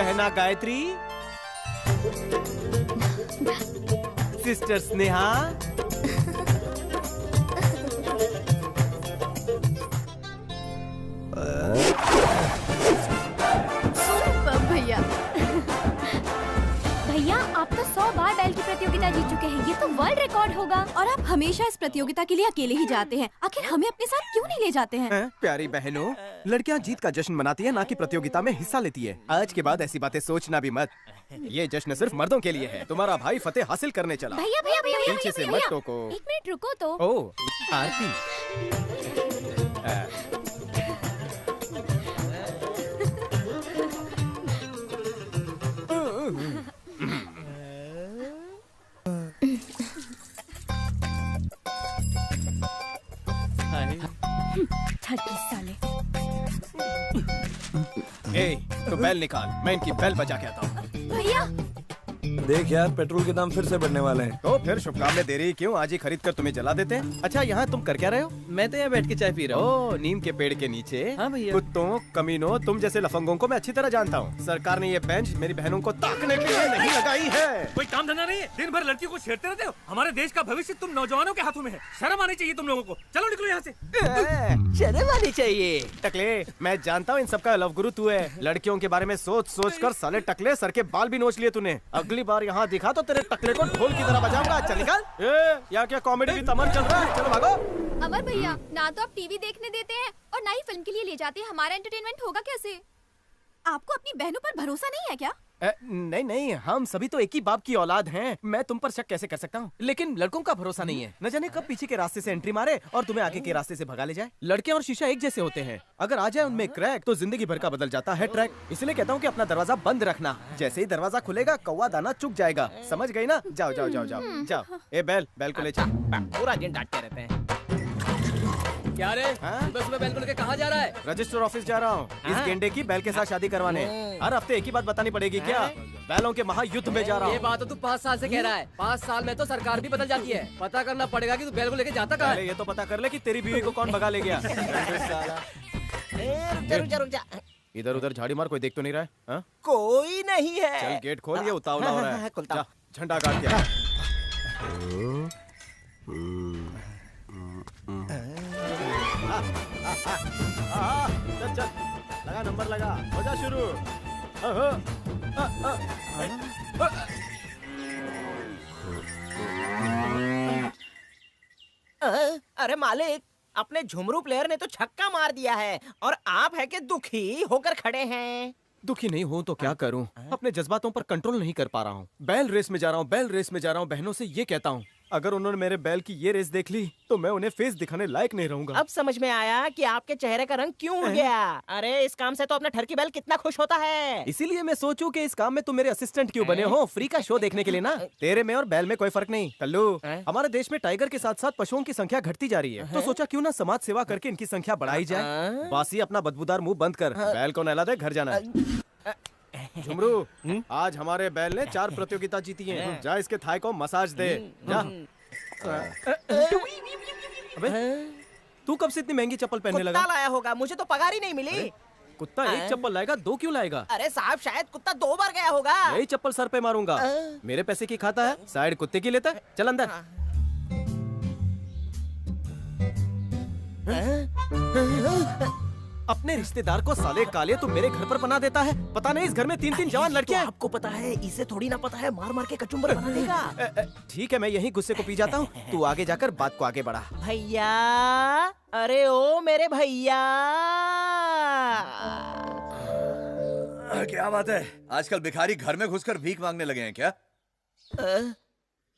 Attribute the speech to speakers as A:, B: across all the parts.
A: बहना गायत्री, सिस्टर स्नेहा,
B: भैया भैया आप तो 100 बार बैल की प्रतियोगिता जीत चुके हैं। ये तो वर्ल्ड रिकॉर्ड होगा। और आप हमेशा इस प्रतियोगिता के लिए अकेले ही जाते हैं। आखिर हमें अपने साथ क्यों नहीं ले जाते हैं?
A: प्यारी बहनों, लड़कियां जीत का जश्न मनाती है, ना कि प्रतियोगिता में हिस्सा लेती है। आज के बाद ऐसी बातें सोचना भी मत। ये जश्न सिर्फ मर्दों के लिए है। तुम्हारा भाई फतेह हासिल करने चला।
B: भैया भैया भैया
A: पीछे से मत टोको।
B: 1 मिनट रुको तो।
A: ओह आरती,
B: ठगी साले।
A: तो बेल निकाल, मैं इनकी बेल बजा के आता हूँ।
B: भैया
C: देख यार, पेट्रोल के दाम फिर से बढ़ने वाले हैं।
A: तो फिर शुभकामनाएं दे रही क्यों? आज ही खरीद कर तुम्हें जला देते हैं। अच्छा, यहाँ तुम कर क्या रहे हो?
D: मैं तो यहाँ बैठ के चाय पी रहा हूँ।
A: ओह, नीम के पेड़ के नीचे।
D: हाँ भैया।
A: कुत्तों, कमीनों, तुम जैसे लफंगों को मैं अच्छी तरह जानता हूँ। सरकार ने ये बेंच मेरी बहनों को ताकने के लिए नहीं लगाई है।
E: कोई काम धंधा नहीं है, दिन भर लड़कियों को छेड़ते रहते हो। हमारे देश का भविष्य तुम नौजवानों के हाथों में है। शर्म आनी चाहिए तुम लोगों को। चलो निकलो यहाँ से।
D: शर्म आनी चाहिए।
A: टकले, मैं जानता हूँ इन सबका लव गुरु तू है। लड़कियों के बारे में सोच सोच कर साले टकले सर के बाल भी नोच लिए तूने। अगली बार यहाँ दिखा तो तेरे टकले को ढोल की तरह बजाऊंगा। चल निकल। यहाँ क्या कॉमेडी की तमन चल रहा है? चलो भागो।
B: अमर भैया, ना तो आप टीवी देखने देते हैं और ना ही फिल्म के लिए ले जाते हैं। हमारा एंटरटेनमेंट होगा कैसे? आपको अपनी बहनों पर भरोसा नहीं है क्या?
A: नहीं नहीं, हम सभी तो एक ही बाप की औलाद हैं। मैं तुम पर शक कैसे कर सकता हूँ? लेकिन लड़कों का भरोसा नहीं है। न जाने कब पीछे के रास्ते से एंट्री मारे और तुम्हें आगे के रास्ते से भगा ले जाए। लड़के और शीशा एक जैसे होते हैं। अगर आ जाए उनमें क्रैक तो जिंदगी भर का बदल जाता है ट्रैक। इसलिए कहता हूँ कि अपना दरवाजा बंद रखना। जैसे ही दरवाजा खुलेगा कौवा दाना चुग जाएगा। समझ गई ना? जाओ जाओ जाओ जाओ जाओ। ए बेल, बेल को ले चल।
D: पूरा दिन डांटते रहते हैं। क्या रे? सुबह सुबह बैल को लेके कहाँ जा रहा है?
A: रजिस्टर ऑफिस जा रहा हूँ। इस गेंडे की बैल के साथ शादी करवाने। हर हफ्ते एक ही बात बतानी पड़ेगी क्या? बैलों के महायुद्ध में जा रहा
D: ये
A: हूँ।
D: बात तो तू 5 साल से कह रहा है। 5 साल में तो सरकार भी बदल जाती है। पता करना पड़ेगा कि तू बैल को लेके जाता कहाँ है।
A: पहले ये तो पता कर ले कि तेरी बीवी को कौन भगा ले गया।
D: रुक जा।
A: इधर उधर झाड़ी मार, कोई देख तो नहीं रहा है? हाँ?
D: कोई नहीं है।
A: चल गेट खोल, ये उतावला हो रहा है। जा, झंडा काट के आ। चल चल, लगा नंबर लगा, हो जा शुरू।
F: अरे मालिक, अपने झुमरू प्लेयर ने तो छक्का मार दिया है और आप है कि दुखी होकर खड़े हैं।
A: दुखी नहीं हूँ तो क्या करूँ? अपने जज्बातों पर कंट्रोल नहीं कर पा रहा हूँ। बैल रेस में जा रहा हूँ, बैल रेस में जा रहा हूँ। बहनों से ये कहता हूँ, अगर उन्होंने मेरे बैल की ये रेस देख ली तो मैं उन्हें फेस दिखाने लायक नहीं रहूंगा।
F: अब समझ में आया कि आपके चेहरे का रंग क्यों उड़ गया। अरे इस काम से तो अपना ठरकी बैल कितना खुश होता है।
A: इसीलिए मैं सोचूं कि इस काम में तुम मेरे असिस्टेंट क्यों बने हो? फ्री का शो देखने के लिए ना। तेरे में और बैल में कोई फर्क नहीं। कल्लू, हमारे देश में टाइगर के साथ साथ पशुओं की संख्या घटती जा रही है। तो सोचा क्यों ना समाज सेवा करके इनकी संख्या बढ़ाई जाए। बासी, अपना बदबूदार मुंह बंद कर। बैल को नहला दे, घर जाना है। झुमरू, आज हमारे बैल ने 4 प्रतियोगिता जीती हैं। जा इसके थाई को मसाज दे। जा। अबे, तू कब से इतनी महंगी चप्पल पहनने लगा?
F: कुत्ता लाया होगा, मुझे तो पगार ही नहीं मिली।
A: कुत्ता एक चप्पल लाएगा, 2 क्यों लाएगा?
F: अरे साहब, शायद कुत्ता 2 बार गया होगा।
A: यही चप्पल सर पे मारूंगा। मेरे पैसे की खाता है, साइड कुत्ते की लेता है। चल अंदर। अपने रिश्तेदार को साले काले तू मेरे घर पर पना देता है। पता नहीं इस घर में 3-3 जवान लड़कियां हैं।
F: आपको पता है, इसे थोड़ी ना पता है, मार मार के कचुम्बर बना देगा।
A: ठीक है, मैं यही गुस्से को पी जाता हूँ। तू आगे जाकर बात को आगे बढ़ा।
F: भैया, अरे ओ मेरे भैया।
G: क्या बात है? आजकल भिखारी घर में घुसकर भीख मांगने लगे हैं क्या?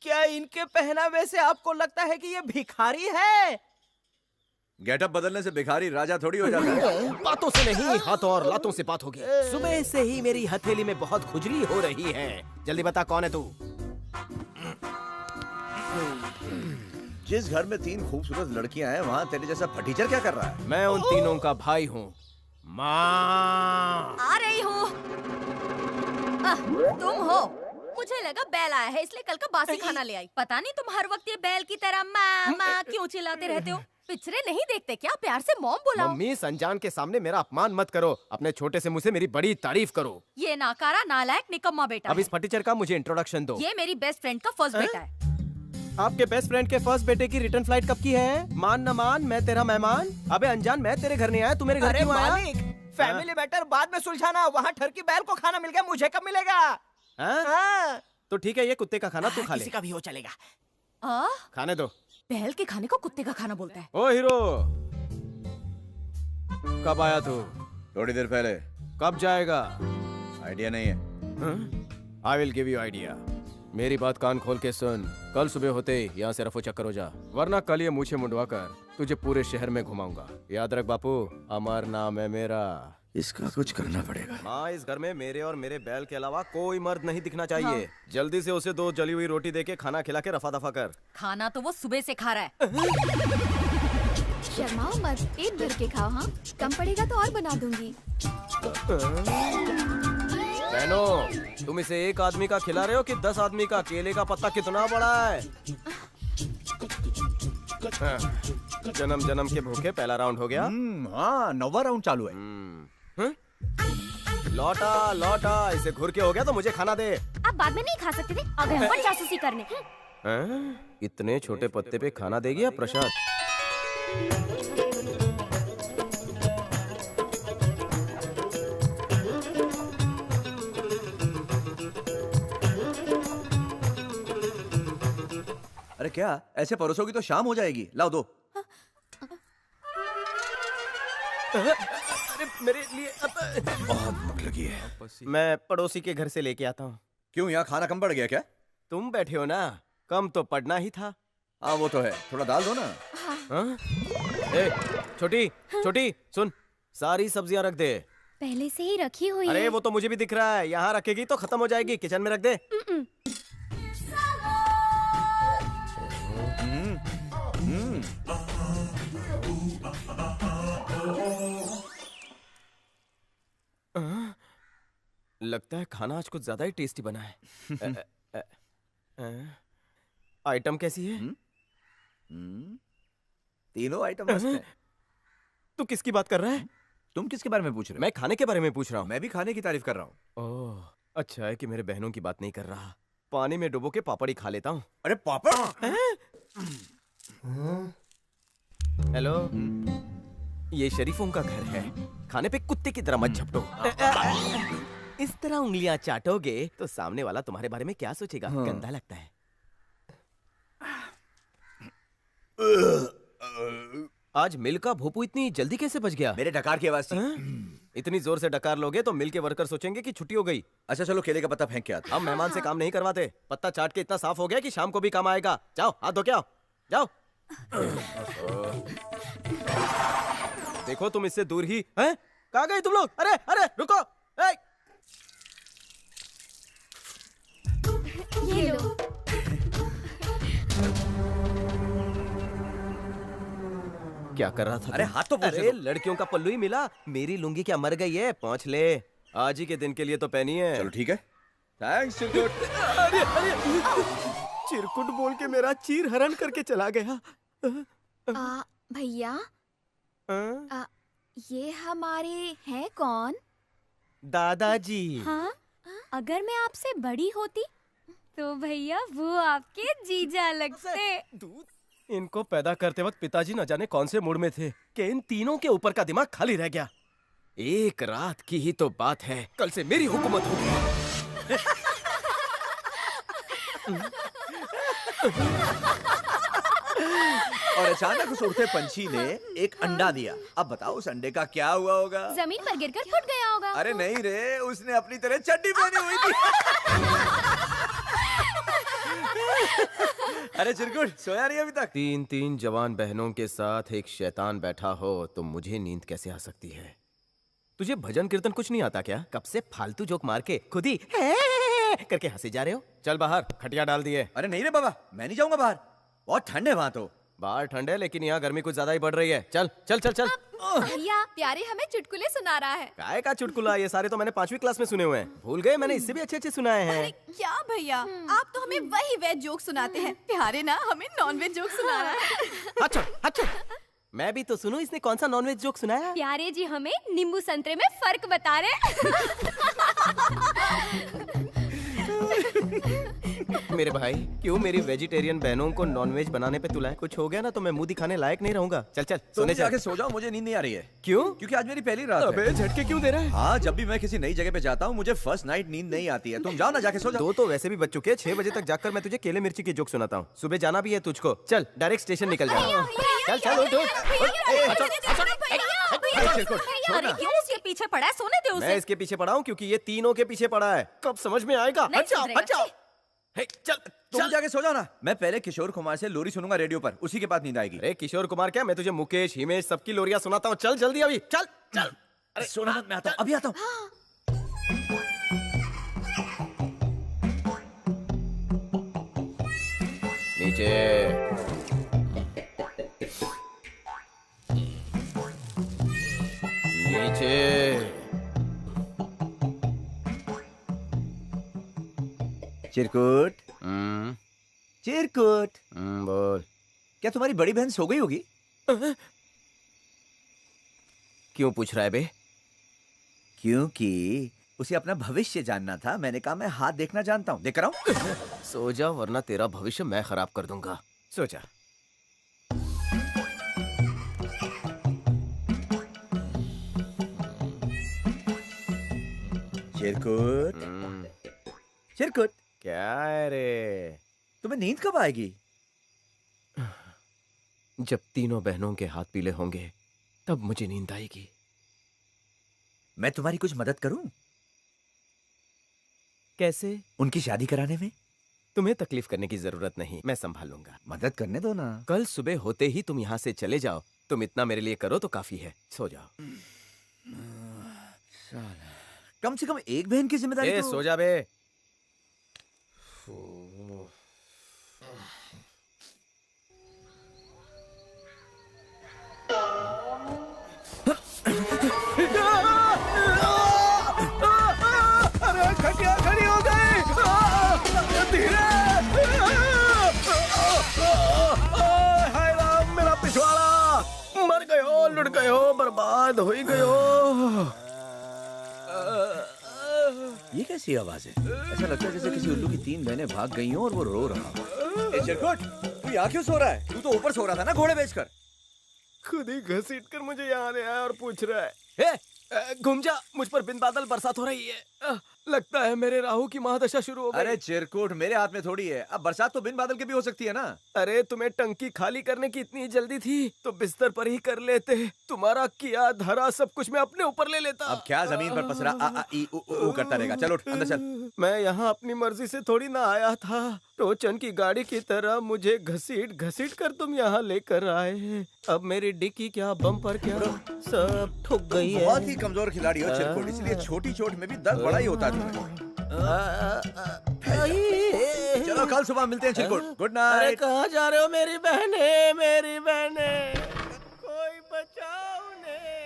F: क्या इनके पहनावे से आपको लगता है कि ये भिखारी है?
G: गेटअप बदलने से भिखारी राजा थोड़ी हो जाता है।
A: बातों से नहीं, हाथों और लातों से बात होगी। सुबह से ही मेरी हथेली में बहुत खुजली हो रही है। जल्दी बता, कौन है तू?
G: जिस घर में 3 खूबसूरत लड़कियां हैं, वहाँ तेरे जैसा फटीचर क्या कर रहा है?
A: मैं उन तीनों का भाई हूँ। माँ,
B: आ रही हूँ। तुम हो? मुझे लगा बैल आया है इसलिए कल का बासी खाना ले आई। पता नहीं तुम हर वक्त ये बैल की तरह माँ माँ क्यों चिल्लाते रहते हो। पिक्चरें नहीं देखते क्या? प्यार से मॉम बुलाओ।
A: मम्मी, संजान के सामने मेरा अपमान मत करो। अपने छोटे से मुंह से मेरी बड़ी तारीफ करो।
B: ये नाकारा नालायक निकम्मा बेटा
A: अब इस फटीचर का मुझे इंट्रोडक्शन दो।
B: ये मेरी बेस्ट फ्रेंड का फर्स्ट बेटा है।
A: आपके बेस्ट फ्रेंड के फर्स्ट बेटे की रिटर्न फ्लाइट कब की है? मान न मान, मैं तेरा मेहमान। अबे अनजान, मैं तेरे घर नहीं आया, तू मेरे घर
F: अरे
A: क्यों आया?
F: मालिक, फैमिली मैटर बाद में सुलझाना। वहाँ ठरकी बैल को खाना मिल गया, मुझे कब मिलेगा?
A: हाँ?
F: हाँ।
A: तो ठीक है, ये कुत्ते का खाना तू खा ले।
F: किसी का भी हो चलेगा।
A: खाने दो।
B: बैल के खाने को कुत्ते का खाना बोलता है।
A: ओ हीरो, कब आया तू?
G: थोड़ी देर पहले।
A: कब जाएगा?
G: आइडिया नहीं है।
A: I will give you idea. मेरी बात कान खोल के सुन। कल सुबह होते ही यहाँ से रफो चक्कर हो जा, वरना कल ये मूछें मुंडवा कर तुझे पूरे शहर में घुमाऊंगा। याद रख बापू, अमर नाम है मेरा।
G: इसका कुछ करना पड़ेगा।
A: माँ, इस घर में मेरे और मेरे बैल के अलावा कोई मर्द नहीं दिखना चाहिए। जल्दी से उसे 2 जली हुई रोटी दे के खाना खिला के रफा दफा कर।
B: खाना तो वो सुबह से खा रहा है।
H: शर्माओ मत, पेट भर के खाओ। हाँ, कम पड़ेगा तो और बना दूंगी।
A: बहनों, तुम इसे एक आदमी का खिला रहे हो कि 10 आदमी का? केले का पत्ता कितना बड़ा है? जन्म जन्म के भूखे पहला राउंड हो गया।
G: हाँ, 9वां राउंड चालू है।
A: लौटा लौटा, इसे घुर के हो गया तो मुझे खाना दे।
B: आप बाद में नहीं खा सकते थे, अब हम पर जासूसी करने।
A: इतने छोटे पत्ते पे खाना देगी या प्रसाद?
G: अरे क्या, ऐसे परोसोगी तो शाम हो जाएगी। लाओ दो।
A: अरे मेरे लिए
G: बहुत भूख लगी है।
A: मैं पड़ोसी के घर से लेके आता हूँ।
G: क्यों, यहाँ खाना कम पड़ गया क्या?
A: तुम बैठे हो ना, कम तो पड़ना ही था।
G: हाँ वो तो है, थोड़ा दाल दो ना।
A: हाँ? ए, छोटी छोटी सुन, सारी सब्जियां रख दे।
H: पहले से ही रखी हुई
A: अरे
H: है।
A: वो तो मुझे भी दिख रहा है, यहाँ रखेगी तो खत्म हो जाएगी। किचन में रख दे। लगता है खाना आज कुछ ज्यादा ही टेस्टी बना है। आइटम कैसी है?
G: तीनों आइटम मस्त हैं।
A: तू किसकी बात कर रहा है?
G: तुम किसके बारे में पूछ रहे हो?
A: मैं खाने के बारे में पूछ रहा हूँ।
G: मैं भी खाने की तारीफ कर रहा हूँ।
A: ओह, अच्छा है कि मेरे बहनों की बात नहीं कर रहा। पानी में डुबो के पापड़ ही खा लेता हूँ।
G: अरे पापड़।
A: हेलो, ये शरीफों का घर है। खाने पे कुत्ते की तरह मत झपटो। इस तरह उंगलियां चाटोगे तो सामने वाला तुम्हारे बारे में क्या सोचेगा? गंदा लगता है। आज मिल का भोपू इतनी जल्दी कैसे बच गया?
G: मेरे डकार की आवाज थी।
A: इतनी जोर से डकार लोगे तो मिल के वर्कर सोचेंगे कि छुट्टी हो गई।
G: अच्छा चलो, केले का पत्ता फेंक के आते।
A: हम मेहमान से काम नहीं करवाते। पत्ता चाट के इतना साफ हो गया कि शाम को भी काम आएगा। जाओ, हाथ धो के आओ। जाओ। देखो, तुम इससे दूर ही हैं? कहाँ गए तुम लोग? अरे अरे रुको। ए!
H: ये लो।
A: क्या कर रहा था?
G: अरे
A: तुम?
G: हाथ तो पोंछ
A: अरे
G: दो।
A: लड़कियों का पल्लू ही मिला। मेरी लुंगी क्या मर गई है? पहुंच ले, आज ही के दिन के लिए तो पहनी है।
G: चलो ठीक है। थैंक्स चिरकुट।
A: अरे अरे, चिरकुट बोल के मेरा चीर हरण करके चला गया।
H: भैया, ये हमारे हैं कौन?
A: दादाजी।
B: हाँ, अगर मैं आपसे बड़ी होती तो भैया वो आपके जीजा लगते।
A: इनको पैदा करते वक्त पिताजी न जाने कौन से मूड में थे कि इन तीनों के ऊपर का दिमाग खाली रह गया। एक रात की ही तो बात है, कल से मेरी हुकूमत होगी।
G: और अचानक उस उड़ते पंछी ने एक अंडा दिया। अब बताओ उस अंडे का क्या हुआ होगा?
H: जमीन पर गिरकर फट गया होगा।
G: अरे नहीं रे, उसने अपनी तरह चड्डी पहनी हुई थी। अरे चिरकुट, सोया नहीं अभी तक?
A: 3 जवान बहनों के साथ एक शैतान बैठा हो तो मुझे नींद कैसे आ सकती है? तुझे भजन कीर्तन कुछ नहीं आता क्या? कब से फालतू जोक मार के खुद ही करके हंसे जा रहे हो? चल बाहर, खटिया डाल दिए।
G: अरे नहीं रे बाबा, मैं नहीं जाऊंगा बाहर। बहुत ठंड है वहाँ तो।
A: बाहर ठंड है, लेकिन यहाँ गर्मी कुछ ज्यादा ही बढ़ रही है। चल चल चल चल।
H: भैया, प्यारे हमें चुटकुले सुना रहा है।
A: काय का चुटकुला? ये सारे तो मैंने 5वीं क्लास में सुने हुए हैं। भूल गए? मैंने इससे भी अच्छे अच्छे सुनाए हैं।
B: क्या भैया, आप तो हमें वही वेज जोक सुनाते हैं। प्यारे ना हमें नॉन वेज जोक सुना रहा है।
A: अच्छा अच्छा, मैं भी तो सुनूं, इसने कौन सा नॉनवेज जोक सुनाया?
B: प्यारे जी हमें नींबू संतरे में फर्क बता रहे।
A: मेरे भाई, क्यों मेरी वेजिटेरियन बहनों को नॉनवेज बनाने पे तुला है? कुछ हो गया ना तो मैं मुंह दिखाने लायक नहीं रहूंगा। चल चल
G: तुम
A: सोने
G: जाके
A: चल।
G: सो जाओ, मुझे नींद नहीं आ रही है।
A: क्यों?
G: क्योंकि आज मेरी पहली रात
A: अबे
G: है।
A: झटके क्यों दे रहा है?
G: हाँ, जब भी मैं किसी नई जगह पे जाता हूँ मुझे फर्स्ट नाइट नींद नहीं आती है। तुम जाओ ना, जाके सो जाओ।
A: दो तो वैसे भी बच चुके हैं। 6 बजे तक जाकर मैं तुझे केले मिर्ची की जोक सुनाता हूँ। सुबह जाना भी है तुझको। चल डायरेक्ट स्टेशन निकल जा। चल चल उठ
B: अरे क्यों उसके पीछे पड़ा है? सोने दे
A: मैं
B: उसे।
A: इसके पीछे पड़ा हूँ क्योंकि ये तीनों के पीछे पड़ा है। कब समझ में आएगा?
B: नहीं
A: हट जाओ
B: सुधरेगा,
A: हट जाओ। हे, चल
G: तुम
A: चल।
G: जाके सो जाओ ना। मैं पहले किशोर कुमार से लोरी सुनूंगा रेडियो पर, उसी के बाद नींद आएगी।
A: अरे किशोर कुमार क्या, मैं तुझे मुकेश हिमेश सबकी लोरियां सुनाता हूँ। चल जल्दी अभी चल चल।
G: अरे सोना मत, मैं आता हूँ, अभी आता हूँ।
A: नीचे नीचे।
G: चिरकुट, चिरकुट,
A: बोल।
G: क्या तुम्हारी बड़ी बहन सो गई होगी?
A: क्यों पूछ रहा है बे?
G: क्योंकि उसे अपना भविष्य जानना था। मैंने कहा मैं हाथ देखना जानता हूँ, देख कर आऊं?
A: सो जा वरना तेरा भविष्य मैं खराब कर दूंगा। सो जा।
G: चिरकुट, चिरकुट,
A: क्या है रे?
G: तुम्हें नींद कब आएगी?
A: जब तीनों बहनों के हाथ पीले होंगे तब मुझे नींद आएगी।
G: मैं तुम्हारी कुछ मदद करूं?
A: कैसे?
G: उनकी शादी कराने में?
A: तुम्हें तकलीफ करने की जरूरत नहीं, मैं संभाल लूंगा।
G: मदद करने दो ना।
A: कल सुबह होते ही तुम यहाँ से चले जाओ। तुम इतना मेरे लिए करो तो काफी है। सो जाओ।
G: कम से कम एक बहन की जिम्मेदारी
A: ए,
G: तो...
A: सो जा बे। अरे खटिया खड़ी हो गई। धीरे। हाय राम, मेरा पिछवाड़ा। मर गयो, लुट गयो, बर्बाद हो ही गयो।
G: ये कैसी आवाज है? ऐसा लगता है जैसे किसी उल्लू की 3 बहनें भाग गई हों और वो रो रहा हो। ए चिरकुट, तू यहाँ क्यों सो रहा है? तू तो ऊपर सो रहा था ना घोड़े बेचकर।
A: खुद ही घसीट कर मुझे यहाँ ले आया और पूछ रहा है। घूम जा, मुझ पर बिन बादल बरसात हो रही है। लगता है मेरे राहु की महादशा शुरू हो गई।
G: अरे चिरकुट, मेरे हाथ में थोड़ी है। अब बरसात तो बिन बादल के भी हो सकती है ना।
A: अरे तुम्हें टंकी खाली करने की इतनी जल्दी थी तो बिस्तर पर ही कर लेते। तुम्हारा किया धरा सब कुछ मैं अपने ऊपर ले लेता।
G: अब क्या जमीन पर पसरा आ आ ई उ ऊ करता रहेगा? चल उठ, अंदर चल।
A: मैं यहाँ अपनी मर्जी से थोड़ी ना आया था। टोचन की गाड़ी की तरह मुझे घसीट घसीट कर तुम यहाँ लेकर आए। अब मेरी डिक्की क्या, बम्पर क्या, सब ठुक गई है।
G: बहुत ही कमजोर खिलाड़ी हो चिरकुट, इसलिए छोटी चोट में भी दर्द बड़ा ही होता है तुम्हें। चलो कल सुबह मिलते हैं चिरकुट। गुड
A: अरे
G: नाइट।
A: कहाँ जा रहे हो मेरी बहने, मेरी बहने? कोई बचाओ उन्हें।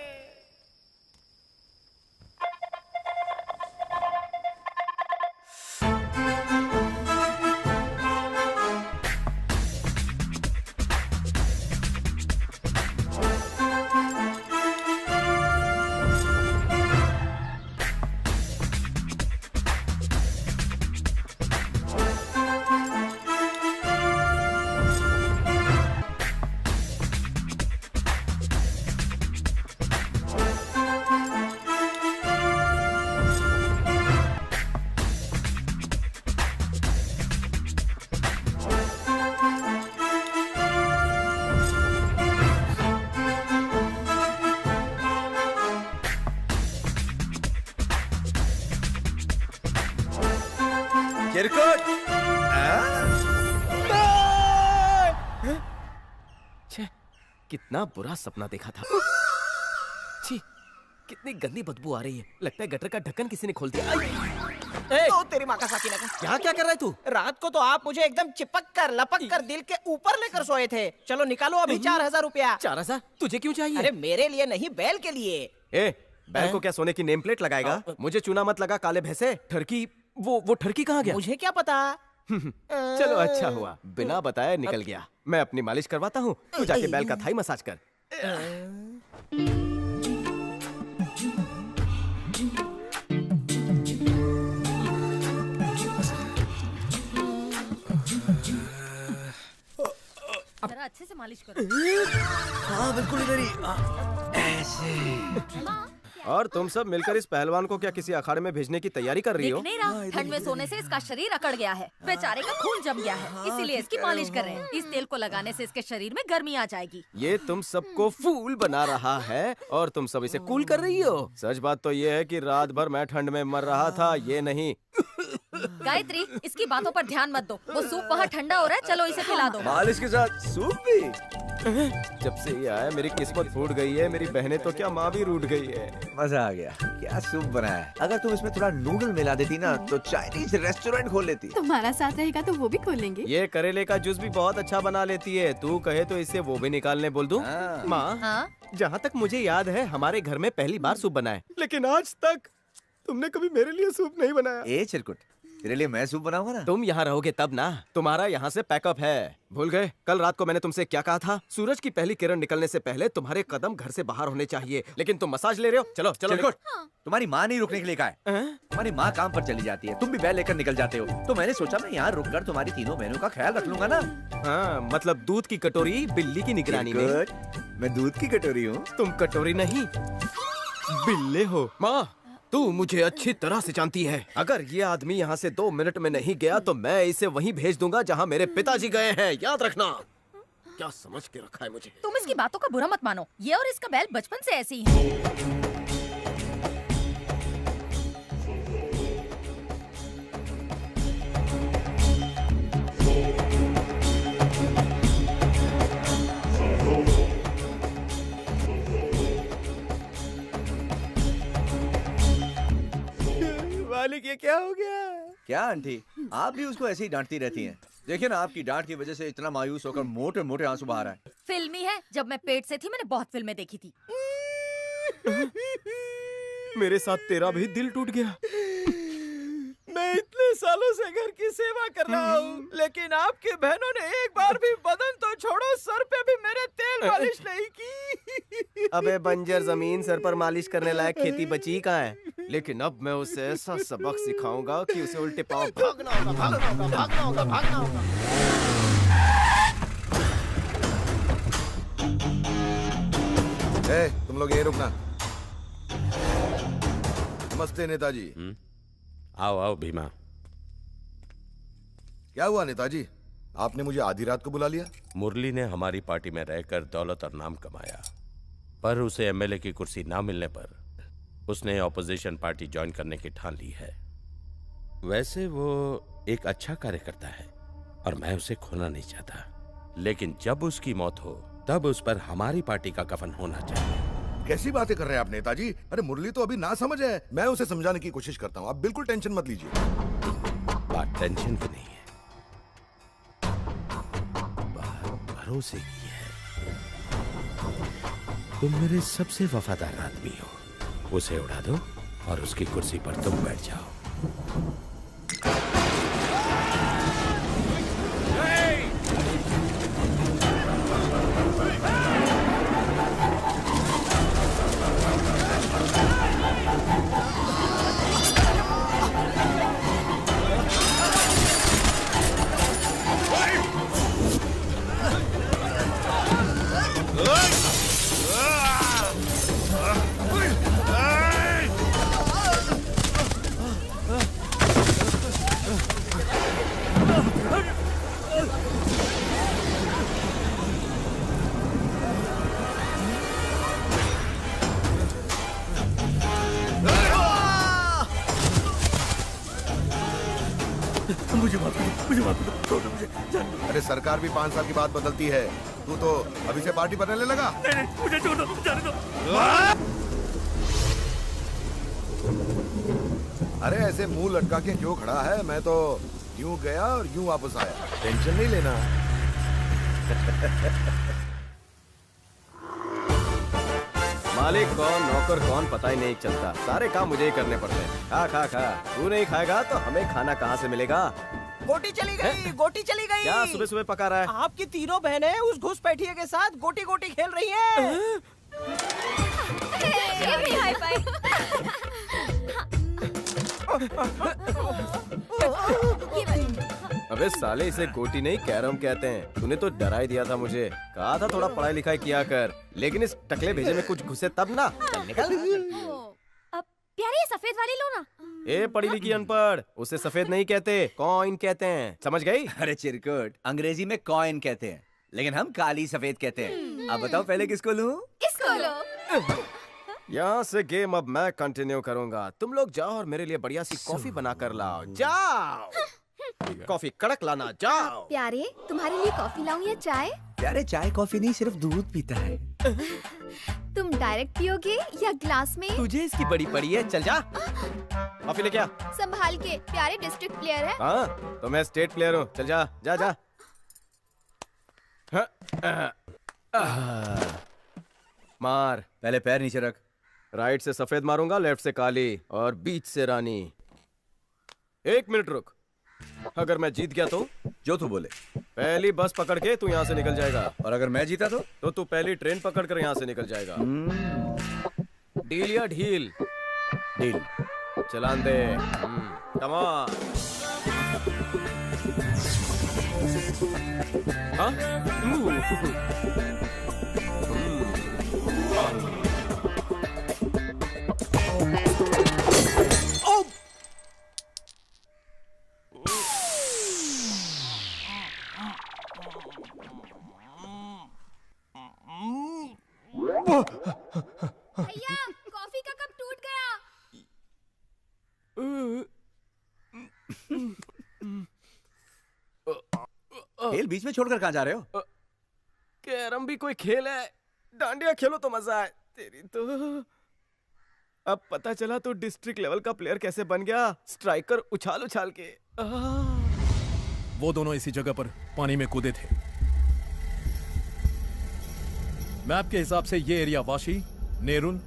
G: चिरकुट,
A: छे, कितना बुरा सपना देखा था। छी, कितनी गंदी बदबू आ रही है। लगता है गटर का ढक्कन किसी ने खोल दिया।
F: तो तेरी माँ का साकिना का।
A: यहाँ क्या कर रहा है तू?
F: रात को तो आप मुझे एकदम चिपक कर लपक कर दिल के ऊपर लेकर सोए थे। चलो निकालो अभी 4000 रुपया।
A: 4000 तुझे क्यों चाहिए?
F: अरे मेरे लिए नहीं, बैल के लिए।
A: ए, बैल को क्या सोने की नेम प्लेट लगाएगा? मुझे चूना मत लगा काले भैंसे। ठरकी, वो ठरकी कहाँ गया?
F: मुझे क्या पता।
A: चलो अच्छा हुआ, बिना बताए निकल गया। मैं अपनी मालिश करवाता हूँ, तू जाके बैल का थाई मसाज कर।
B: जरा अच्छे से मालिश करो।
G: हाँ बिल्कुल इधर ही ऐसे।
A: और तुम सब मिलकर इस पहलवान को क्या किसी अखाड़े में भेजने की तैयारी कर रही हो?
B: दिख नहीं रहा, ठंड में सोने से इसका शरीर अकड़ गया है, बेचारे का खून जम गया है, इसीलिए इसकी मालिश कर रहे हैं। इस तेल को लगाने से इसके शरीर में गर्मी आ जाएगी।
A: ये तुम सबको फूल बना रहा है और तुम सब इसे कूल कर रही हो। सच बात तो ये है कि रात भर मैं ठंड में मर रहा था, ये नहीं।
B: गायत्री, इसकी बातों पर ध्यान मत दो, वो सूप वहाँ ठंडा हो रहा है, चलो इसे पिला दो।
G: मालिश के साथ सूप भी।
A: जब से ये आया मेरी किस्मत फूट गई है, मेरी बहनें तो क्या माँ भी रूठ गई है।
G: मजा आ गया। क्या सूप बनाया है। अगर तुम इसमें थोड़ा नूडल मिला देती ना तो चाइनीज रेस्टोरेंट खोल लेती।
H: तुम्हारा साथ रहेगा तो वो भी खोलेंगे।
A: ये करेले का जूस भी बहुत अच्छा बना लेती है, तू कहे तो इसे वो भी निकालने बोल दूं?
G: हाँ।
A: माँ,
B: हाँ?
A: जहाँ तक मुझे याद है हमारे घर में पहली बार सूप बना है, लेकिन आज तक तुमने कभी मेरे लिए सूप नहीं बनाया।
G: ए चिरकुट, तेरे लिए मैं सूप बनाऊंगा ना।
A: तुम यहाँ रहोगे तब ना, तुम्हारा यहाँ से पैकअप है। भूल गए कल रात को मैंने तुमसे क्या कहा था? सूरज की पहली किरण निकलने से पहले तुम्हारे कदम घर से बाहर होने चाहिए, लेकिन तुम मसाज ले रहे हो। चलो चलो
G: चिरकुट, तुम्हारी माँ नहीं रुकने के लिए कहा है। तुम्हारी माँ काम पर चली जाती है, तुम भी बैल लेकर निकल जाते हो, तो मैंने सोचा मैं यहाँ रुक कर तुम्हारी तीनों बहनों का ख्याल रख लूंगा ना।
A: हाँ, मतलब दूध की कटोरी बिल्ली की निगरानी में।
G: चिरकुट, मैं दूध की कटोरी हूँ।
A: तुम कटोरी नहीं बिल्ले हो। माँ, तू मुझे अच्छी तरह से जानती है, अगर ये आदमी यहाँ से 2 मिनट में नहीं गया तो मैं इसे वहीं भेज दूंगा जहाँ मेरे पिताजी गए हैं, याद रखना। क्या समझ के रखा है मुझे?
B: तुम इसकी बातों का बुरा मत मानो, ये और इसका बैल बचपन से ऐसे ही है।
A: मालिक, ये क्या हो गया?
G: क्या आंटी, आप भी उसको ऐसे ही डांटती रहती हैं? देखिए ना, आपकी डांट की वजह से इतना मायूस होकर मोटे मोटे आंसू बहा रहा है।
B: फिल्मी है, जब मैं पेट से थी मैंने बहुत फिल्में देखी थी।
A: मेरे साथ तेरा भी दिल टूट गया। मैं इतने सालों से घर की सेवा कर रहा हूँ, लेकिन आपकी बहनों ने एक बार भी बदन तो छोड़ो, सर पे भी मेरे तेल मालिश नहीं की। अबे बंजर जमीन, सर पर मालिश करने लायक खेती बची कहाँ है? लेकिन अब मैं उसे ऐसा सबक सिखाऊंगा कि उसे उल्टे पांव भागना होगा, भागना होगा, भागना होगा, भागना होगा।
I: तुम लोग यही रुकना। नमस्ते नेताजी।
J: आओ आओ भीमा।
I: क्या हुआ नेताजी, आपने मुझे आधी रात को बुला लिया?
J: मुरली ने हमारी पार्टी में रहकर दौलत और नाम कमाया, पर उसे एमएलए की कुर्सी ना मिलने पर उसने ऑपोजिशन पार्टी ज्वाइन करने की ठान ली है। वैसे वो एक अच्छा कार्यकर्ता है और मैं उसे खोना नहीं चाहता, लेकिन जब उसकी मौत हो तब उस पर हमारी पार्टी का कफन होना चाहिए।
I: कैसी बातें कर रहे हैं आप नेताजी? अरे मुरली तो अभी ना समझ है, मैं उसे समझाने की कोशिश करता हूँ, आप बिल्कुल टेंशन मत लीजिए।
J: बात टेंशन की नहीं है, बात भरोसे की है। तुम मेरे सबसे वफादार आदमी हो, उसे उड़ा दो और उसकी कुर्सी पर तुम बैठ जाओ।
I: अरे सरकार भी 5 साल की बात बदलती है, तू तो अभी से पार्टी बनाने लगा।
E: नहीं, मुझे छोड़ दो, जाने दो।
I: अरे ऐसे मुंह लटका के क्यों खड़ा है? मैं तो यूं गया और यूं वापस आया, टेंशन नहीं लेना।
A: मालिक कौन नौकर कौन पता ही नहीं चलता, सारे काम मुझे ही करने पड़ते हैं। खा खा खा, तू नहीं खाएगा तो हमें खाना कहाँ से मिलेगा?
F: गोटी चली गई, गोटी चली गई।
A: क्या सुबह सुबह पका रहा है?
F: आपकी तीनों बहनें उस घुसपैठिए के साथ गोटी गोटी खेल रही हैं।
B: ये भी हाई फाई। ये वाली।
A: अबे साले, इसे गोटी नहीं कैरम कहते हैं। तूने तो डरा ही दिया था मुझे। कहा था थोड़ा पढ़ाई लिखाई किया कर, लेकिन इस टकले भेजे में कुछ घुसे तब ना। चल निकल।
B: अब प्यारे ये सफेद वाली लो ना।
A: ए पढ़ी लिखी अनपढ़, उसे सफेद नहीं कहते, कॉइन कहते हैं, समझ गई?
G: अरे चिरकुट, अंग्रेजी में कॉइन कहते हैं, लेकिन हम काली सफेद कहते हैं। अब बताओ पहले किसको लूं?
B: इसको लो।
A: यहाँ से गेम अब मैं कंटिन्यू करूंगा। तुम लोग जाओ और मेरे लिए बढ़िया सी कॉफी बना कर लाओ। जाओ, कॉफी कड़क लाना। जाओ।
H: प्यारे, तुम्हारे लिए कॉफी लाऊं या चाय?
G: प्यारे चाय कॉफी नहीं, सिर्फ दूध पीता है।
H: तुम डायरेक्ट पियोगे या ग्लास में?
A: तुझे इसकी बड़ी पड़ी है। चल जा, कॉफी लेके आ।
H: संभाल के, प्यारे डिस्ट्रिक्ट प्लेयर है।
A: हाँ, तो मैं स्टेट प्लेयर हूँ। चल जा जा जा। मार।
G: पहले पैर नीचे रख।
A: राइट से सफेद मारूंगा, लेफ्ट से काली और बीच से रानी। 1 मिनट रुक। अगर मैं जीत गया तो
G: जो तू बोले।
A: पहली बस पकड़ के तू यहाँ से निकल जाएगा।
G: और अगर मैं जीता तो
A: तू पहली ट्रेन पकड़ कर यहाँ से निकल जाएगा। डील या ढील?
G: Deal.
A: Challan they. Come on.
H: भैया, कॉफी का कप टूट गया।
G: खेल बीच में छोड़कर कहाँ जा रहे हो?
A: कैरम भी कोई खेल है? डांडिया खेलो तो मजा आए। तेरी तो अब पता चला तो डिस्ट्रिक्ट लेवल का प्लेयर कैसे बन गया। स्ट्राइकर उछाल उछाल के।
K: वो दोनों इसी जगह पर पानी में कूदे थे। मैप के हिसाब से ये एरिया वाशी, नेरुल,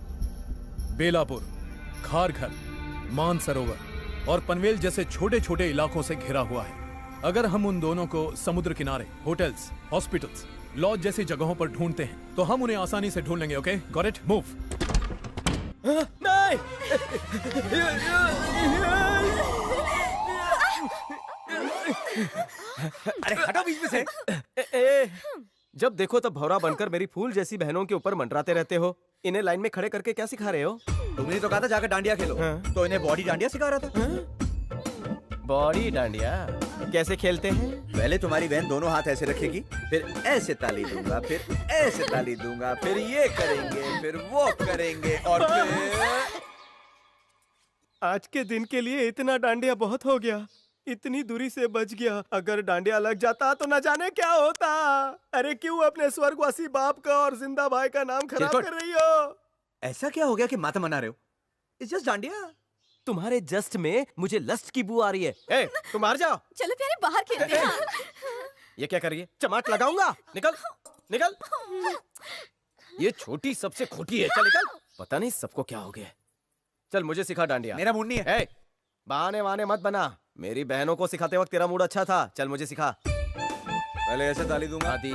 K: बेलापुर, खारघर, मानसरोवर और पनवेल जैसे छोटे छोटे इलाकों से घिरा हुआ है। अगर हम उन दोनों को समुद्र किनारे, होटल्स, हॉस्पिटल्स, लॉज जैसी जगहों पर ढूंढते हैं तो हम उन्हें आसानी से ढूंढ लेंगे। Okay, got it? मूव।
A: नहीं।
G: अरे हटो बीच में से।
A: जब देखो तब भौरा बनकर मेरी फूल जैसी बहनों के ऊपर मंडराते रहते हो। इन्हें लाइन में खड़े करके क्या सिखा रहे हो?
G: तुमने तो कहा था जाकर डांडिया खेलो। तो इन्हें बॉडी डांडिया सिखा रहा था।
A: बॉडी डांडिया कैसे खेलते हैं?
G: पहले तुम्हारी बहन दोनों हाथ ऐसे रखेगी, फिर ऐसे ताली दूंगा, फिर ऐसे ताली दूंगा, फिर ये करेंगे, फिर वो करेंगे और फिर
A: आज के दिन के लिए इतना डांडिया बहुत हो गया। इतनी दूरी से बच गया। अगर डांडिया लग जाता तो न जाने क्या होता। अरे क्यों अपने स्वर्गवासी बाप का और जिंदा भाई का नाम खराब कर रही हो?
G: ऐसा क्या हो गया कि माता मना रहे हो? It's just dandiya.
A: तुम्हारे जस्ट में मुझे लस्ट की बू आ रही है। ए, तुम बाहर जाओ।
B: चलो प्यारे बाहर खेलते हैं।
A: ये क्या कर रही है? चमाट लगाऊंगा। निकल निकल। ये छोटी सबसे खोटी है। चल निकल। पता नहीं सबको क्या हो गया। चल मुझे सिखा डांडिया।
G: मेरा मूड नहीं है।
A: बहाने वहाने मत बना। मेरी बहनों को सिखाते वक्त तेरा मूड अच्छा था। चल मुझे सिखा।
G: पहले ऐसे ताली दूंगा।
A: दी।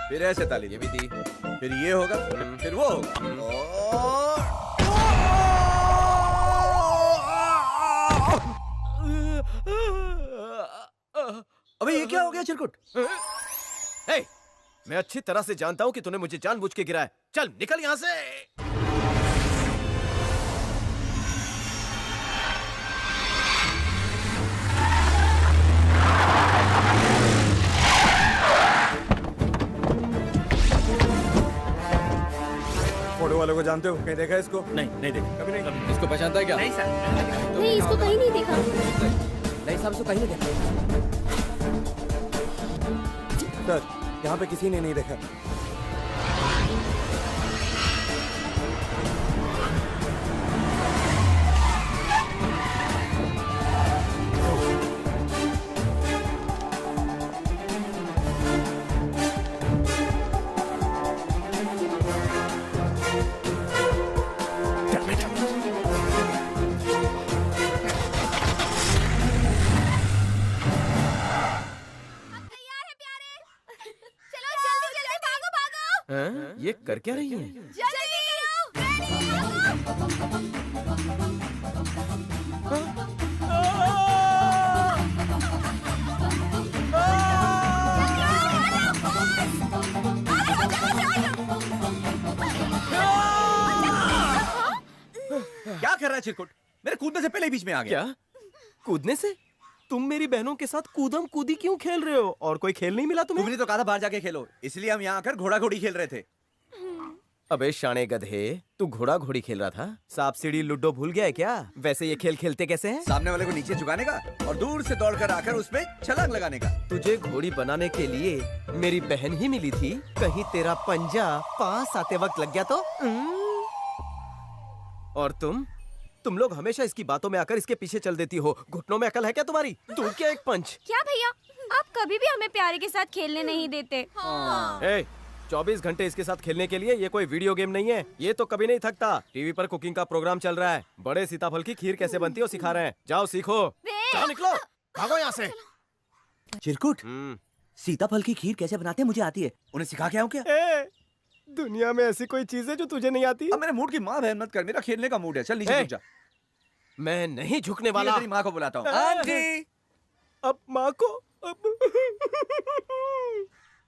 G: फिर ऐसे ताली।
A: ये भी दी।
G: फिर ये होगा, फिर वो होगा। अबे ये क्या हो गया चिरकुट?
A: मैं अच्छी तरह से जानता हूँ कि तूने मुझे जानबूझ के गिराया। चल निकल यहाँ से।
C: फोटो वालों को जानते हो? कहीं देखा है इसको?
G: नहीं देखा।
C: कभी नहीं।
E: इसको पहचानता है क्या?
D: नहीं सर।
H: नहीं, इसको कहीं नहीं देखा।
D: नहीं साहब, इसको कहीं नहीं देखा।
C: सर, यहाँ पे किसी ने नहीं देखा।
A: ये कर क्या रही हैं?
G: क्या कर रहा है चिरकुट? मेरे कूदने से पहले ही बीच में आ गया।
A: क्या कूदने से? तुम मेरी बहनों के साथ कूदम कूदी क्यों खेल रहे हो? और कोई खेल नहीं मिला तुम्हें?
G: तुमने तो कहा था बाहर जाके खेलो, इसलिए हम यहाँ आकर घोड़ा घोड़ी खेल रहे थे।
A: अबे शाणे गधे, तू घोड़ा घोड़ी खेल रहा था? सांप सीढ़ी लूडो भूल गया है क्या? वैसे ये खेल खेलते कैसे हैं?
G: सामने वाले को नीचे झुकाने का और दूर से दौड़कर आकर उसमें छलांग लगाने का।
A: तुझे घोड़ी बनाने के लिए मेरी बहन ही मिली थी? कहीं तेरा पंजा पास आते वक्त लग गया तो? और तुम लोग हमेशा इसकी बातों में आकर इसके पीछे चल देती हो। घुटनों में अकल है क्या तुम्हारी? तू क्या एक पंच?
B: क्या भैया, आप कभी भी हमें प्यारे के साथ खेलने नहीं देते।
A: ए, 24 घंटे इसके साथ खेलने के लिए ये कोई वीडियो गेम नहीं है। ये तो कभी नहीं थकता। टीवी पर कुकिंग का प्रोग्राम चल रहा है। बड़े सीताफल की खीर कैसे बनती है वो सिखा रहे हैं। जाओ सीखो। जाओ निकलो, भागो यहाँ से।
G: चिरकुट, सीताफल की खीर कैसे बनाते हैं मुझे आती है, उन्हें सिखा के आऊं क्या?
A: दुनिया में ऐसी कोई चीज है जो तुझे नहीं आती?
G: अब मेरे मूड की माँ बहन मत कर, मेरा खेलने का मूड है। चल नीचे झुक जा।
A: मैं नहीं झुकने वाला।
G: तेरी माँ को बुलाता हूँ। आंटी,
A: अब माँ को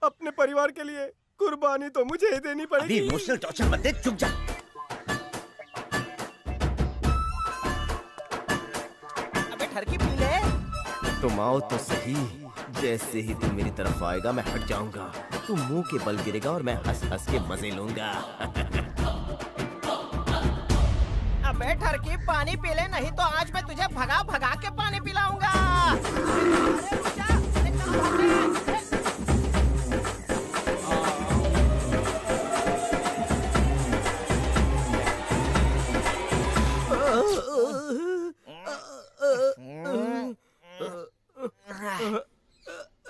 A: अपने परिवार के लिए कुर्बानी तो मुझे ही देनी
G: अभी
A: पड़ेगी।
G: इमोशनल टॉर्चर मत दे, चुप जा।
F: अबे ठरकी पी ले।
A: तुम आओ तो सही। जैसे ही तू मेरी तरफ आएगा मैं हट जाऊंगा। तू मुंह के बल गिरेगा और मैं हंस हंस के मजे लूंगा।
F: अबे ठरकी पानी पी ले, नहीं तो आज मैं तुझे भगा भगा के पानी पिलाऊंगा।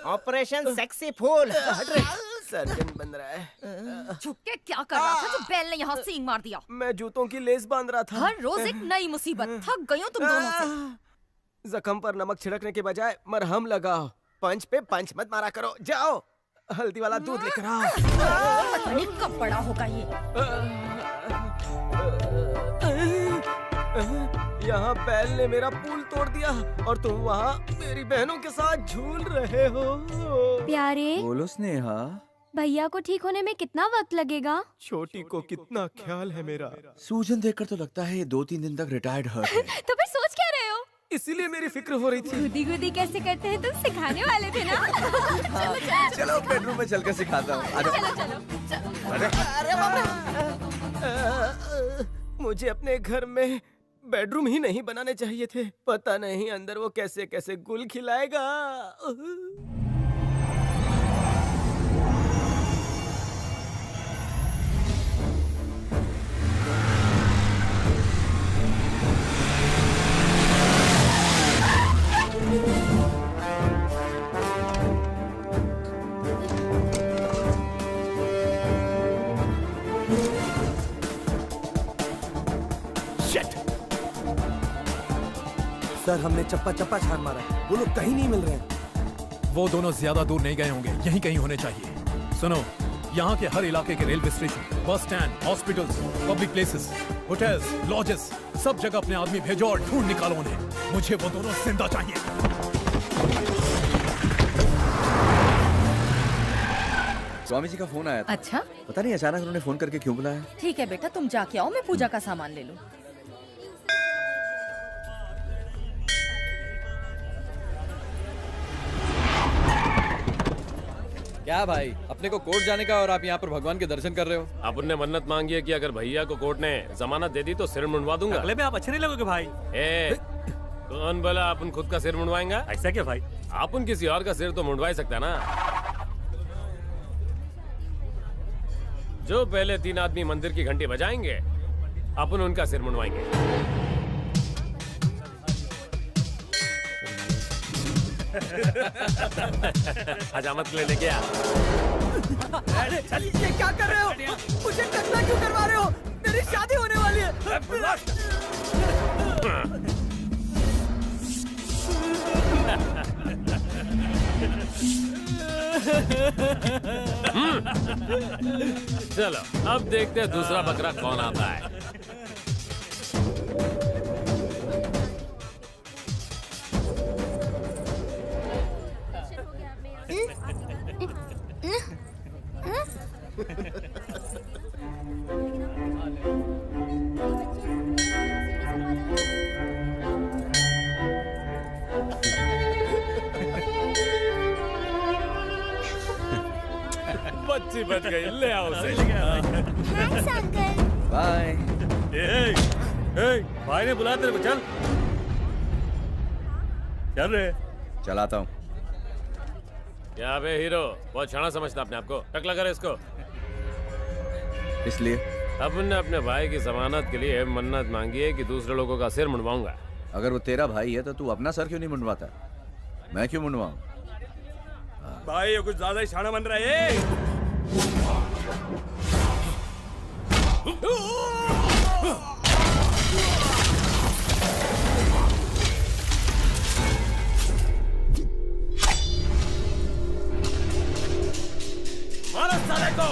F: ऑपरेशन सेक्सी फूल।
A: सर्जन बन रहा है।
B: छुप के क्या कर रहा था जो बैल ने यहाँ सींग मार दिया?
A: मैं जूतों की लेस बांध रहा था।
B: हर रोज एक नई मुसीबत। थक गई हूँ तुम दोनों से।
A: जख्म पर नमक छिड़कने के बजाय मरहम लगाओ। पंच पे पंच मत मारा करो। जाओ हल्दी वाला दूध लेकर आओ।
B: पता नहीं कब बड़ा होगा ये।
A: यहाँ बैल ने मेरा पुल तोड़ दिया और तुम वहाँ मेरी बहनों के साथ झूल रहे हो।
B: प्यारे,
G: बोलो स्नेहा।
B: भैया को ठीक होने में कितना वक्त लगेगा?
A: छोटी को कितना ख्याल है मेरा।
G: सूजन देखकर तो लगता है ये 2-3 दिन तक रिटायर्ड हर्ट है।
B: तो फिर सोच क्या रहे हो?
A: इसीलिए मेरी फिक्र हो रही थी।
B: गुदी गुदी कैसे करते हैं तुम सिखाने वाले थे ना? चलो चलो
G: चलो बेडरूम में चलकर सिखाता हूँ।
B: चलो चलो।
F: अरे बाप रे।
A: मुझे अपने घर में बेडरूम ही नहीं बनाने चाहिए थे। पता नहीं अंदर वो कैसे कैसे गुल खिलाएगा।
C: सर हमने चप्पा चप्पा छान मारा, वो लोग कहीं नहीं मिल रहे हैं।
K: वो दोनों ज्यादा दूर नहीं गए होंगे, यहीं कहीं होने चाहिए। सुनो, यहाँ के हर इलाके के railway station, bus stand, hospitals, public places, hotels, lodges, सब जगह अपने आदमी भेजो और ढूंढ निकालो उन्हें। मुझे वो दोनों जिंदा चाहिए।
G: स्वामी जी का फोन आया था।
B: अच्छा,
G: पता नहीं अचानक उन्होंने फोन करके क्यों बुलाया।
B: ठीक है बेटा, तुम जाके आओ, मैं पूजा का सामान ले लूं।
L: क्या भाई, अपने को कोर्ट जाने का और आप यहाँ पर भगवान के दर्शन कर रहे हो?
E: अपन ने मन्नत मांगी है कि अगर भैया को कोर्ट ने जमानत दे दी तो सिर मुंडवा दूंगा। अगले में आप अच्छे नहीं लगोगे भाई। ए, कौन बोला अपन खुद का सिर मुंडवाएंगा? ऐसा क्या भाई, अपन किसी और का सिर तो मुंडवा ही सकता है ना। जो पहले 3 आदमी मंदिर की घंटी बजाएंगे अपन उनका सिर मुंडवाएंगे। हजामत ले लेके आ।
F: अरे ये क्या कर रहे हो? मुझे टकला क्यों करवा रहे हो? मेरी शादी होने वाली है।
E: चलो अब देखते हैं दूसरा बकरा कौन आता है। बच्ची बच गई, ले आओ उसे।
H: Thanks uncle.
G: बाय।
E: भाई ने बुलाया तेरे को, चल चल रे।
G: चलाता हूँ।
E: क्या बे हीरो, बहुत छाना समझता अपने आप को। टकला करे इसको।
G: इसलिए
E: अपन ने अपने भाई की जमानत के लिए मन्नत मांगी है कि दूसरे लोगों का सिर मुंडवाऊंगा।
G: अगर वो तेरा भाई है तो तू अपना सर क्यों नहीं मुंडवाता? मैं क्यों मुंडवाऊं?
M: भाई ये कुछ ज्यादा ही छाना बन रहा है।
E: मारो साले को।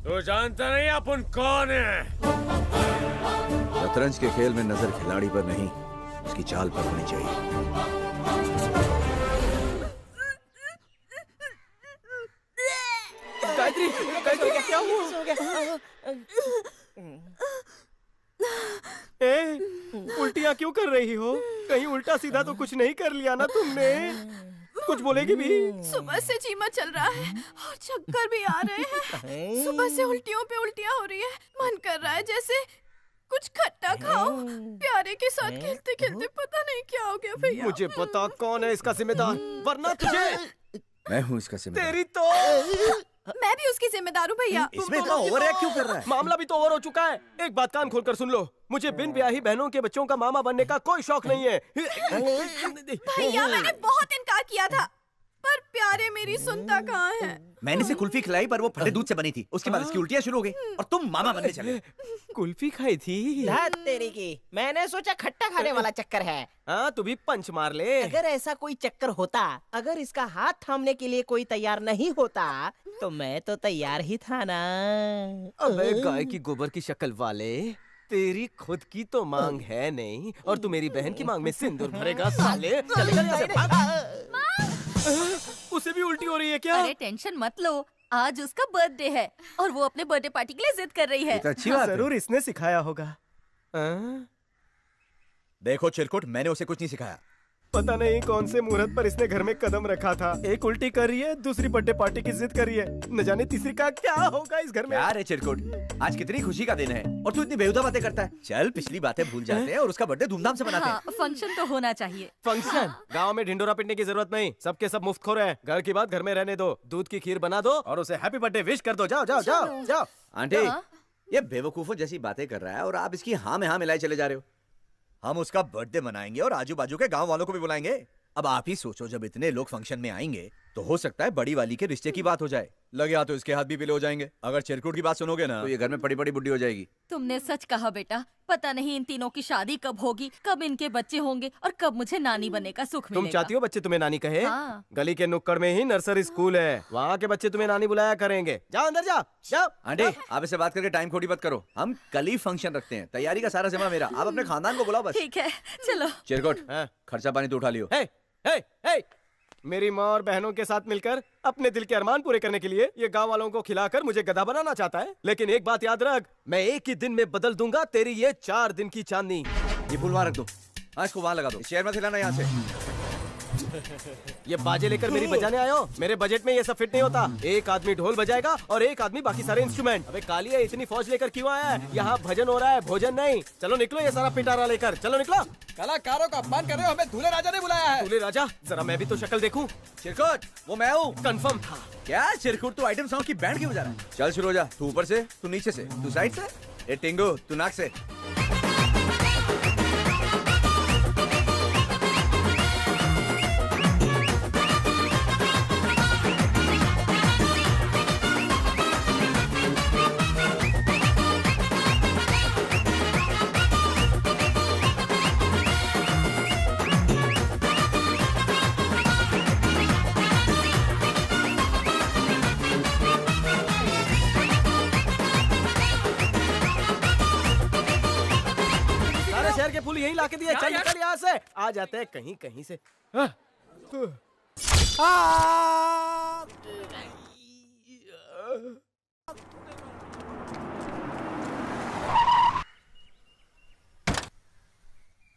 E: तो जानता नहीं अपन कौन है?
G: शतरंज के खेल में नजर खिलाड़ी पर नहीं, उसकी चाल पर होनी चाहिए।
A: गायत्री, गायत्री क्या हुआ? उल्टियाँ क्यों कर रही हो? कहीं उल्टा सीधा तो कुछ नहीं कर लिया ना तुमने? कुछ बोलेगी भी?
B: सुबह से चीमा चल रहा है और चक्कर भी आ रहे हैं। सुबह से उल्टियों पे उल्टियाँ हो रही है। मन कर रहा है जैसे कुछ खट्टा खाओ। प्यारे के साथ खेलते खेलते पता नहीं क्या हो गया भैया।
A: मुझे पता कौन है इसका जिम्मेदार, वरना तुझे।
G: मैं हूँ इसका जिम्मेदार।
A: तेरी तो
B: मैं भी उसकी जिम्मेदार हूँ भैया।
G: इसमें इतना ओवर एक्ट क्यों कर रहा है?
A: मामला भी तो ओवर हो चुका है। एक बात कान खोलकर सुन लो, मुझे बिन ब्याही बहनों के बच्चों का मामा बनने का कोई शौक नहीं है।
B: भैया मैंने बहुत इनकार किया था, पर प्यारे मेरी सुनता कहाँ है।
G: मैंने इसे कुल्फी खिलाई पर वो फटे दूध से बनी थी। उसके बाद इसकी उल्टियाँ शुरू हो गई और तुम मामा बनने चले।
A: कुल्फी खाई थी?
F: धत तेरी की, मैंने सोचा खट्टा खाने वाला चक्कर है।
A: हाँ तू भी पंच मार ले।
F: अगर ऐसा कोई चक्कर होता, अगर इसका हाथ थामने के लिए कोई तैयार नहीं होता, तो मैं तो तैयार ही था ना।
A: अबे गाय की गोबर की शक्ल वाले, तेरी खुद की तो मांग है नहीं और तू मेरी बहन की मांग में सिंदूर भरेगा साले। चलेगा यहाँ से, भाग। उसे भी उल्टी हो रही है क्या?
N: अरे टेंशन मत लो, आज उसका बर्थडे है और वो अपने बर्थडे पार्टी के लिए जिद कर रही है।
C: अच्छी बात है।
A: जरूर इसने सिखाया होगा।
G: देखो चिरकुट, मैंने उसे कुछ नहीं सिखाया।
A: पता नहीं कौन से मुहूर्त पर इसने घर में कदम रखा था। एक उल्टी कर रही है, दूसरी बर्थडे पार्टी की जिद कर रही है, न जाने तीसरी का क्या होगा इस घर में।
G: क्या रे चिरकुट, आज कितनी खुशी का दिन है और तू इतनी बेहुदा बातें करता है। चल पिछली बातें भूल जाते हैं और उसका बर्थडे धूमधाम से मनाते हैं।
N: हाँ, फंक्शन तो होना चाहिए।
A: फंक्शन? गांव में ढिंडोरा पिटने की जरूरत नहीं, सबके सब मुफ्तखोर हैं। घर की बात घर में रहने दो, दूध की खीर बना दो और उसे हैप्पी बर्थडे विश कर दो। जाओ जाओ जाओ जाओ।
G: आंटी, ये बेवकूफों जैसी बातें कर रहा है और आप इसकी हाँ में हाँ मिलाए चले जा रहे हो। हम उसका बर्थडे मनाएंगे और आजू बाजू के गांव वालों को भी बुलाएंगे। अब आप ही सोचो, जब इतने लोग फंक्शन में आएंगे तो हो सकता है बड़ी वाली के रिश्ते की बात हो जाए। लगे हाथ तो इसके हाथ भी पीले हो जाएंगे। अगर चिरकुट की बात सुनोगे ना तो ये घर में पड़ी पड़ी बुड्ढी हो जाएगी।
N: तुमने सच कहा बेटा, पता नहीं इन तीनों की शादी कब होगी, कब इनके बच्चे होंगे और कब मुझे नानी बनने का सुख मिलेगा।
A: तुम चाहती हो बच्चे तुम्हें नानी कहे?
N: हाँ।
A: गली के नुक्कड़ में ही नर्सरी स्कूल है, वहाँ के बच्चे तुम्हें नानी बुलाया करेंगे। जाओ अंदर जाओ जाओ।
G: आंटी, आप इससे बात करके टाइम खोटी मत करो। हम कल ही फंक्शन रखते हैं, तैयारी का सारा जिम्मा मेरा। आप अपने खानदान को बुलाओ बस।
N: ठीक है, चलो।
G: चिरकुट, खर्चा पानी तो उठा लियो।
A: मेरी माँ और बहनों के साथ मिलकर अपने दिल के अरमान पूरे करने के लिए ये गांव वालों को खिलाकर मुझे गधा बनाना चाहता है। लेकिन एक बात याद रख, मैं एक ही दिन में बदल दूंगा तेरी ये 4 दिन की चांदनी।
G: ये फूल वहाँ रख दो। हाँ, इसको वहाँ लगा दो। शहर में खिलाना यहाँ से।
A: ये बाजे लेकर मेरी बजाने आए हो? मेरे बजट में ये सब फिट नहीं होता। एक आदमी ढोल बजाएगा और एक आदमी बाकी सारे इंस्ट्रूमेंट। अबे कालिया, इतनी फौज लेकर क्यों आया है? यहाँ भजन हो रहा है, भोजन नहीं। चलो निकलो ये सारा पिटारा लेकर, चलो निकलो।
L: कलाकारों का अपमान कर रहे हो, हमें दूल्हे राजा ने बुलाया है।
A: दूल्हे राजा? जरा मैं भी तो शक्ल देखूं।
G: चिरकुट, वो मैं हूँ।
A: कंफर्म था।
G: क्या चिरकुट, तू आइटम सॉन्ग की बैंड क्यों बजा रहा है? चल शुरू हो जा। तू ऊपर से, तू नीचे से, तू साइड से। ए टिंगू, तू नाक से।
A: शहर के फूल यही लाके दिए। चल निकल यहाँ से। आ जाते हैं कहीं कहीं से।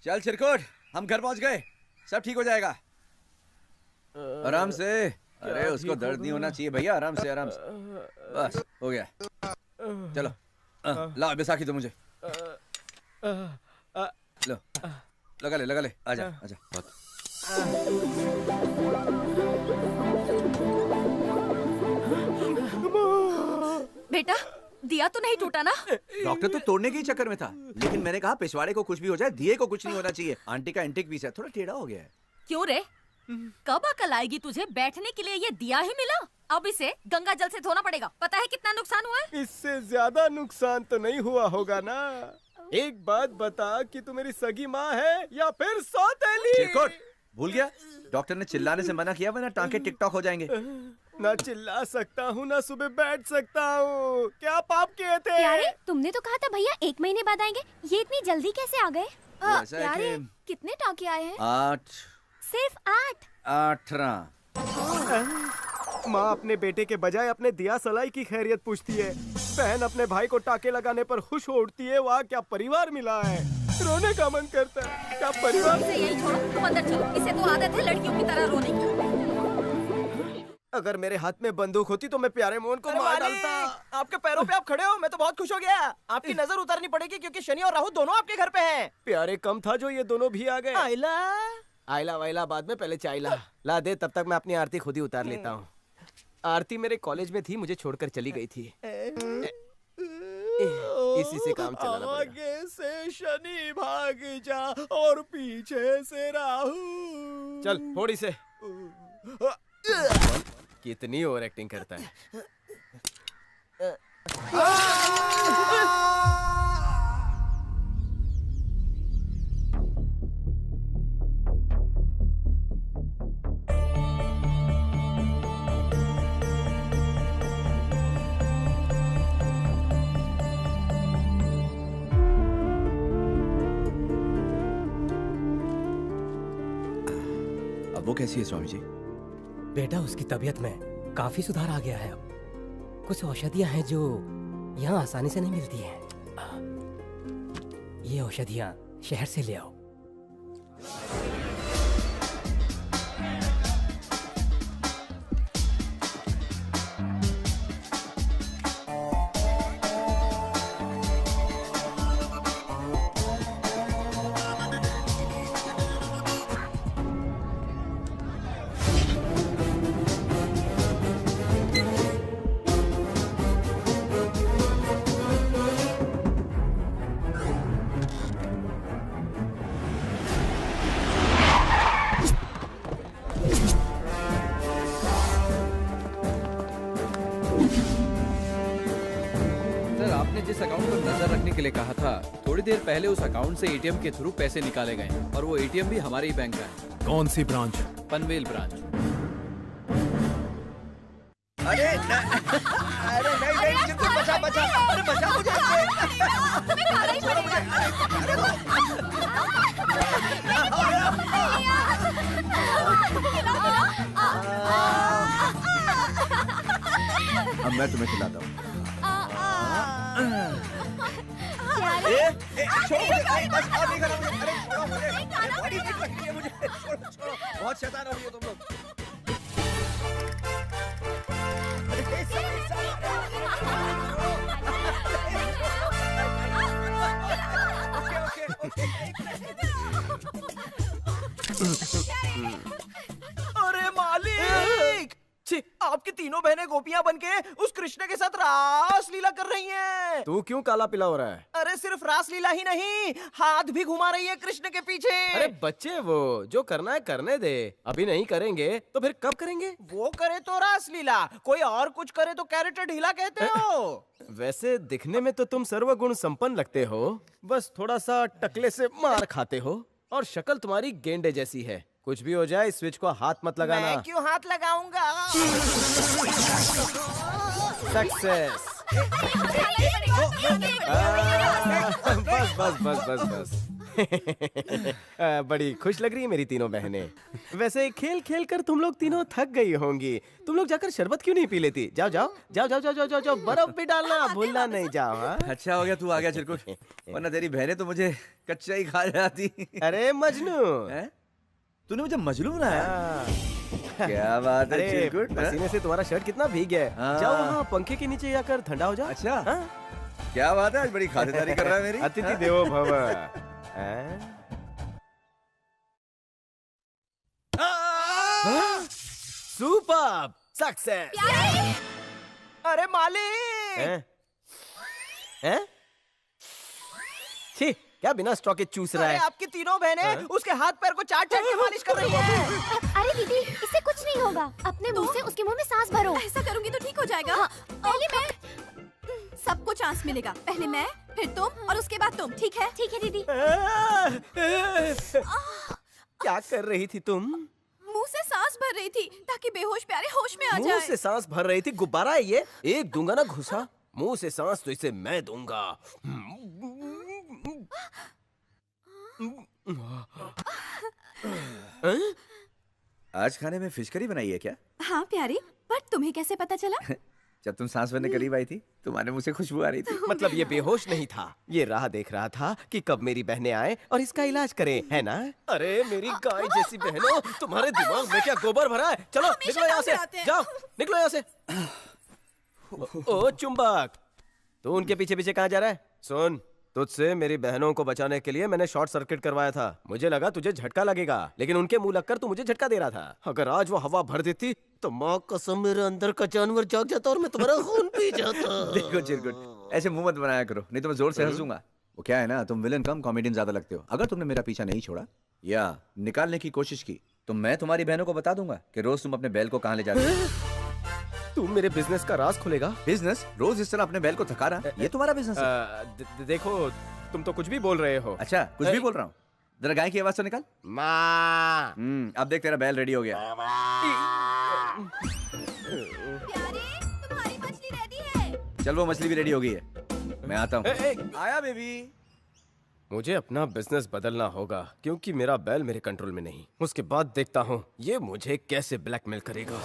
G: चल चिरकुट, हम घर पहुंच गए। सब ठीक हो जाएगा। आराम से। अरे उसको दर्द नहीं होना चाहिए भैया, आराम से आराम से। बस हो गया। चलो लाओ बैसाखी दो मुझे। लो लगा ले। आजा आजा।
N: बेटा, दिया तो नहीं टूटा ना?
G: डॉक्टर तो तोड़ने के ही चक्कर में था, लेकिन मैंने कहा पिछवाड़े को कुछ भी हो जाए, दिए को कुछ नहीं होना चाहिए। आंटी का एंटीक पीस है, थोड़ा टेढ़ा हो गया है।
N: क्यों रे? कब अकल आएगी तुझे? बैठने के लिए ये दिया ही मिला, अब इसे गंगा जल से धोना पड़ेगा। पता है कितना नुकसान हुआ है?
A: इससे ज्यादा नुकसान तो नहीं हुआ होगा ना? एक बात बता कि तू मेरी सगी माँ है या फिर सौतेली?
G: चिरकुट, भूल गया? डॉक्टर ने चिल्लाने से मना किया, वरना टांके टिकटॉक हो जाएंगे।
A: ना चिल्ला सकता हूँ ना सुबह बैठ सकता हूँ। क्या पाप किए थे?
H: प्यारे, तुमने तो कहा था भैया 1 महीने बाद आएंगे, ये इतनी जल्दी कैसे आ गए?
G: ऐसा है
H: प्यारे,
G: कि-
H: कितने टाँके आए हैं?
G: 8
H: सिर्फ 8?
G: 18।
A: माँ अपने बेटे के बजाय अपने दिया सलाई की खैरियत पूछती है। बहन अपने भाई को टाके लगाने पर खुश हो उठती है। वाह क्या परिवार मिला है। रोने का मन करता है। क्या परिवार।
N: इसे यही छोड़ो, तुम अंदर चलो। इसे तो आदत है लड़कियों की तरह रोने की।
A: अगर मेरे हाथ में बंदूक होती तो मैं प्यारे मोहन को मार डालता।
F: आपके पैरों पे आप खड़े हो, मैं तो बहुत खुश हो गया। आपकी नजर उतारनी पड़ेगी क्योंकि शनि और राहु दोनों आपके घर पे हैं।
A: प्यारे कम था जो ये दोनों भी आ गए।
F: आइला
A: आइला वाइला बाद में, पहले चाइला ला दे। तब तक मैं अपनी आरती खुद ही उतार लेता हूँ। आरती मेरे कॉलेज में थी, मुझे छोड़कर चली गई थी। इसी से काम चलाना पड़ेगा।
M: आगे से शनि भाग जा और पीछे से राहु।
A: चल फोड़ इसे। कितनी ओवर एक्टिंग करता है।
G: कैसी है स्वामी जी?
D: बेटा उसकी तबीयत में काफी सुधार आ गया है अब। कुछ औषधियां हैं जो यहाँ आसानी से नहीं मिलती हैं। ये औषधियां शहर से ले आओ।
L: सर, आपने जिस अकाउंट पर नजर रखने के लिए कहा था, थोड़ी देर पहले उस अकाउंट से एटीएम के थ्रू पैसे निकाले गए और वो एटीएम भी हमारे ही बैंक का है।
K: कौन सी ब्रांच?
L: पनवेल ब्रांच।
G: अरे अरे नहीं चिरकुट, बचा बचा, अरे बचा मुझे। छोड़ो मुझे, अब मैं तुम्हें खिलाता हूँ। छोड़ो मुझे, बस और नहीं खाना मुझे। अरे छोड़ो मुझे, बड़ी भूख लगी है मुझे। छोड़ो छोड़ो, बहुत शैतान हो रही हो तुम लोग।
F: अरे मालिक, आपकी तीनों बहनें गोपियां बनके उस कृष्ण के साथ रास लीला कर रही हैं।
A: तू क्यों काला पीला हो रहा है?
F: अरे सिर्फ रास लीला ही नहीं, हाथ भी घुमा रही है कृष्ण के पीछे।
A: अरे बच्चे, वो जो करना है करने दे। अभी नहीं करेंगे तो फिर कब करेंगे?
F: वो करे तो रास लीला, कोई और कुछ करे तो कैरेटर ढीला कहते हो।
A: वैसे दिखने में तो तुम सर्वगुण संपन्न लगते हो, बस थोड़ा सा टकले से मार खाते हो और शक्ल तुम्हारी गेंडे जैसी है। कुछ भी हो जाए, स्विच को हाथ मत लगाना।
F: मैं क्यों हाथ लगाऊंगा?
A: सक्सेस। बस बस बस बस बस। बड़ी खुश लग रही है मेरी तीनों बहनें। वैसे खेल खेल कर तुम लोग तीनों थक गई होंगी। तुम लोग जाकर शरबत क्यों नहीं पी लेती? जाओ जाओ जाओ जाओ जाओ जाओ जाओ, जाओ। बर्फ भी डालना भूलना नहीं। जाओ। हाँ?
G: अच्छा हो गया तू आ गया चिरकुट, वरना तेरी बहनें तो मुझे कच्चा ही खा जाती।
A: अरे मजनू,
G: तूने मुझे मजनू बनाया? क्या बात है चिरकुट।
A: पसीने से तुम्हारा शर्ट कितना भीग गया है। जाओ वहाँ पंखे के नीचे जाकर ठंडा हो जाओ।
G: अच्छा, क्या बात है, आज बड़ी खातिरदारी कर रहा है मेरी।
A: अतिथि देवो भव। Super success.
F: अरे मालिक,
A: छी, क्या बिना स्टॉक के चूस रहा है?
F: आपकी तीनों बहनें उसके हाथ पैर को चाट चाट के मालिश कर रही हैं।
H: अरे दीदी, इससे कुछ नहीं होगा। अपने मुंह से उसके मुंह में सांस भरो।
B: ऐसा करूंगी तो ठीक हो जाएगा। पहले मैं, सबको चांस मिलेगा। पहले मैं, फिर तुम और उसके बाद तुम। ठीक है?
H: ठीक है दीदी।
A: क्या कर रही थी तुम?
B: मुंह से सांस भर रही थी ताकि बेहोश प्यारे होश में आ जाए।
A: मुंह से सांस भर रही थी? गुब्बारा है ये, एक दूंगा ना घुसा। मुंह से सांस तो इसे मैं दूंगा।
G: आज खाने में फिश करी बनाई है क्या?
B: हाँ प्यारी, पर तुम्हें कैसे पता चला?
G: जब तुम सांस भरने करीब आई थी, तुम्हारे मुंह से खुशबू आ रही थी।
A: मतलब ये बेहोश नहीं था, ये राह देख रहा था कि कब मेरी बहनें आए और इसका इलाज करें, है ना? अरे मेरी गाय जैसी बहनों, तुम्हारे दिमाग में क्या गोबर भरा है? चलो निकलो यहाँ से, जाओ निकलो यहाँ से। ओ चुंबक, तू उनके पीछे पीछे कहाँ जा रहा है? सुन, तुझसे मेरी बहनों को बचाने के लिए मैंने शॉर्ट सर्किट करवाया था। मुझे लगा तुझे झटका लगेगा, लेकिन उनके मुंह लगकर तू मुझे झटका दे रहा था। अगर आज वो हवा भर देती तो माँ कसम मेरे अंदर का जानवर जाग जाता और मैं तुम्हारा खून पी जाता।
G: देखो चिरकुट, ऐसे मुंह मत बनाया करो, नहीं तो मैं जोर से हंसूंगा। वो क्या है ना, तुम विलन कम कॉमेडियन ज्यादा लगते हो। अगर तुमने मेरा पीछा नहीं छोड़ा या निकालने की कोशिश की तो मैं तुम्हारी बहनों को बता दूंगा कि रोज तुम अपने बैल को कहाँ ले जाते हो।
A: तू मेरे बिजनेस का राज खोलेगा?
G: बिजनेस? रोज इस तरह अपने बैल को थका रहा, ये तुम्हारा बिजनेस है?
A: देखो, तुम तो कुछ भी बोल रहे हो।
G: अच्छा, कुछ भी बोल रहा हूँ। जरा गाय की आवाज तो निकाल।
A: माँ।
G: अब देख तेरा बैल रेडी हो गया।
B: प्यारे, तुम्हारी मछली रेडी है।
G: चल, वो मछली भी रेडी हो गई है, मैं आता हूँ। आया बेबी।
A: मुझे अपना बिजनेस बदलना होगा क्योंकि मेरा बैल मेरे कंट्रोल में नहीं। उसके बाद देखता हूँ ये मुझे कैसे ब्लैकमेल करेगा।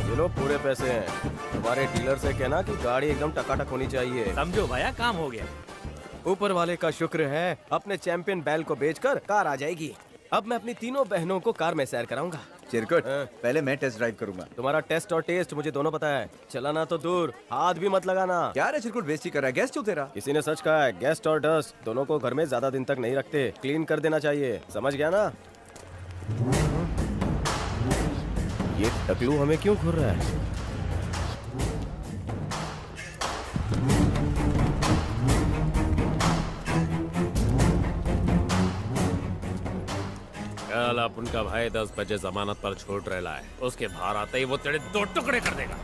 A: ये लो पूरे पैसे हैं। तुम्हारे डीलर से कहना कि गाड़ी एकदम टकाटक होनी चाहिए।
M: समझो भैया, काम हो गया।
A: ऊपर वाले का शुक्र है अपने चैंपियन बैल को बेचकर कार आ जाएगी। अब मैं अपनी तीनों बहनों को कार में सैर कराऊंगा।
G: चिरकुट, पहले मैं टेस्ट ड्राइव करूंगा।
A: तुम्हारा टेस्ट और टेस्ट मुझे दोनों पता है। चलाना तो दूर, हाथ भी मत लगाना।
G: क्या रे चिरकुट, बेइज्जती कर रहा है? गेस्ट हो तेरा।
A: किसी ने सच कहा है, गेस्ट और डस्ट दोनों को घर में ज्यादा दिन तक नहीं रखते, क्लीन कर देना चाहिए। समझ गया ना? ये टकलू हमें क्यों घूर रहा है?
E: कल अपन का भाई 10 बजे जमानत पर छूट रहा है। उसके बाहर आते ही वो तेरे 2 टुकड़े कर देगा।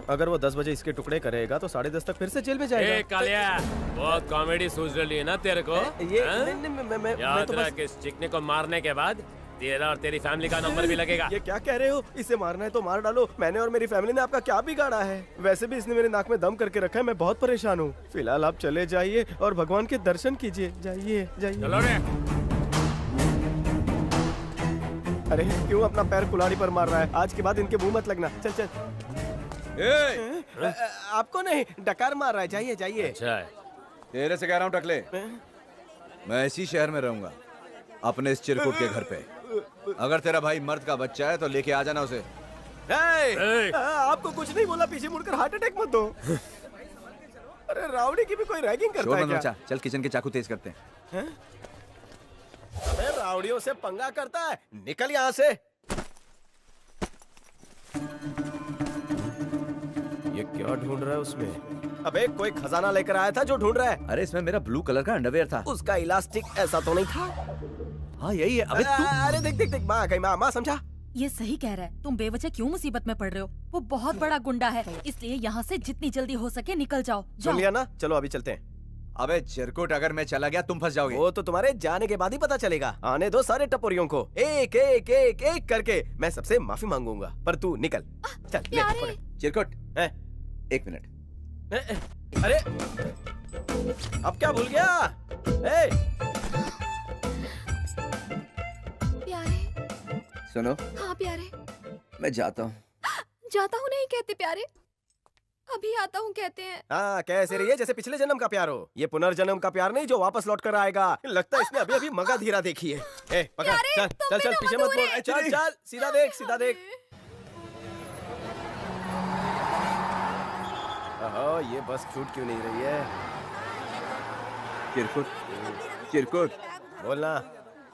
A: अगर वो 10 बजे इसके टुकड़े करेगा तो 10:30 तक फिर से जेल में जाएगा।
E: ए कालिया, बहुत कॉमेडी सूझ रही है ना तेरे को?
A: मैं
E: याद
A: तो
E: रख, इस चिकने को मारने के बाद तेरा और तेरी फैमिली का नंबर भी लगेगा।
A: ये क्या कह रहे हो? इसे मारना है तो मार डालो। मैंने और मेरी फैमिली ने आपका क्या बिगाड़ा है? वैसे भी इसने मेरे नाक में दम करके रखा है। मैं बहुत परेशान हूँ। फिलहाल आप चले जाइए और भगवान के दर्शन कीजिए। जाइए जाइए।
E: चलो रे।
A: अरे क्यों अपना पैर कुल्हाड़ी पर मार रहा है? आज के बाद इनके मुंह मत लगना। चल चल। आपको नहीं, डकार मार रहा है। जाइए जाइए।
E: अच्छा है।
G: तेरे से कह रहा हूँ टकले, मैं इसी शहर में रहूंगा, अपने इस चिरकुट के घर पे। अगर तेरा भाई मर्द का बच्चा है तो लेके आ जाना उसे।
A: आपको कुछ नहीं बोला, पीछे मुड़कर हार्ट अटैक मत दो। अरे रावड़ी की भी कोई रैगिंग करता है क्या?
G: चल किचन के चाकू तेज करते हैं।
A: अरे रावड़ियों से पंगा करता है, निकल यहाँ से। ये क्या ढूंढ रहा है उसमें? अबे कोई खजाना लेकर आया था जो ढूंढ रहा है?
G: अरे इसमें मेरा ब्लू कलर का अंडरवेयर था।
A: उसका इलास्टिक ऐसा तो नहीं था।
G: हाँ यही है। अबे तू,
A: अरे देख देख देख, माँ कहीं माँ समझा?
N: ये सही कह रहा है। तुम बेवजह क्यों मुसीबत में पड़ रहे हो? वो बहुत बड़ा गुंडा है, इसलिए यहाँ से जितनी जल्दी हो सके निकल जाओ।
A: सुन लिया ना? चलो अभी चलते हैं।
G: अबे चिरकुट, अगर मैं चला गया तुम फंस जाओगे।
A: वो तो तुम्हारे जाने के बाद ही पता चलेगा। आने दो सारे टपोरियों को, एक एक एक एक करके। मैं सबसे माफी मांगूंगा, पर तू निकल। चल ले पकड़।
G: चिरकुट, एक मिनट।
A: अरे अब क्या भूल गया?
H: प्यारे।
G: सुनो।
H: हाँ प्यारे।
G: मैं जाता हूँ।
H: जाता हूँ नहीं कहते प्यारे, अभी आता हूँ कहते हैं।
A: हाँ, कैसे रही है जैसे पिछले जन्म का प्यार हो। ये पुनर्जन्म का प्यार नहीं जो वापस लौट कर आएगा। लगता है इसने अभी अभी मगा धीरा देखी है। पकड़, चल चल चल, पीछे मत बोल। चल चल, सीधा देख सीधा देख। ये बस छूट क्यों नहीं रही है?
G: चिरकुट, चिरकुट,
A: बोलना।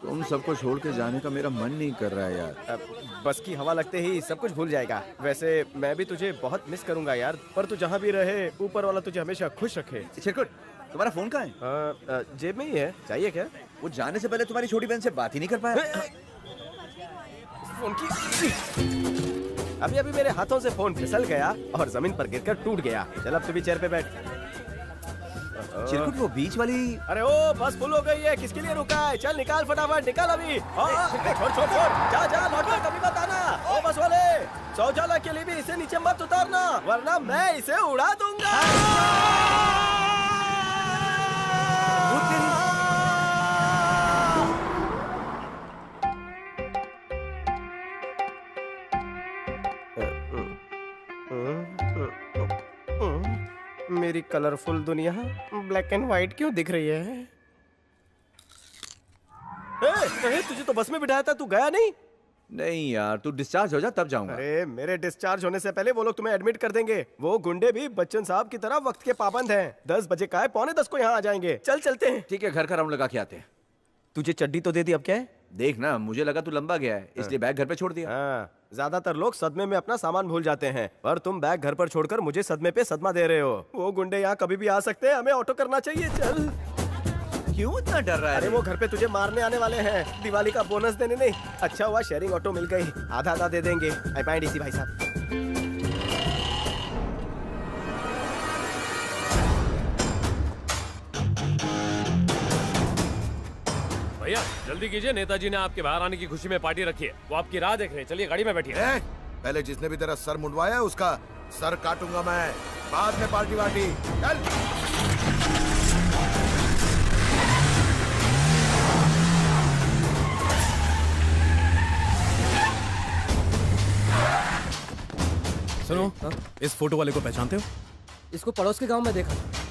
G: तुम सबको छोड़ के जाने का मेरा मन नहीं कर रहा है यार।
A: बस की हवा लगते ही सब कुछ भूल जाएगा। वैसे मैं भी तुझे बहुत मिस करूंगा यार, पर तू जहाँ भी रहे ऊपर वाला तुझे हमेशा खुश रखे।
G: चिरकुट, तुम्हारा फोन कहाँ है?
A: जेब में ही है। चाहिए क्या?
G: वो जाने से पहले तुम्हारी छोटी बहन से बात ही नहीं कर पाया।
A: फोन की अभी अभी मेरे हाथों से फोन फिसल गया और जमीन पर गिरकर टूट गया। चल अब तू भी चेयर पे बैठ।
G: चिरकुट, वो बीच वाली।
A: अरे ओ बस फुल हो गई है, किसके लिए रुका है? चल निकाल फटाफट, निकाल अभी। छोड़ छोड़ छोड़, जा जा, लौट कर कभी मत आना। ओ बस वाले, शौचालय के लिए भी इसे नीचे मत उतारना, वरना मैं इसे उड़ा दूंगा। मेरी कलरफुल दुनिया ब्लैक एंड व्हाइट क्यों दिख रही है? तुझे तो बस में बिठाया था, तू गया नहीं?
G: नहीं यार, तू डिस्चार्ज हो जा तब जाऊंगा।
A: अरे मेरे डिस्चार्ज होने से पहले वो लोग तुम्हें एडमिट कर देंगे। वो गुंडे भी बच्चन साहब की तरह वक्त के पाबंद हैं। 10 बजे का है, 9:45 को यहाँ आ जाएंगे। चल चलते हैं।
G: ठीक है, घर का राउंड लगा के आते हैं।
A: तुझे चड्डी तो दे दी, अब क्या है?
G: देख ना, मुझे लगा तू लंबा गया है, इसलिए बैग घर पे छोड़ दिया।
A: ज्यादातर लोग सदमे में अपना सामान भूल जाते हैं, पर तुम बैग घर पर छोड़कर मुझे सदमे पे सदमा दे रहे हो। वो गुंडे यहाँ कभी भी आ सकते हैं, हमें ऑटो करना चाहिए। चल।
G: क्यों इतना डर रहा है?
A: अरे वो घर पे तुझे मारने आने वाले हैं, दिवाली का बोनस देने नहीं। अच्छा हुआ शेयरिंग ऑटो मिल गई, आधा आधा दे देंगे। आई बाय डीसी भाई साहब।
E: भैया जल्दी कीजिए, नेताजी ने आपके बाहर आने की खुशी में पार्टी रखी है। वो आपकी राह देख रहे हैं। चलिए गाड़ी में बैठिए।
I: पहले जिसने भी तेरा सर मुंडवाया उसका सर काटूंगा मैं, बाद में पार्टी वार्टी। चल।
K: सुनो, इस फोटो वाले को पहचानते हो?
D: इसको पड़ोस के गांव में देखा था।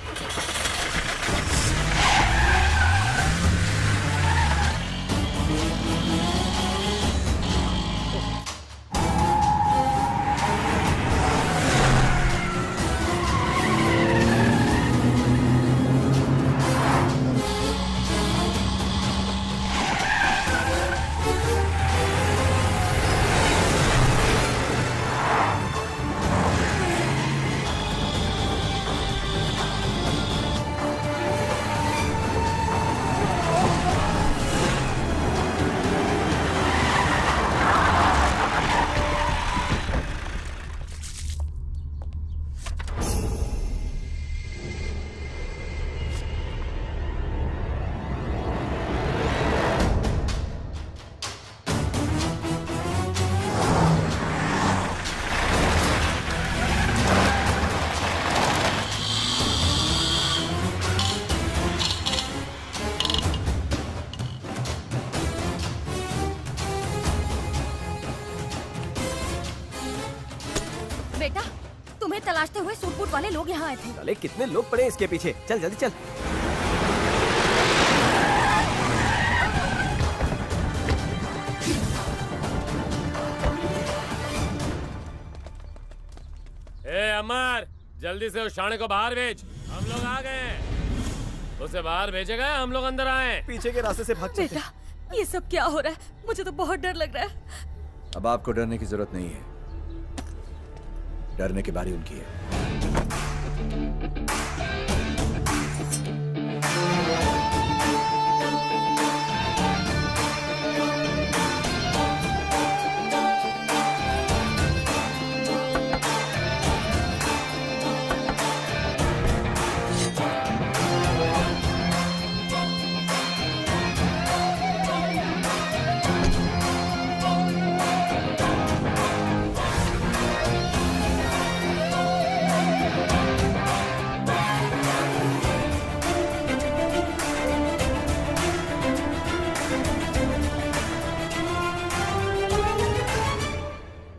N: बेटा, तुम्हें तलाशते हुए सूट बूट वाले लोग यहाँ आए थे।
A: साले कितने लोग पड़े हैं इसके पीछे। चल जल्दी चल।
E: ए अमर, जल्दी से उस शाणे को बाहर भेज। हम लोग आ गए हैं। उसे बाहर भेजेगा, हम लोग अंदर आए।
A: पीछे के रास्ते से भाग चलते।
N: बेटा, ये सब क्या हो रहा है? मुझे तो बहुत डर लग रहा है।
G: अब आपको डरने की जरूरत नहीं है। डरने की बारी उनकी है।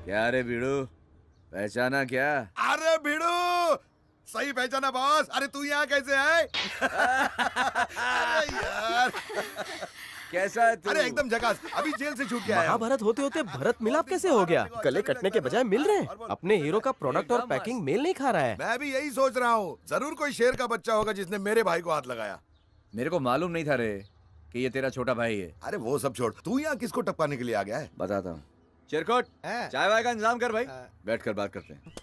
G: क्या रे भिड़ू, पहचाना क्या?
I: अरे भिड़ू, सही पहचाना बॉस। अरे तू यहाँ कैसे है? अरे यार,
G: कैसा है तू?
I: अरे एकदम झकास, अभी जेल से छूट के आया।
A: महाभारत होते होते भरत मिलाप कैसे हो गया? गले कटने के बजाय मिल रहे हैं। अपने हीरो का प्रोडक्ट और पैकिंग मेल नहीं खा रहा है।
I: मैं भी यही सोच रहा हूँ। जरूर कोई शेर का बच्चा होगा जिसने मेरे भाई को हाथ लगाया।
G: मेरे को मालूम नहीं था रे कि ये तेरा छोटा भाई है।
I: अरे वो सब छोड़, तू यहाँ किसको टपकाने के लिए आ गया है?
G: बताता हूँ। चिरकुट, चाय वाय का इंतजाम कर भाई। बैठकर बात करते हैं।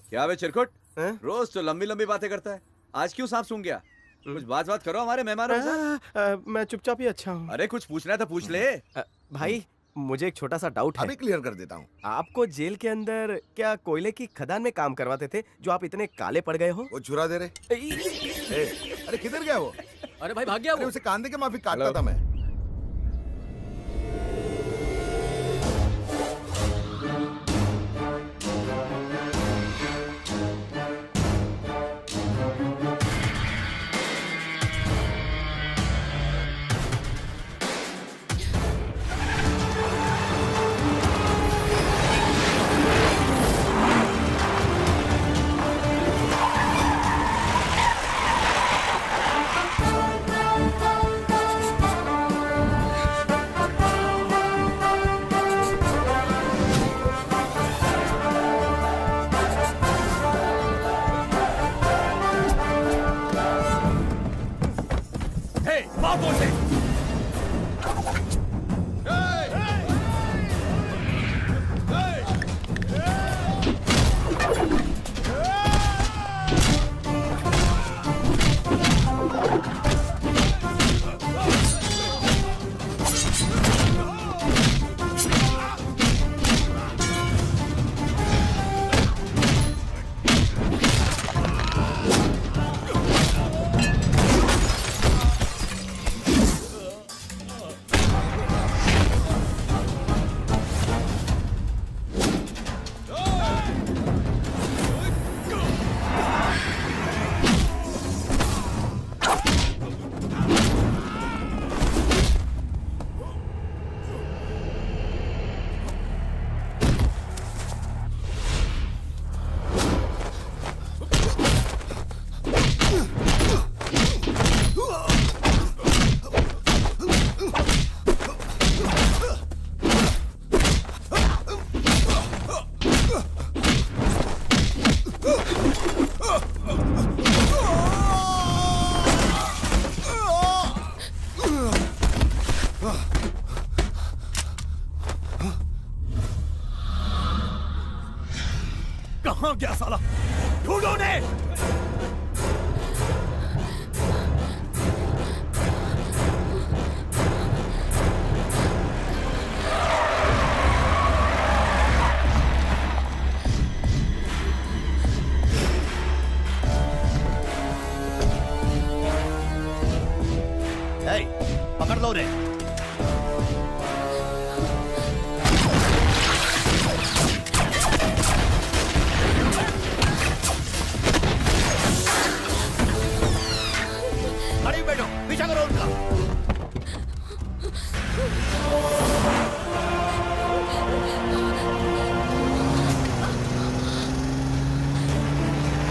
G: क्या बे चिरकुट, रोज तो लंबी लंबी बातें करता है, आज क्यों सांप सूंघ गया? कुछ बात करो हमारे मेहमानों के साथ।
A: मैं चुपचाप ही अच्छा हूँ।
G: अरे कुछ पूछना है तो पूछ ले।
A: भाई, मुझे एक छोटा सा डाउट है।
I: अभी क्लियर कर देता हूँ।
A: आपको जेल के अंदर क्या कोयले की खदान में काम करवाते थे जो आप इतने काले पड़ गए हो?
I: वो चुरा दे रहे। अरे किधर गया वो?
L: अरे भाई भाग गया वो।
I: उसे कांदे के माफी काटता था मैं।
M: कहाँ गया साला? ढूंढो उन्हें।
G: पकड़ लो रे। गाड़ी में बैठो, पीछा करो उनका।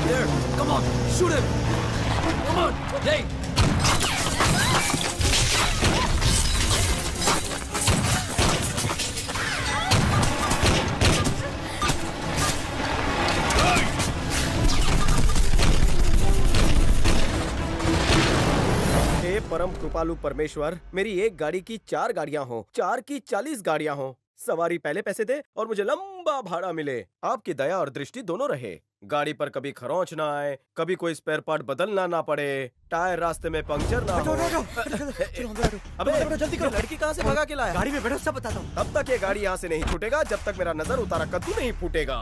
M: There, come on, shoot him. Come on, hey.
A: परम कृपालु परमेश्वर, मेरी एक गाड़ी की 4 गाड़ियां हो, 4 की 40 गाड़ियां हो। सवारी पहले पैसे दे और मुझे लंबा भाड़ा मिले। आपकी दया और दृष्टि दोनों रहे। गाड़ी पर कभी खरोंच ना आए, कभी कोई स्पेयर पार्ट बदलना ना पड़े, टायर रास्ते में पंक्चर ना हो। अबे जल्दी करो, लड़की कहाँ से भगा के लाया?
F: गाड़ी में बैठो, सब बताता हूँ।
A: तब तक ये गाड़ी यहाँ से नहीं छूटेगा जब तक मेरा नजर उतारा कद्दू नहीं फूटेगा।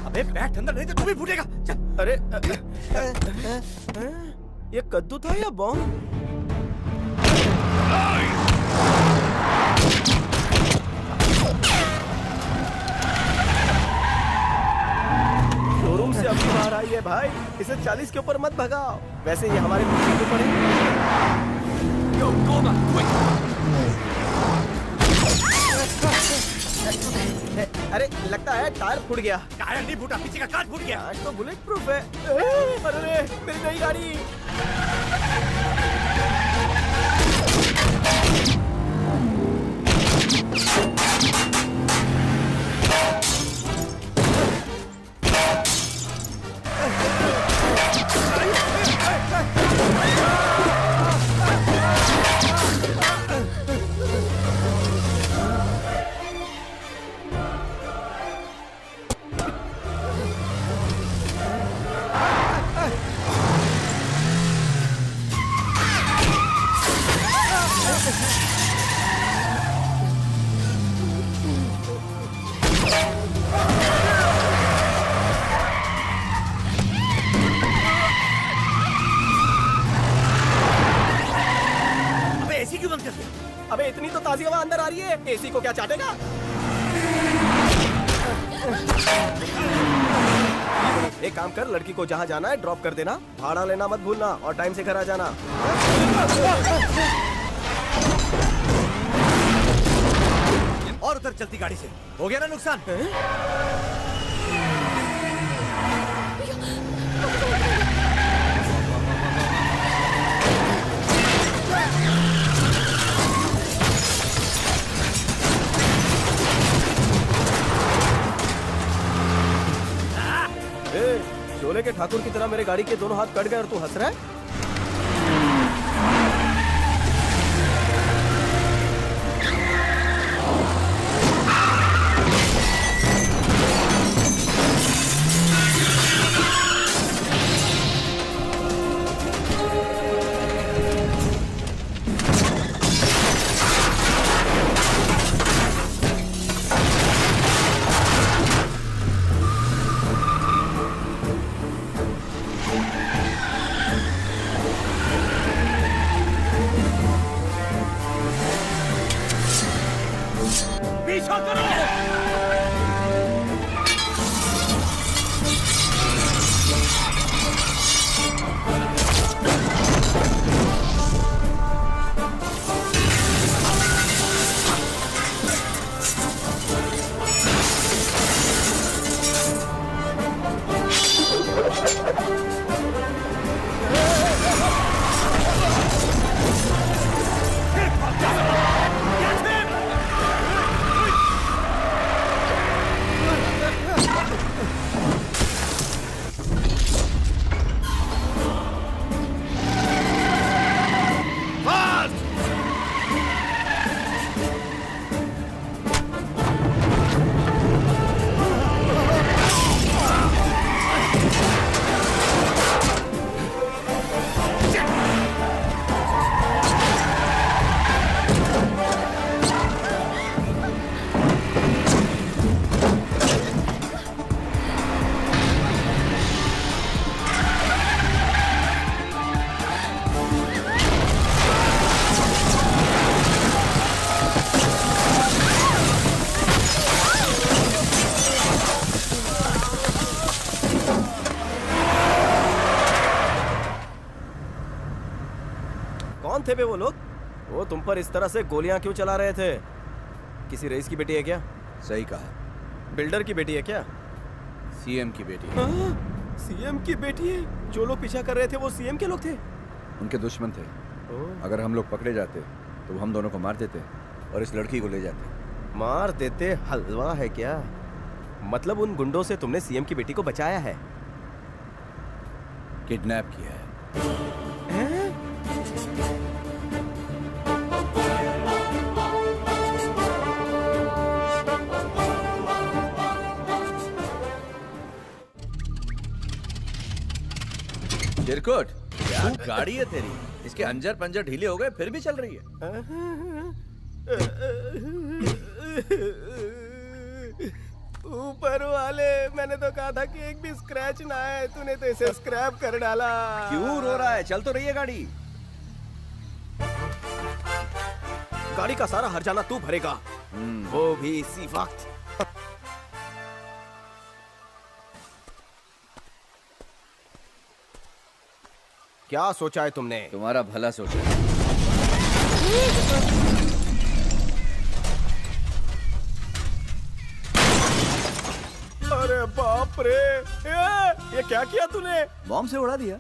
F: अबे बैठ अंदर, नहीं तो तू भी फूटेगा।
A: अरे ये कद्दू था या बॉम्ब? शोरूम से अभी बाहर आई है भाई, इसे 40 के ऊपर मत भगाओ। वैसे ये हमारे पीछे क्यों पड़े? अरे लगता है टायर फूट गया।
F: टायर नहीं फूटा, पीछे का कांच फूट गया।
A: आज तो बुलेट प्रूफ है। अरे मेरी नई गाड़ी। अबे इतनी तो ताजी हवा अंदर आ रही है, एसी को क्या चाटेगा? एक काम कर, लड़की को जहाँ जाना है ड्रॉप कर देना, भाड़ा लेना मत भूलना और टाइम से घर आ जाना।
F: और उधर चलती गाड़ी से हो गया ना नुकसान?
A: शोले के ठाकुर की तरह मेरे गाड़ी के दोनों हाथ कट गए और तू हंस रहा है?
M: पीछा करो।
A: कौन थे बे वो लोग? वो तुम पर इस तरह से गोलियां क्यों चला रहे थे? किसी रईस की बेटी है क्या?
G: सही कहा।
A: बिल्डर की बेटी है क्या?
L: सीएम की बेटी।
A: सीएम की बेटी है? जो लोग पीछा कर रहे थे वो सीएम के लोग थे?
G: उनके दुश्मन थे। अगर हम लोग पकड़े जाते तो हम दोनों को मार देते और इस लड़की को ले जाते।
A: मार देते? हलवा है क्या? मतलब उन गुंडों से तुमने सीएम की बेटी को बचाया है?
G: किडनैप किया है। चिरकुट, क्या गाड़ी है तेरी? इसके अंजर पंजर ढीले हो गए फिर भी चल रही है।
A: ऊपर वाले, मैंने तो कहा था कि एक भी स्क्रैच ना आए, तूने तो इसे स्क्रैप कर डाला।
G: क्यों रो रहा है? चल तो रही है गाड़ी।
A: गाड़ी का सारा हर्जाना तू भरेगा, वो भी इसी वक्त। क्या सोचा है तुमने?
G: तुम्हारा भला सोचा।
A: अरे बाप रे, ये क्या किया तूने?
G: बॉम्ब से उड़ा दिया।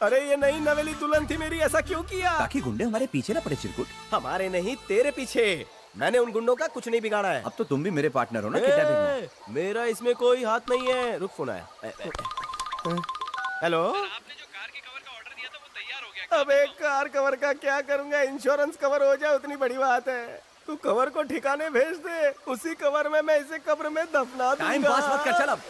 A: अरे ये नई नवेली दुल्हन थी मेरी, ऐसा क्यों किया?
G: ताकि गुंडे हमारे पीछे ना पड़े चिरकुट।
A: हमारे नहीं, तेरे पीछे। मैंने उन गुंडों का कुछ नहीं बिगाड़ा है।
G: अब तो तुम भी मेरे पार्टनर हो ना किडनैपिंग में।
A: मेरा इसमें कोई हाथ नहीं है। रुक, फोन आया। हेलो। अबे कार कवर का क्या करूंगा? इंश्योरेंस कवर हो जाए उतनी बड़ी बात है। तू कवर को ठिकाने भेज दे, उसी कवर में मैं इसे कब्र में दफना दूंगा।
G: टाइम पास मत कर, चल अब।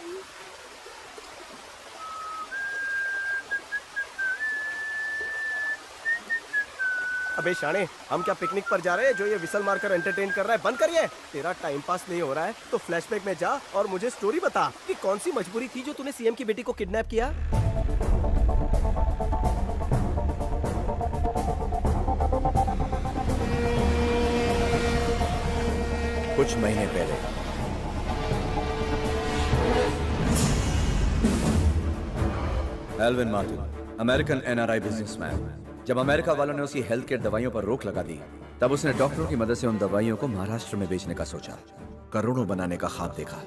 A: अबे शाने, हम क्या पिकनिक पर जा रहे हैं जो ये विसल मारकर एंटरटेन कर रहा है? बंद करिए। तेरा टाइम पास नहीं हो रहा है तो फ्लैशबैक में जा और मुझे स्टोरी बता कि कौन सी मजबूरी थी जो तूने सीएम की बेटी को किडनैप किया।
G: कुछ महीने पहले Elvin Martin, American NRI businessman, जब अमेरिका वालों ने उसकी हेल्थ केयर दवाइयों पर रोक लगा दी, तब उसने डॉक्टरों की मदद से उन दवाइयों को महाराष्ट्र में बेचने का सोचा। करोड़ों बनाने का ख्वाब देखा,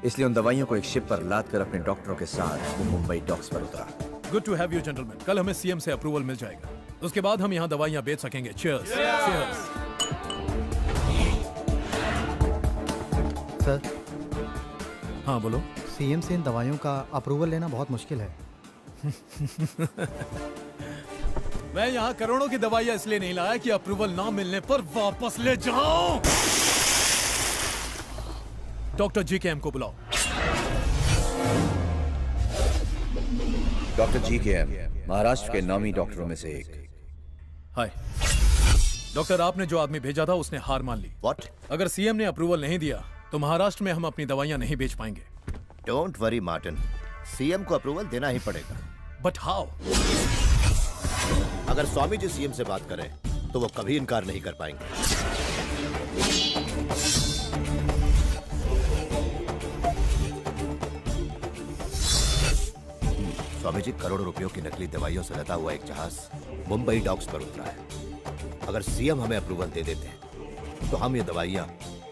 G: इसलिए उन दवाइयों को एक शिप पर लाद कर अपने डॉक्टरों के साथ वो मुंबई डॉक्स पर उतरा।
K: Good to have you gentleman. कल हमें सीएम से अप्रूवल मिल जाएगा, उसके बाद हम यहाँ दवाइयाँ बेच सकेंगे। चीयर्स। चीयर्स।
O: सर।
K: हाँ बोलो।
O: सीएम से इन दवाइयों का अप्रूवल लेना बहुत मुश्किल है।
K: मैं यहाँ करोड़ों की दवाइयाँ इसलिए नहीं लाया कि अप्रूवल ना मिलने पर वापस ले जाऊं। डॉक्टर GKM को बुलाओ।
G: डॉक्टर GKM महाराष्ट्र के नामी डॉक्टरों में से एक।
K: हाय डॉक्टर, आपने जो आदमी भेजा था उसने हार मान ली।
P: What?
K: अगर सीएम ने अप्रूवल नहीं दिया तो महाराष्ट्र में हम अपनी दवाइयाँ नहीं बेच पाएंगे।
P: डोंट वरी मार्टिन, सीएम को अप्रूवल देना ही पड़ेगा।
K: But how?
P: अगर स्वामी जी सीएम से बात करें तो वो कभी इनकार नहीं कर पाएंगे। स्वामी जी, करोड़ों रुपयों की नकली दवाइयों से लदा हुआ एक जहाज मुंबई डॉक्स पर उतरा है। अगर सीएम हमें अप्रूवल दे देते हैं तो हम ये दवाइयां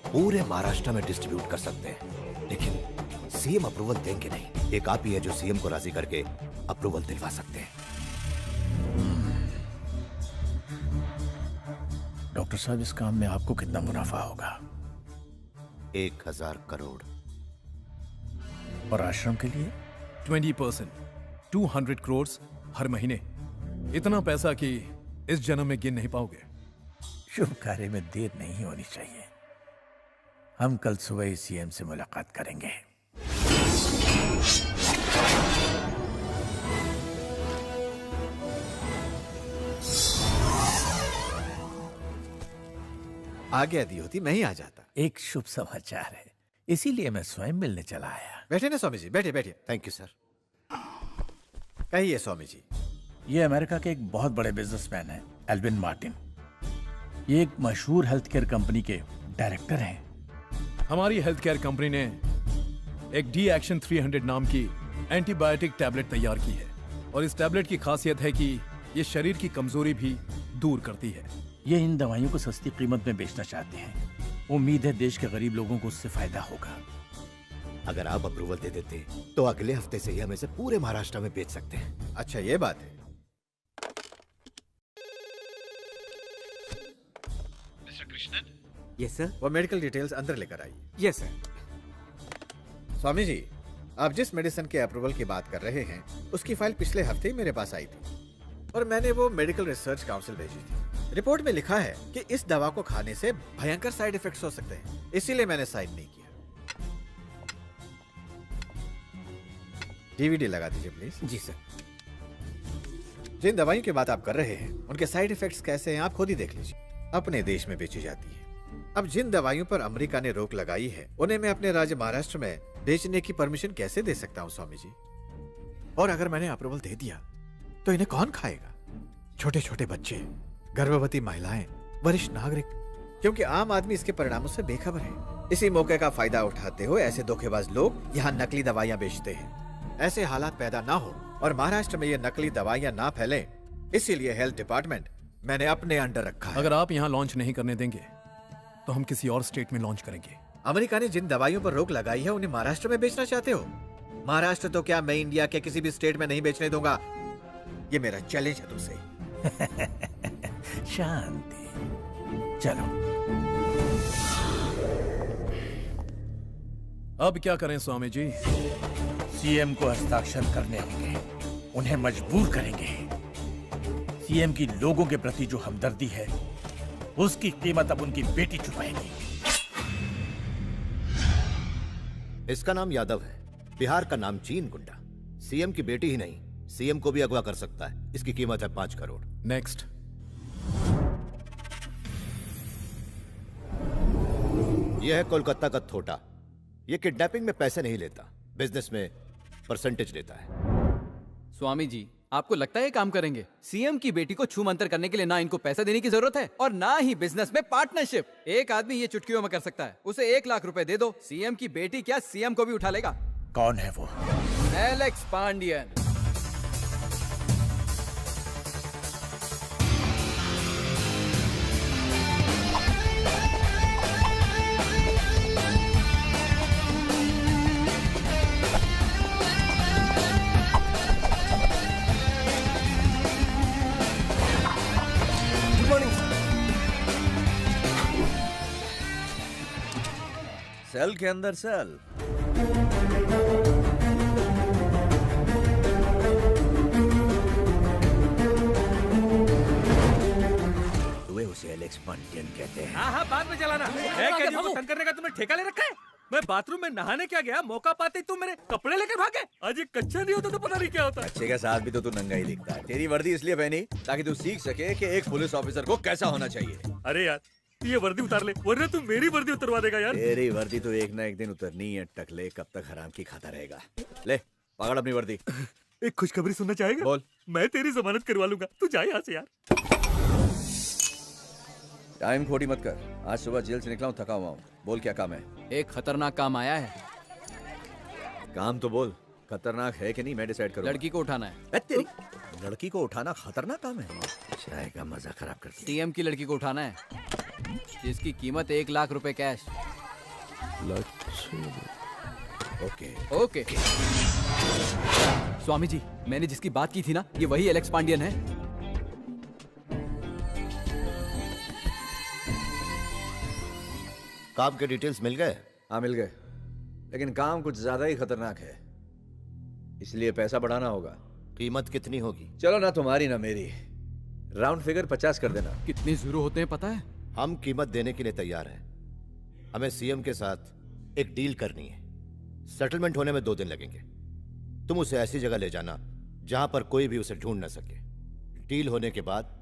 P: पूरे महाराष्ट्र में डिस्ट्रीब्यूट कर सकते हैं। लेकिन सीएम अप्रूवल देंगे नहीं। एक आप ही है जो सीएम को राजी करके अप्रूवल दिलवा सकते हैं।
Q: डॉक्टर साहब, इस काम में आपको कितना मुनाफा होगा?
P: 1000 करोड़।
Q: और आश्रम के लिए
K: 20%, 200 करोड़ हर महीने। इतना पैसा कि इस जन्म में गिन नहीं पाओगे।
Q: शुभ कार्य में देर नहीं होनी चाहिए। हम कल सुबह ही सीएम से मुलाकात करेंगे।
R: आज्ञा दी होती मैं ही आ जाता।
Q: एक शुभ समाचार है, इसीलिए मैं स्वयं मिलने चला आया।
R: बैठे ना स्वामी जी, बैठे बैठे।
P: Thank you sir.
R: कहिए स्वामी जी।
Q: ये अमेरिका के एक बहुत बड़े बिजनेसमैन हैं, एल्विन मार्टिन। ये एक मशहूर हेल्थ केयर कंपनी के डायरेक्टर हैं।
K: हमारी हेल्थ केयर कंपनी ने एक डी एक्शन 300 नाम की एंटीबायोटिक टैबलेट तैयार की है और इस टैबलेट की खासियत है कि ये शरीर की कमजोरी भी दूर करती है।
Q: ये इन दवाइयों को सस्ती कीमत में बेचना चाहते हैं। उम्मीद है देश के गरीब लोगों को उससे फायदा होगा।
P: अगर आप अप्रूवल दे देते तो अगले हफ्ते से ही हम इसे पूरे महाराष्ट्र में बेच सकते हैं।
R: अच्छा ये बात है।
L: मिस्टर कृष्णन।
R: Yes sir. वो मेडिकल डिटेल्स अंदर लेकर आइए।
L: Yes sir.
R: स्वामी जी, आप जिस मेडिसिन के अप्रूवल की बात कर रहे हैं उसकी फाइल पिछले हफ्ते ही मेरे पास आई थी और मैंने वो मेडिकल रिसर्च काउंसिल भेजी थी। रिपोर्ट में लिखा है कि इस दवा को खाने से भयंकर साइड इफेक्ट्स हो सकते हैं, इसीलिए मैंने साइन नहीं किया। डीवीडी लगा दीजिए प्लीज।
L: Ji sir.
R: जिन दवाइयों की बात आप कर रहे हैं उनके साइड इफेक्ट्स कैसे हैं आप खुद ही देख लीजिए। अपने देश में बेची जाती है। अब जिन दवाइयों पर अमेरिका ने रोक लगाई है उन्हें मैं अपने राज्य महाराष्ट्र में बेचने की परमिशन कैसे दे सकता हूँ स्वामी जी? और अगर मैंने अप्रूवल दे दिया तो इन्हें कौन खाएगा? छोटे छोटे बच्चे, गर्भवती महिलाएं, वरिष्ठ नागरिक, क्योंकि आम आदमी इसके परिणामों से बेखबर है। इसी मौके का फायदा उठाते हुए ऐसे धोखेबाज लोग यहाँ नकली दवाइयाँ बेचते हैं। ऐसे हालात पैदा ना हो और महाराष्ट्र में ये नकली दवाइयाँ ना फैले, इसीलिए हेल्थ डिपार्टमेंट मैंने अपने अंडर रखा है।
K: अगर आप यहाँ लॉन्च नहीं करने देंगे तो हम किसी और स्टेट में लॉन्च करेंगे।
R: अमेरिका ने जिन दवाइयों पर रोक लगाई है उन्हें महाराष्ट्र में बेचना चाहते हो? महाराष्ट्र तो क्या, मैं इंडिया के किसी भी स्टेट में नहीं बेचने दूंगा। ये मेरा चैलेंज है तुमसे।
Q: शांति। चलो।
K: अब क्या करें स्वामी जी?
Q: सीएम को हस्ताक्षर करने होंगे, उन्हें मजबूर करेंगे। सीएम की लोगों के प्रति जो हमदर्दी है उसकी कीमत अब उनकी बेटी चुकाएगी।
P: इसका नाम यादव है, बिहार का नाम चीन गुंडा। सीएम की बेटी ही नहीं, सीएम को भी अगवा कर सकता है। इसकी कीमत है 5 करोड़।
K: नेक्स्ट।
P: यह है कोलकाता का थोटा। यह किडनैपिंग में पैसे नहीं लेता, बिजनेस में परसेंटेज लेता है।
L: स्वामी जी, आपको लगता है काम करेंगे? सीएम की बेटी को छू मंतर करने के लिए ना इनको पैसा देने की जरूरत है और ना ही बिजनेस में पार्टनरशिप। एक आदमी ये चुटकियों में कर सकता है। उसे 1 लाख रुपए दे दो, सीएम की बेटी क्या सीएम को भी उठा लेगा।
Q: कौन है वो?
L: एलेक्स पांडियन।
G: सेल के अंदर सेल।
R: वे उसे एलेक्स पांडियन कहते हैं।
M: हाँ बाद में चलाना। कैदियों को तंग करने का तुमने ठेका ले रखा है? मैं बाथरूम में नहाने क्या गया, मौका पाते ही तुम मेरे कपड़े लेकर भागे। आज ये कच्चा नहीं होता तो पता नहीं क्या होता।
G: अच्छे के साथ भी तो तू नंगा ही दिखता है। तेरी वर्दी इसलिए पहनी ताकि तू सीख सके कि एक पुलिस ऑफिसर को कैसा होना चाहिए।
M: अरे यार ये वर्दी उतार ले, वरना तू मेरी वर्दी उतरवा देगा यार।
G: तेरी वर्दी तो एक ना एक दिन उतरनी है टकले, कब तक हराम की खाता रहेगा। ले पकड़ अपनी वर्दी।
M: एक खुशखबरी सुनना चाहेगा?
G: बोल।
M: मैं तेरी जमानत करवा लूंगा, तू जा यहाँ से यार।
G: टाइम खोटी मत कर, आज सुबह जेल से निकला हूँ, थका हुआ हूँ। बोल क्या काम है?
L: एक खतरनाक काम आया है।
G: काम तो बोल, खतरनाक है कि नहीं मैं डिसाइड करूँ।
L: लड़की को उठाना है।
G: तेरी लड़की को उठाना खतरनाक काम है? चाय का मजा खराब कर दिया।
L: सीएम की लड़की को उठाना है, जिसकी कीमत 1 लाख रुपए cash.
G: Okay
L: okay. Swami ji, मैंने जिसकी बात की थी ना, ये वही एलेक्स पांडियन है।
P: काम के डिटेल्स मिल गए?
G: हाँ मिल गए, लेकिन काम कुछ ज्यादा ही खतरनाक है, इसलिए पैसा बढ़ाना होगा।
P: कीमत कितनी होगी?
G: चलो ना तुम्हारी ना मेरी, राउंड फिगर 50 कर देना।
L: कितने जीरो होते हैं पता है?
P: हम कीमत देने के लिए तैयार हैं। हमें सीएम के साथ एक डील करनी है। सेटलमेंट होने में 2 दिन लगेंगे। तुम उसे ऐसी जगह ले जाना जहां पर कोई भी उसे ढूंढ न सके। डील होने के बाद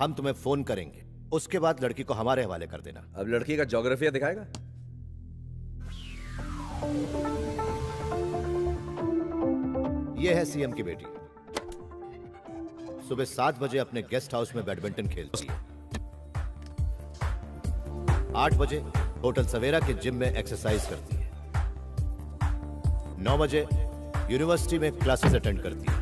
P: हम तुम्हें फोन करेंगे, उसके बाद लड़की को हमारे हवाले कर देना।
G: अब लड़की का ज्योग्राफिया दिखाएगा?
P: यह है सीएम की बेटी। सुबह 7 बजे अपने गेस्ट हाउस में बैडमिंटन खेलती है। 8 बजे होटल सवेरा के जिम में एक्सरसाइज करती है। 9 बजे यूनिवर्सिटी में क्लासेस अटेंड करती है।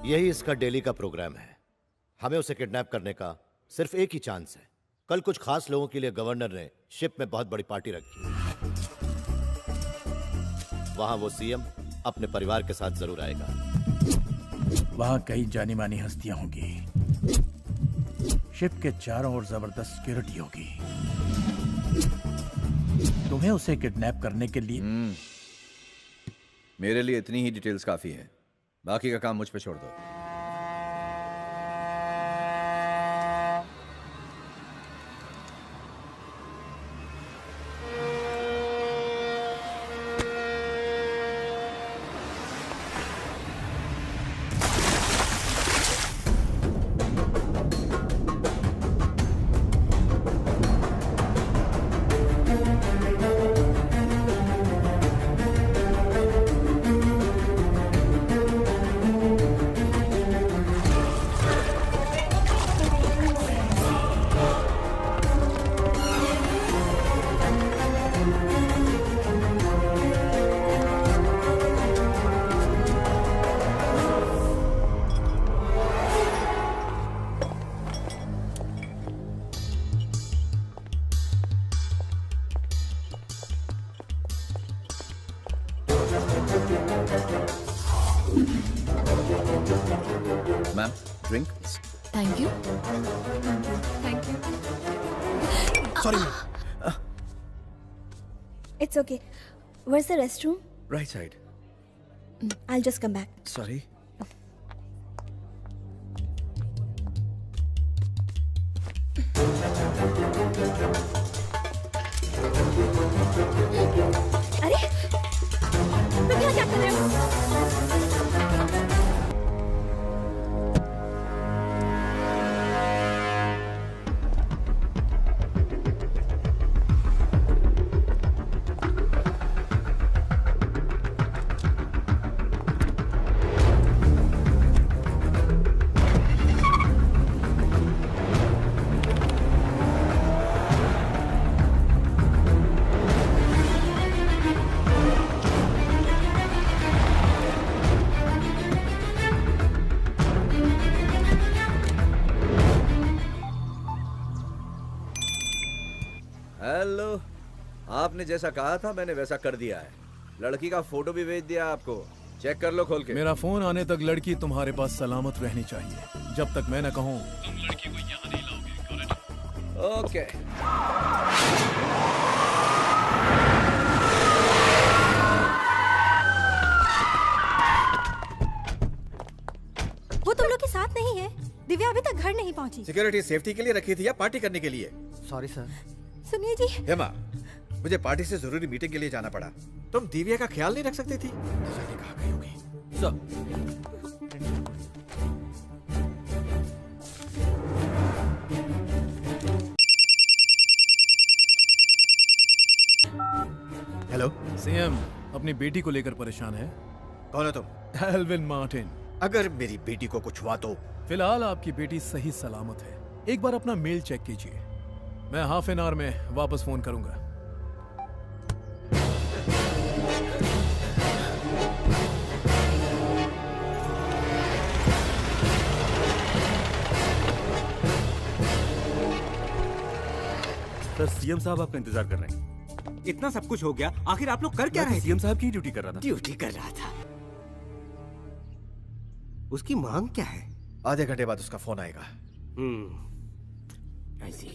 P: यही इसका डेली का प्रोग्राम है। हमें उसे किडनैप करने का सिर्फ एक ही चांस है। कल कुछ खास लोगों के लिए गवर्नर ने शिप में बहुत बड़ी पार्टी रखी है। वहां वो सीएम अपने परिवार के साथ जरूर आएगा।
Q: वहां कई जानी मानी हस्तियां होंगी। शिप के चारों ओर जबरदस्त सिक्योरिटी होगी। तुम्हें उसे किडनैप करने के लिए
G: मेरे लिए इतनी ही डिटेल्स काफी है। बाकी का काम मुझ पे छोड़ दो। Ma'am, drink.
B: Thank you. Thank you.
G: Sorry ma'am.
S: It's okay. Where's the restroom?
G: Right side.
S: I'll just come back.
G: Sorry.
S: अरे तुम यहाँ क्या कर रहे हो?
G: हेलो, आपने जैसा कहा था मैंने वैसा कर दिया है। लड़की का फोटो भी भेज दिया आपको। चेक कर लो खोल के।
K: मेरा फोन आने तक लड़की तुम्हारे पास सलामत रहनी चाहिए। जब तक मैं न कहूं तुम लड़की को यहाँ नहीं लाओगे।
G: ओके।
S: वो तुम लोग के साथ नहीं है। दिव्या अभी तक घर नहीं पहुंची।
R: सिक्योरिटी सेफ्टी के लिए रखी थी या पार्टी करने के लिए?
O: Sorry sir.
S: सुनिए जी।
R: हेमा, मुझे पार्टी से जरूरी मीटिंग के लिए जाना पड़ा। तुम दिव्या का ख्याल नहीं रख सकती थी? न जाने कहाँ गई होगी। हेलो
K: सीएम अपनी बेटी को लेकर परेशान है।
R: कौन हो तुम?
K: Elvin Martin.
R: अगर मेरी बेटी को कुछ हुआ तो?
K: फिलहाल आपकी बेटी सही सलामत है। एक बार अपना मेल चेक कीजिए। मैं हाफ एन आवर में वापस फोन करूंगा।
M: सर, सीएम साहब आपका इंतजार कर रहे हैं।
F: इतना सब कुछ हो गया, आखिर आप लोग कर क्या रहे थे?
M: सीएम साहब की ड्यूटी कर रहा था।
F: ड्यूटी कर रहा था। उसकी मांग क्या है?
R: आधे घंटे बाद उसका फोन आएगा।
F: ऐसी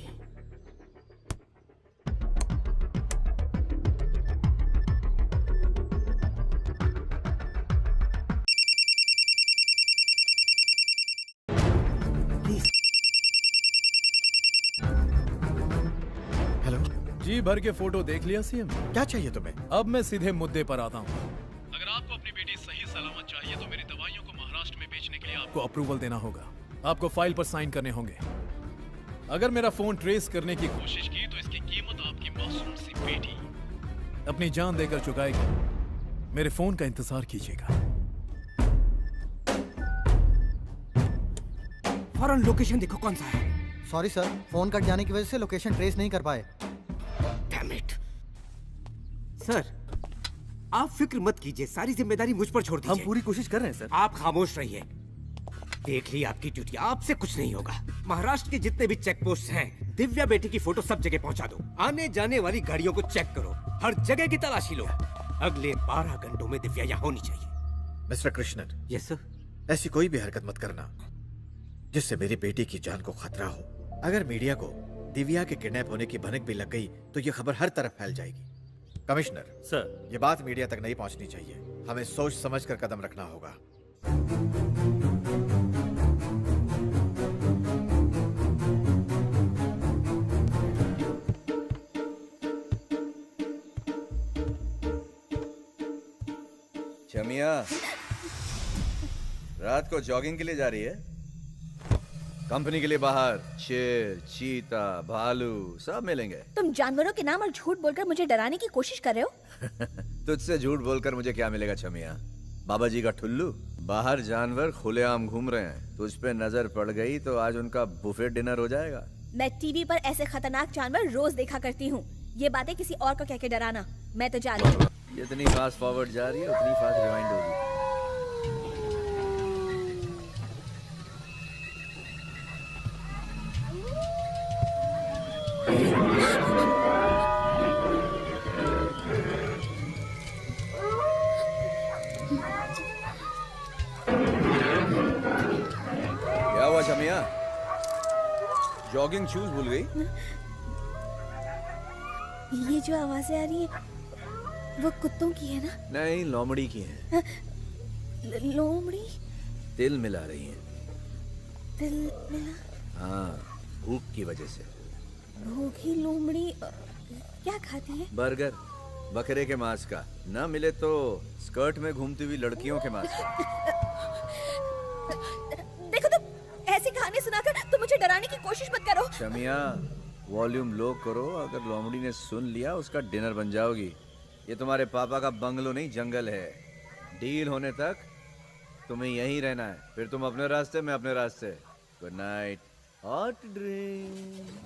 R: हेलो
K: जी भर के फोटो देख लिया सीएम?
R: क्या चाहिए तुम्हें?
K: अब मैं सीधे मुद्दे पर आता हूँ। अगर आपको अपनी बेटी सही सलामत चाहिए तो मेरी दवाइयों को महाराष्ट्र में बेचने के लिए आपको अप्रूवल देना होगा। आपको फाइल पर साइन करने होंगे। अगर मेरा फोन ट्रेस करने की कोशिश की तो इसकी कीमत आपकी मासूम सी बेटी अपनी जान देकर चुकाएगी। मेरे फोन का इंतजार कीजिएगा।
F: फौरन लोकेशन देखो कौन सा है।
O: सॉरी सर, फोन कट जाने की वजह से लोकेशन ट्रेस नहीं कर पाए।
F: Damn it. सर, आप फिक्र मत कीजिए, सारी जिम्मेदारी मुझ पर छोड़ दीजिए।
M: हम पूरी कोशिश कर रहे हैं सर।
F: आप खामोश रहिए।
D: देख ली आपकी ड्यूटी, आपसे कुछ नहीं होगा। महाराष्ट्र के जितने भी चेक पोस्ट हैं, दिव्या बेटी की फोटो सब जगह पहुंचा दो। आने जाने वाली गाड़ियों को चेक करो, हर जगह की तलाशी लो। अगले 12 घंटों में दिव्या यहाँ होनी चाहिए।
R: मिस्टर कृष्णन।
D: Yes sir.
R: ऐसी कोई भी हरकत मत करना जिससे मेरी बेटी की जान को खतरा हो। अगर मीडिया को दिव्या के किडनैप होने की भनक भी लग गई तो ये खबर हर तरफ फैल जाएगी। कमिश्नर
M: सर,
R: ये बात मीडिया तक नहीं पहुंचनी चाहिए। हमें सोच समझ कर कदम रखना होगा।
G: छमिया रात को जॉगिंग के लिए जा रही है? कंपनी के लिए बाहर शेर, चीता, भालू सब मिलेंगे।
S: तुम जानवरों के नाम और झूठ बोलकर मुझे डराने की कोशिश कर रहे हो।
G: तुझसे झूठ बोलकर मुझे क्या मिलेगा छमिया? बाबा जी का ठुल्लू। बाहर जानवर खुलेआम घूम रहे हैं, तुझ पे नजर पड़ गई तो आज उनका बुफेट डिनर हो जाएगा।
S: मैं टीवी पर ऐसे खतरनाक जानवर रोज देखा करती हूँ। ये बातें किसी और को कह के डराना। मैं तो जा रही हूँ।
G: जितनी फास्ट फॉरवर्ड जा रही है उतनी फास्ट रिवाइंड होगी। क्या हुआ शमिया? जॉगिंग शूज भूल गई?
S: ये जो आवाजें आ रही है वो कुत्तों की है ना?
G: नहीं, लोमड़ी की है।
S: लोमड़ी?
G: तिल मिला रही है।
S: तिल मिला?
G: हाँ, भूख की वजह से।
S: भूखी लोमड़ी क्या खाती है?
G: बर्गर, बकरे के मांस का। ना मिले तो स्कर्ट में घूमती हुई लड़कियों के मांस का।
S: देखो तुम ऐसी कहानी सुनाकर तुम मुझे डराने की कोशिश मत करो।
G: शमिया, वॉल्यूम लो करो। अगर लोमड़ी ने सुन लिया उसका डिनर बन जाओगी। ये तुम्हारे पापा का बंगलो नहीं, जंगल है। डील होने तक तुम्हें यहीं रहना है, फिर तुम अपने रास्ते, मैं अपने रास्ते। Good night. Hot drink.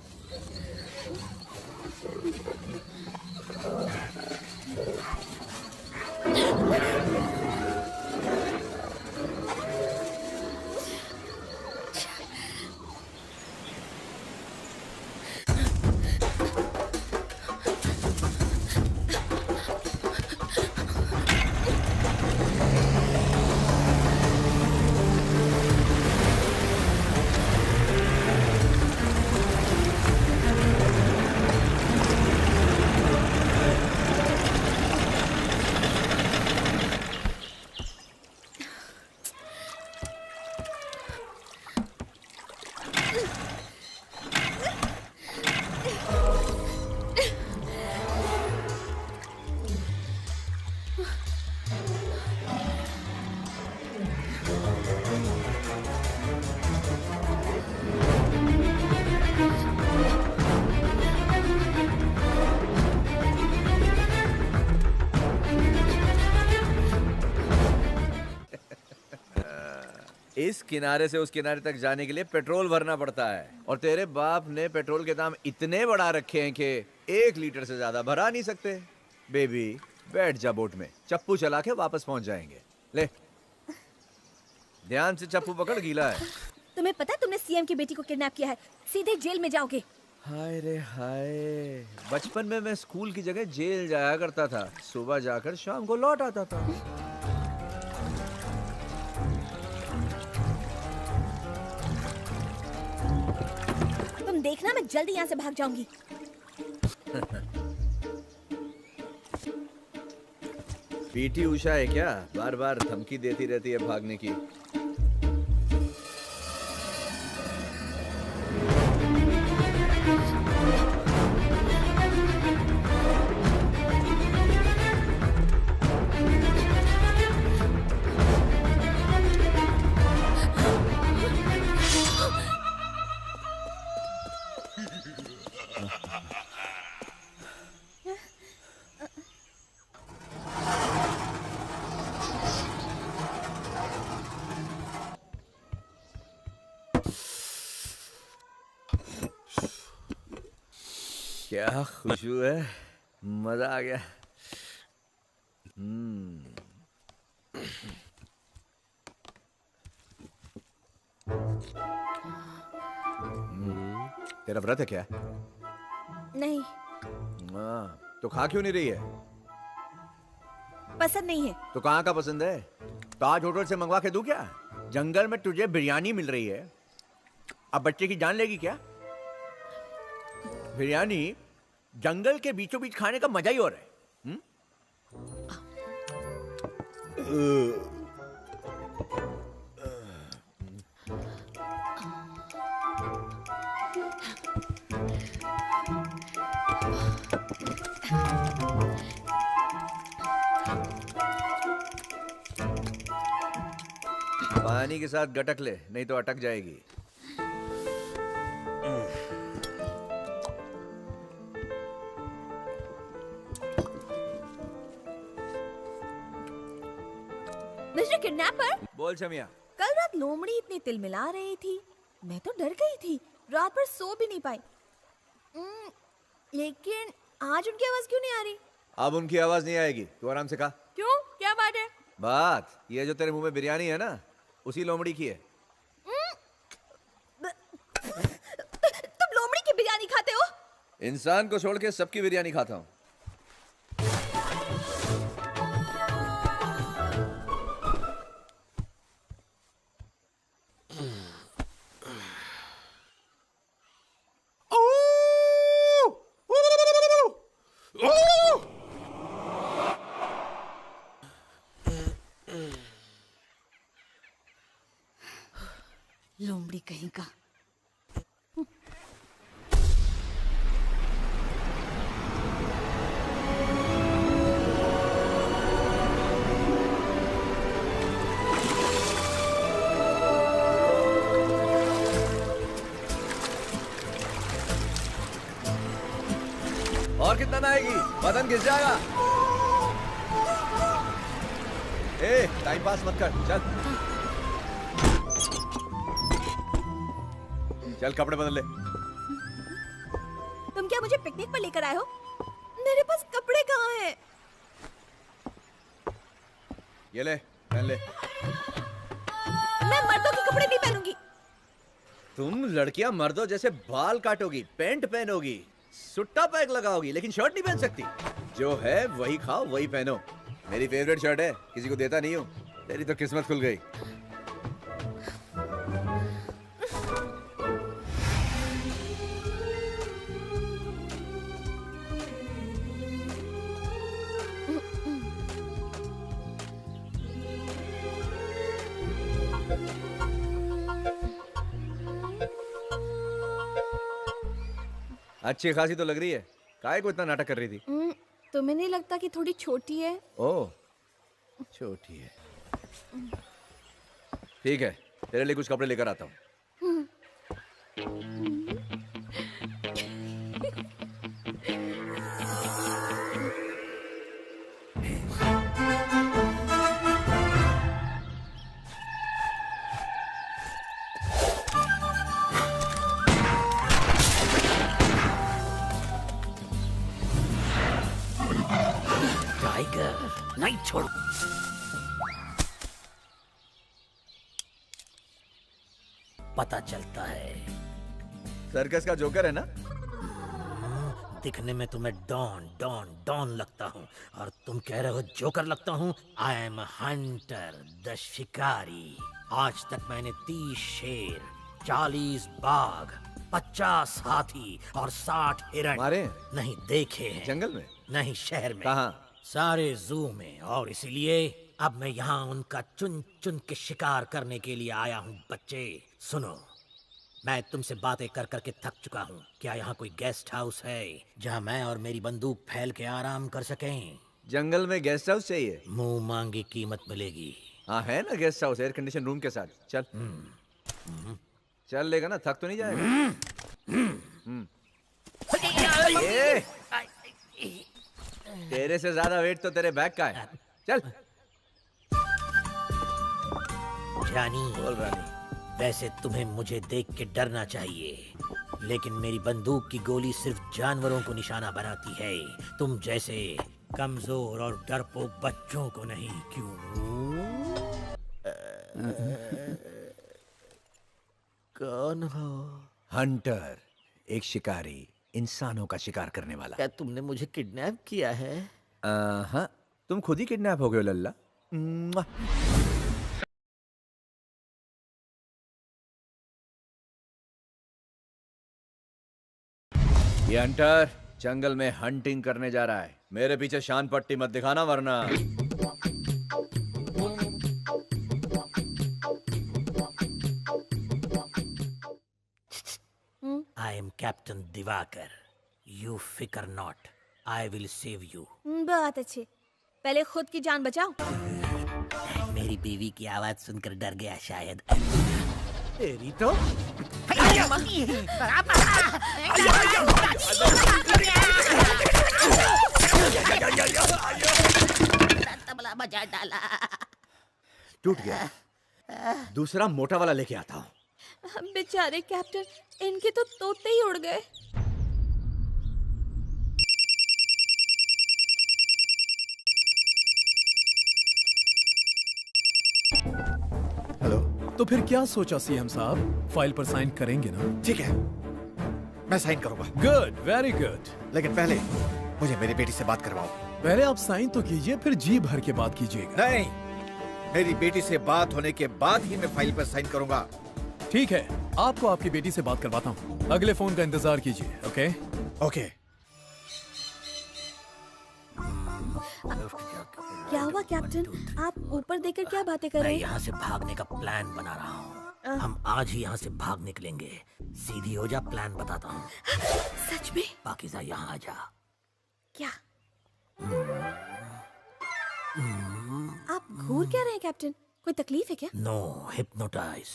G: इस किनारे से उस किनारे तक जाने के लिए पेट्रोल भरना पड़ता है, और तेरे बाप ने पेट्रोल के दाम इतने बढ़ा रखे हैं कि 1 लीटर से ज्यादा भरा नहीं सकते। बेबी बैठ जा बोट में, चप्पू चला के वापस पहुंच जाएंगे। ले ध्यान से चप्पू पकड़, गीला है।
S: तुम्हें पता है तुमने सीएम की बेटी को किडनैप किया है? सीधे जेल में जाओगे।
G: हाय रे हाय, बचपन में मैं स्कूल की जगह जेल जाया करता था। सुबह जाकर शाम को लौट आता था।
S: तुम देखना, मैं जल्दी यहाँ से भाग जाऊंगी।
G: पीटी उषा है क्या? बार बार धमकी देती रहती है भागने की। क्या खुशबू है, मजा आ गया। तेरा व्रत है क्या?
S: नहीं,
G: तो खा क्यों नहीं रही है?
S: पसंद नहीं है।
G: तो कहाँ का पसंद है? ताज होटल से मंगवा के दूं क्या? जंगल में तुझे बिरयानी मिल रही है, अब बच्चे की जान लेगी क्या? बिरयानी जंगल के बीचों बीच खाने का मजा ही और है। पानी के साथ गटक ले, नहीं तो अटक जाएगी।
S: मिस्टर किडनैपर,
G: बोल शमिया।
S: कल रात लोमड़ी इतनी तिलमिला रही थी, मैं तो डर गई थी। रात भर सो भी नहीं पाई। लेकिन आज उनकी आवाज क्यों नहीं आ रही?
G: अब उनकी आवाज नहीं आएगी, तू आराम से खा।
S: क्यों, क्या बात है?
G: बात ये जो तेरे मुंह में बिरयानी है ना, उसी लोमड़ी की है।
S: तुम लोमड़ी की बिरयानी खाते हो?
G: इंसान को छोड़ के सबकी बिरयानी खाता हूँ।
N: लोमड़ी कहीं का।
G: और कितना ना आएगी, बदन घिस जाएगा। ए, टाइम पास मत कर, चल चल कपड़े बदल ले।
S: तुम क्या मुझे पिकनिक पर लेकर आए हो? मेरे पास कपड़े कहाँ हैं?
G: ये ले, पहन ले।
S: मैं मर्दों के कपड़े नहीं पहनूंगी।
G: तुम लड़कियां मर्दों जैसे बाल काटोगी, पैंट पहनोगी, सुट्टा पैक लगाओगी, लेकिन शर्ट नहीं पहन सकती। जो है वही खाओ, वही पहनो। मेरी फेवरेट शर्ट है, किसी को देता नहीं हूँ। तेरी तो किस्मत खुल गई। अच्छी खासी तो लग रही है, काहे को इतना नाटक कर रही थी?
S: तुम्हें नहीं लगता कि थोड़ी छोटी है?
G: ओह, छोटी है। ठीक है, तेरे लिए कुछ कपड़े लेकर आता हूँ।
Q: टाइगर नहीं छोड़। पता चलता है
G: सर्कस का जोकर है ना?
Q: दिखने में तो मैं डॉन डॉन डॉन लगता हूँ और तुम कह रहे हो जोकर लगता हूँ। आई एम हंटर, द शिकारी। आज तक मैंने 30 शेर, 40 बाघ, 50 हाथी और 60 हिरण
G: मारे
Q: नहीं देखे हैं।
G: जंगल में?
Q: नहीं, शहर में।
G: कहाँ?
Q: सारे जू में। और इसलिए अब मैं यहाँ उनका चुन चुन के शिकार करने के लिए आया हूँ। बच्चे सुनो, मैं तुमसे बातें कर करके थक चुका हूँ। क्या यहाँ कोई गेस्ट हाउस है जहाँ मैं और मेरी बंदूक फैल के आराम कर सकें?
G: जंगल में गेस्ट हाउस चाहिए?
Q: मुंह मांगी कीमत मिलेगी।
G: हाँ है ना guest house, air condition room के साथ। चल चल लेगा ना, थक तो नहीं जाएगा? तेरे से ज्यादा वेट तो तेरे बैग का है। चल।
Q: रानी,
G: बोल रानी।
Q: वैसे तुम्हें मुझे देख के डरना चाहिए, लेकिन मेरी बंदूक की गोली सिर्फ जानवरों को निशाना बनाती है, तुम जैसे कमजोर और डरपोक बच्चों को नहीं। क्यों?
G: कौन हो? हंटर, एक शिकारी, इंसानों का शिकार करने वाला।
Q: क्या तुमने मुझे किडनैप किया है?
G: हाँ, तुम खुद ही किडनैप हो गए हो लल्ला। मुआ। ये हंटर जंगल में हंटिंग करने जा रहा है। मेरे पीछे शान पट्टी मत दिखाना वरना।
Q: I am Captain Divakar. You फिकर not. I will save you.
S: बहुत अच्छे, पहले खुद की जान बचाओ।
Q: मेरी बीवी की आवाज सुनकर डर गया शायद। तेरी तो
S: तबला बजा डाला।
G: टूट गया। दूसरा मोटा वाला लेके आता हूँ।
S: बेचारे कैप्टन, इनके तो तोते ही उड़ गए।
K: हेलो। तो फिर क्या सोचा सीएम साहब, फाइल पर साइन करेंगे ना?
R: ठीक है, मैं साइन करूंगा।
K: Good, very good.
R: लेकिन पहले मुझे मेरी बेटी से बात करवाओ।
K: पहले आप साइन तो कीजिए, फिर जी भर के बात कीजिएगा।
R: नहीं, मेरी बेटी से बात होने के बाद ही मैं फाइल पर साइन करूंगा।
K: ठीक है, आपको आपकी बेटी से बात करवाता हूँ। अगले फोन का इंतजार कीजिए। Okay
R: okay.
S: क्या हुआ कैप्टन, आप ऊपर देखकर क्या बातें कर
Q: मैं
S: रहे हैं?
Q: यहाँ से भागने का प्लान बना रहा हूँ। हम आज ही यहाँ से भाग निकलेंगे। सीधी हो जा, प्लान बताता हूँ।
S: सच में?
Q: पाकिज़ा यहाँ आ जा।
S: क्या आप घूर क्या रहे हैं कैप्टन? कोई तकलीफ है क्या?
Q: No, hypnotize.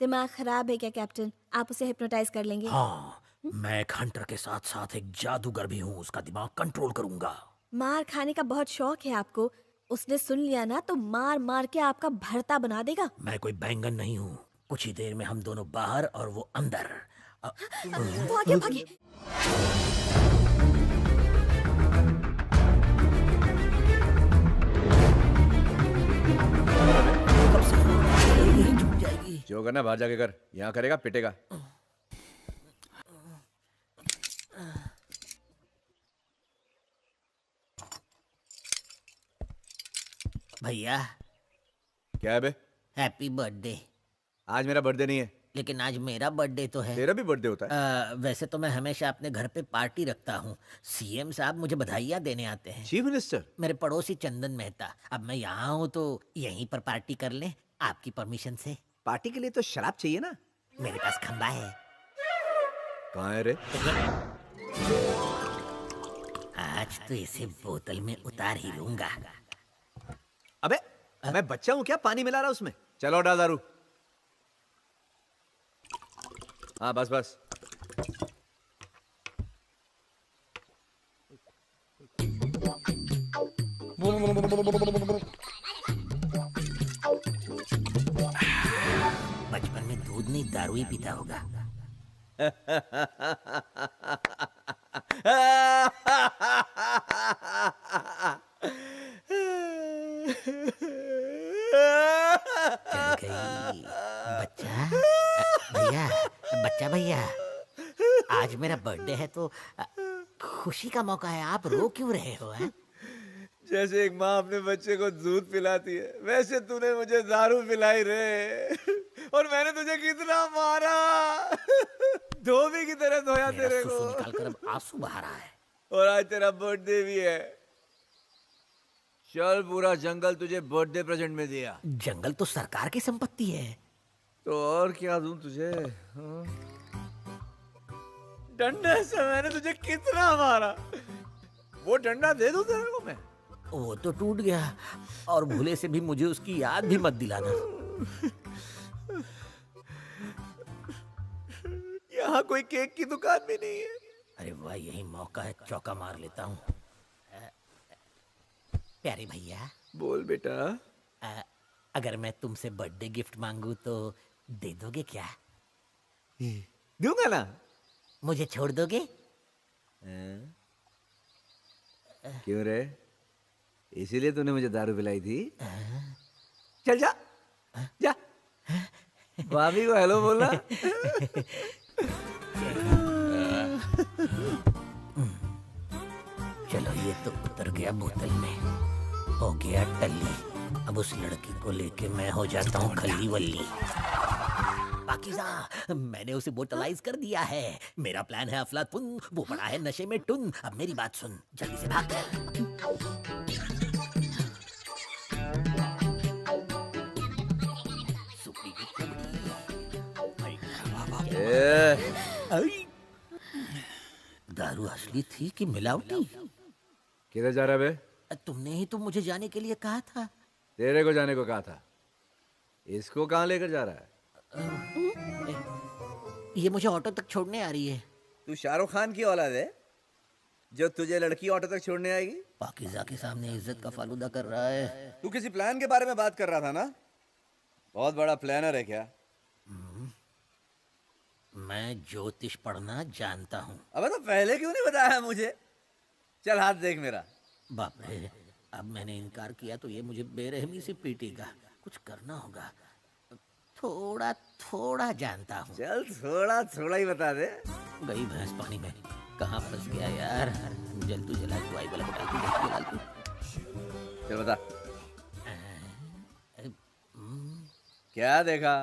S: दिमाग खराब है क्या कैप्टन? आप उसे हिप्नोटाइज कर लेंगे?
Q: हाँ, मैं एक हंटर के साथ साथ एक जादूगर भी हूँ। उसका दिमाग कंट्रोल करूंगा।
S: मार खाने का बहुत शौक है आपको। उसने सुन लिया ना तो मार मार के आपका भरता बना देगा।
Q: मैं कोई बैंगन नहीं हूँ। कुछ ही देर में हम दोनों बाहर और वो अंदर।
S: वो आगे भागे।
G: जो करना बाहर जाके कर, यहाँ करेगा पिटेगा।
Q: भैया।
G: क्या है बे?
Q: Happy birthday.
G: आज मेरा बर्थडे नहीं है।
Q: लेकिन आज मेरा बर्थडे तो है।
G: तेरा भी बर्थडे होता है?
Q: वैसे तो मैं हमेशा अपने घर पे पार्टी रखता हूँ। सीएम साहब मुझे बधाइयाँ देने आते हैं।
G: Chief minister?
Q: मेरे पड़ोसी चंदन मेहता। अब मैं यहाँ हूँ तो यहीं पर पार्टी कर लें आपकी परमिशन से।
G: पार्टी के लिए तो शराब चाहिए ना?
Q: मेरे पास खंबा है।
G: कहाँ है रे?
Q: आज तो इसे बोतल में उतार ही लूंगा।
G: अबे मैं बच्चा हूँ क्या पानी मिला रहा उसमें? चलो डाल दारू। हाँ बस बस।
Q: बचपन में दूध नहीं दारू ही पीता होगा। चल गई बच्चा। भैया, बच्चा भैया, आज मेरा बर्थडे है तो खुशी का मौका है। आप रो क्यों रहे हो? है?
G: जैसे एक माँ अपने बच्चे को दूध पिलाती है, वैसे तूने मुझे दारू पिलाई रे। और मैंने तुझे कितना मारा। धोबी की तरह धोया तेरे को।
Q: निकालकर अब आंसू बहा रहा है।
G: और आज तेरा बर्थडे भी है। चल, पूरा जंगल तुझे बर्थडे प्रेजेंट में दिया।
Q: जंगल तो सरकार की संपत्ति है।
G: तो और क्या दूं तुझे? डंडे से मैंने तुझे कितना मारा। वो डंडा दे दूं तेरे को मैं?
Q: वो तो टूट गया। और भूले से भी मुझे उसकी याद भी मत दिलाना।
G: यहाँ कोई केक की दुकान भी नहीं है।
Q: अरे वाह, यही मौका है, चौका मार लेता हूँ। प्यारे भैया।
G: बोल बेटा।
Q: अगर मैं तुमसे बर्थडे गिफ्ट मांगू तो दे दोगे क्या?
G: दूंगा ना।
Q: मुझे छोड़ दोगे?
G: क्यों रे? इसीलिए तूने मुझे दारू पिलाई थी? चल जा जा। भाभी को हेलो बोलना।
Q: चलो ये तो उतर गया बोतल में, हो गया टल्ली। अब उस लड़की को लेके मैं हो जाता हूँ खल्ली वल्ली। पाकीज़ा, मैंने उसे बोटलाइज कर दिया है। मेरा प्लान है अफलातुन, वो पड़ा है नशे में टुन। अब मेरी बात सुन, जल्दी से भाग दारू असली थी कि मिलावटी?
G: किधर जा रहा बे?
Q: तुमने ही तो मुझे जाने के लिए कहा था।
G: तेरे को जाने को कहा था, इसको कहाँ लेकर जा रहा है?
Q: ये मुझे ऑटो तक छोड़ने आ रही है।
G: तू शाहरुख खान की औलाद है जो तुझे लड़की ऑटो तक छोड़ने आएगी?
Q: पाकीज़ा के सामने इज्जत का फालूदा कर रहा है।
G: तू किसी प्लान के बारे में बात कर रहा था ना? बहुत बड़ा प्लानर है क्या?
Q: मैं ज्योतिष पढ़ना जानता हूँ।
G: अबे तो पहले क्यों नहीं बताया मुझे? चल हाथ देख मेरा।
Q: बाप रे, अब मैंने इनकार किया तो ये मुझे बेरहमी से पीटेगा। कुछ करना होगा। थोड़ा थोड़ा जानता हूँ।
G: चल थोड़ा थोड़ा ही बता दे।
Q: गई भैंस पानी में, कहाँ फंस गया यार। जल तू जला तू आई वाला डाल तू।
G: चल बता क्या देखा?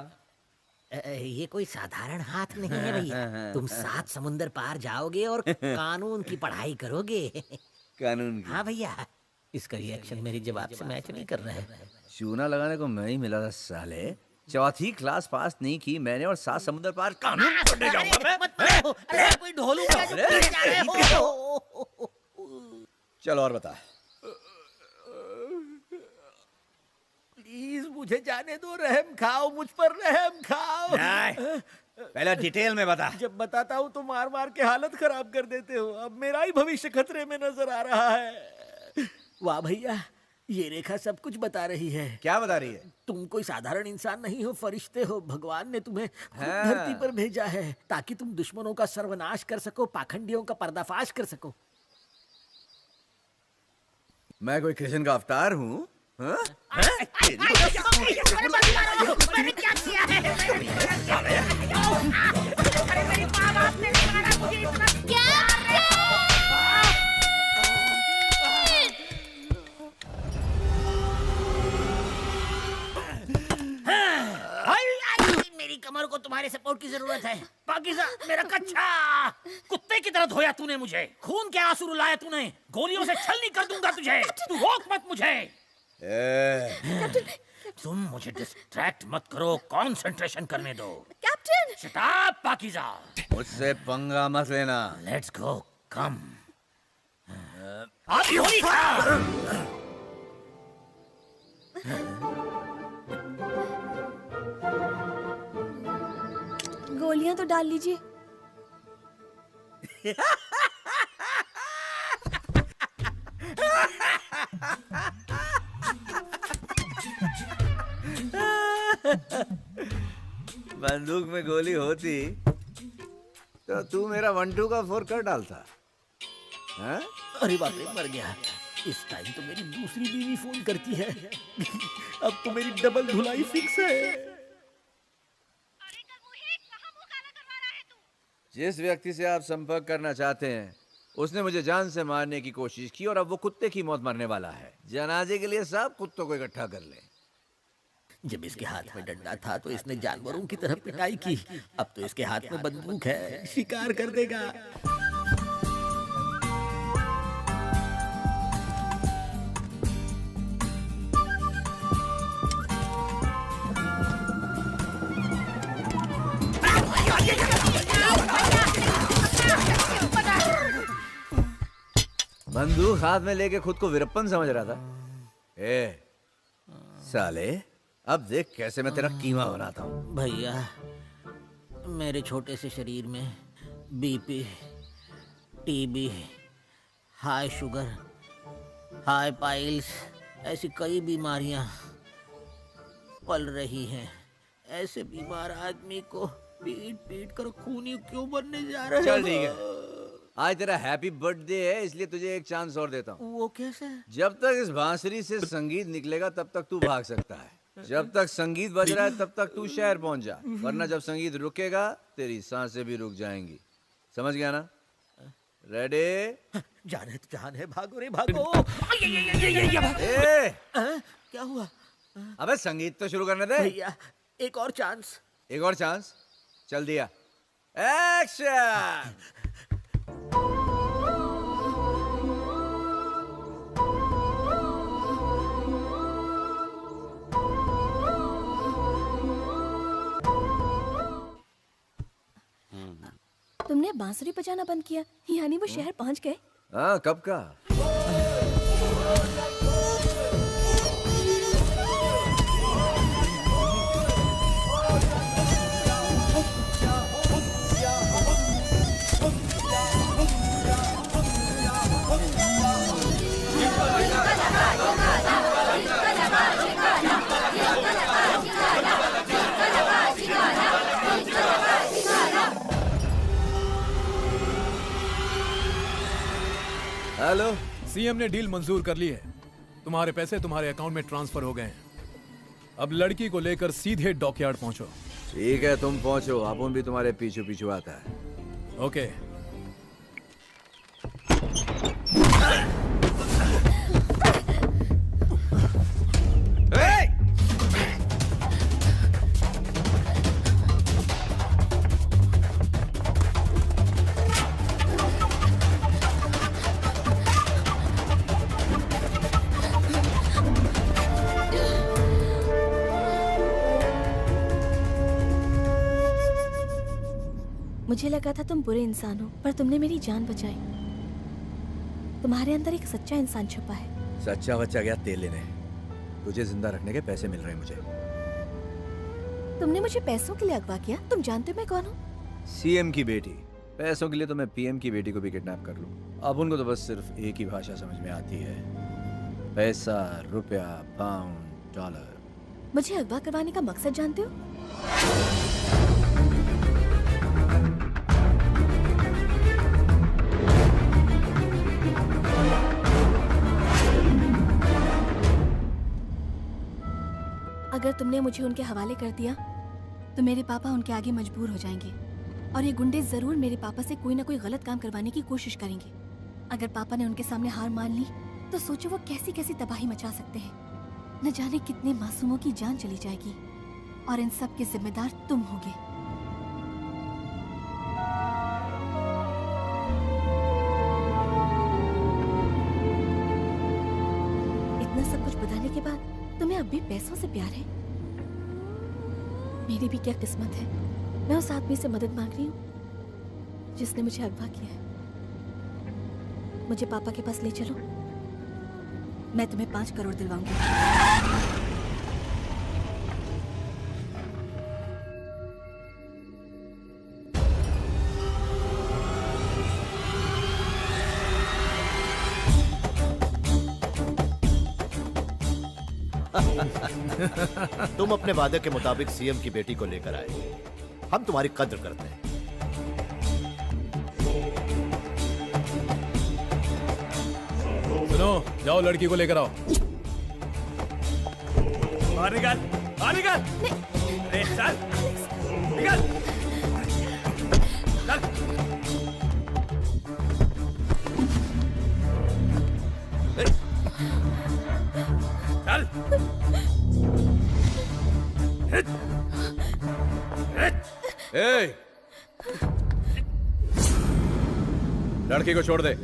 Q: ये कोई साधारण हाथ नहीं है भैया। तुम 7 समुंदर पार जाओगे और कानून की पढ़ाई करोगे।
G: कानून की?
Q: हाँ भैया, इसका रिएक्शन मेरी जवाब से मैच नहीं कर रहा है।
G: चूना लगाने को मैं ही मिला था साले। 4th क्लास पास नहीं की मैंने और 7 समुंदर पार कानून पढ़ने जाऊंगा मैं?
Q: अरे कोई ढोलू
G: चल और बता।
Q: प्लीज मुझे जाने दो, रहम खाओ मुझ पर, रहम खाओ।
G: नहीं, पहले डिटेल में बता।
F: जब बताता हूँ तो मार मार के हालत खराब कर देते हो। अब मेरा ही भविष्य खतरे में नजर आ रहा है।
Q: वाह भैया, ये रेखा सब कुछ बता रही है।
G: क्या बता रही है?
Q: तुम कोई साधारण इंसान नहीं हो, फरिश्ते हो। भगवान ने तुम्हें धरती पर भेजा है ताकि तुम दुश्मनों का सर्वनाश कर सको, पाखंडियों का पर्दाफाश कर सको।
G: मैं कोई कृष्ण का अवतार हूँ?
Q: मेरी कमर को तुम्हारे सपोर्ट की जरूरत है। पाकीज़ा मेरा कच्चा, कुत्ते की तरह धोया तूने मुझे। खून के आंसू रुलाया तूने। गोलियों से छलनी कर दूंगा तुझे। तू रोक मत मुझे। तुम मुझे डिस्ट्रैक्ट मत करो, कंसंट्रेशन करने दो।
S: कैप्टन!
Q: Shut up Pakeezah.
G: मुझसे पंगा मत लेना।
Q: लेट्स गो, कम। आप गोली खा।
S: गोलियां तो डाल लीजिए।
G: बंदूक में गोली होती तो तू मेरा 1-2 का 4 कर डालता। हाँ?
Q: अरे बाप रे, मर गया। इस टाइम तो मेरी दूसरी बीवी फोन करती है। अब तो मेरी डबल धुलाई फिक्स है।
G: जिस व्यक्ति से आप संपर्क करना चाहते हैं उसने मुझे जान से मारने की कोशिश की और अब वो कुत्ते की मौत मरने वाला है। जनाजे के लिए सब कुत्तों को इकट्ठा कर ले।
Q: जब इसके हाथ में डंडा था तो इसने जानवरों की तरह पिटाई की। अब तो इसके हाथ में बंदूक है, शिकार कर देगा।
G: बंदूक हाथ में लेके खुद को वीरप्पन समझ रहा था। साले, अब देख कैसे मैं तेरा कीमा बनाता हूँ।
Q: भैया, मेरे छोटे से शरीर में BP, TB, high sugar, high piles ऐसी कई बीमारियां पल रही हैं। ऐसे बीमार आदमी को पीट पीट कर खूनी क्यों बनने जा रहे हैं?
G: चल ठीक है, आज तेरा हैप्पी बर्थडे है इसलिए तुझे एक चांस और देता हूँ।
Q: वो कैसे?
G: जब तक इस बांसुरी से संगीत निकलेगा तब तक तू भाग सकता है। जब तक संगीत बज रहा है तब तक तू शहर पहुंच जा, वरना जब संगीत रुकेगा तेरी सांसें भी रुक जाएंगी। समझ गया ना? रेडी?
Q: जाने तो जान है, भागो रे भागो। क्या हुआ?
G: अबे संगीत तो शुरू करने दे
Q: भैया, एक और चांस।
G: एक और चांस? चल दिया। एक्शन!
S: तुमने बांसुरी बजाना बंद किया, यानी वो शहर पहुंच गए?
G: हाँ, कब का? हेलो,
K: सीएम ने डील मंजूर कर ली है। तुम्हारे पैसे तुम्हारे अकाउंट में ट्रांसफर हो गए हैं। अब लड़की को लेकर सीधे डॉकयार्ड पहुंचो।
G: ठीक है, तुम पहुंचो, अपुन भी तुम्हारे पीछू पीछू आता है।
K: ओके।
S: मुझे लगा था तुम बुरे इंसान हो, पर तुमने मेरी जान बचाई। तुम्हारे अंदर एक सच्चा इंसान छुपा है।
G: सच्चा बच्चा गया तेल लेने, तुझे जिंदा रखने के पैसे मिल रहे हैं मुझे।
S: तुमने मुझे पैसों के लिए अगवा किया? तुम जानते हो मैं कौन हूँ?
G: सीएम की बेटी। पैसों के लिए तो मैं पीएम की बेटी को भी किडनैप कर लूं। अब उनको तो बस सिर्फ एक ही भाषा समझ में आती है, पैसा, रुपया, पाउंड, डॉलर।
S: मुझे अगवा करवाने का मकसद जानते हो? अगर तुमने मुझे उनके हवाले कर दिया तो मेरे पापा उनके आगे मजबूर हो जाएंगे और ये गुंडे जरूर मेरे पापा से कोई ना कोई गलत काम करवाने की कोशिश करेंगे। अगर पापा ने उनके सामने हार मान ली तो सोचो वो कैसी कैसी तबाही मचा सकते हैं। न जाने कितने मासूमों की जान चली जाएगी और इन सब के जिम्मेदार तुम होगे। इतना सब कुछ बताने के बाद तुम्हें अब भी पैसों से प्यार है? मेरी भी क्या किस्मत है, मैं उस आदमी से मदद मांग रही हूँ जिसने मुझे अगवा किया है। मुझे पापा के पास ले चलो, मैं तुम्हें 5 करोड़ दिलवाऊंगी।
P: तुम अपने वादे के मुताबिक सीएम की बेटी को लेकर आए, हम तुम्हारी कद्र करते हैं।
K: सुनो, जाओ लड़की को लेकर आओ।
M: बाहर निकाल, बाहर निकाल। अरे चल, निकाल। चल। चल।
G: ए! लड़की को छोड़ दे।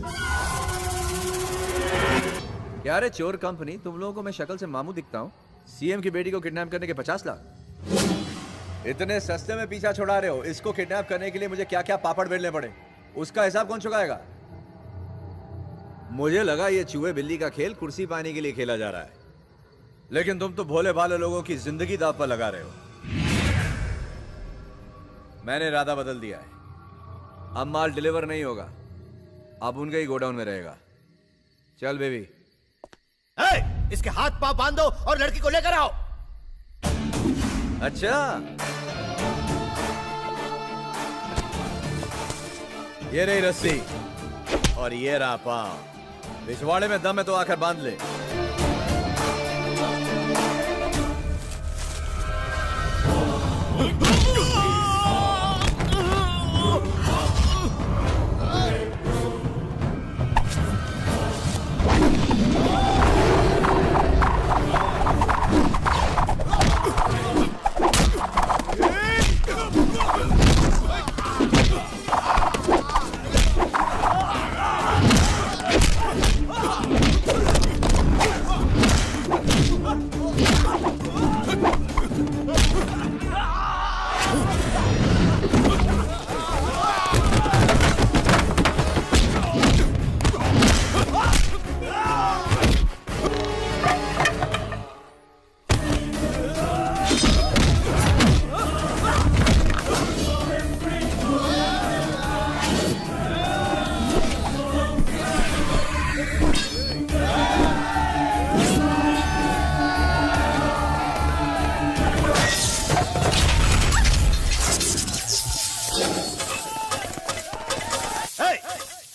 G: क्या रे चोर कंपनी, तुम लोगों को मैं शक्ल से मामू दिखता हूँ? सीएम की बेटी को किडनैप करने के 50 लाख? इतने सस्ते में पीछा छुड़ा रहे हो। इसको किडनैप करने के लिए मुझे क्या क्या पापड़ बेलने पड़े, उसका हिसाब कौन चुकाएगा? मुझे लगा ये चूहे बिल्ली का खेल कुर्सी पाने के लिए खेला जा रहा है, लेकिन तुम तो भोले भाले लोगों की जिंदगी दांव पर लगा रहे हो। मैंने इरादा बदल दिया है, अब माल डिलीवर नहीं होगा, अब उनके ही गोडाउन में रहेगा। चल बेबी।
P: इसके हाथ पांव बांधो और लड़की को लेकर आओ।
G: अच्छा, ये रही रस्सी और ये रहा पांव। पिछवाड़े में दम है तो आकर बांध ले।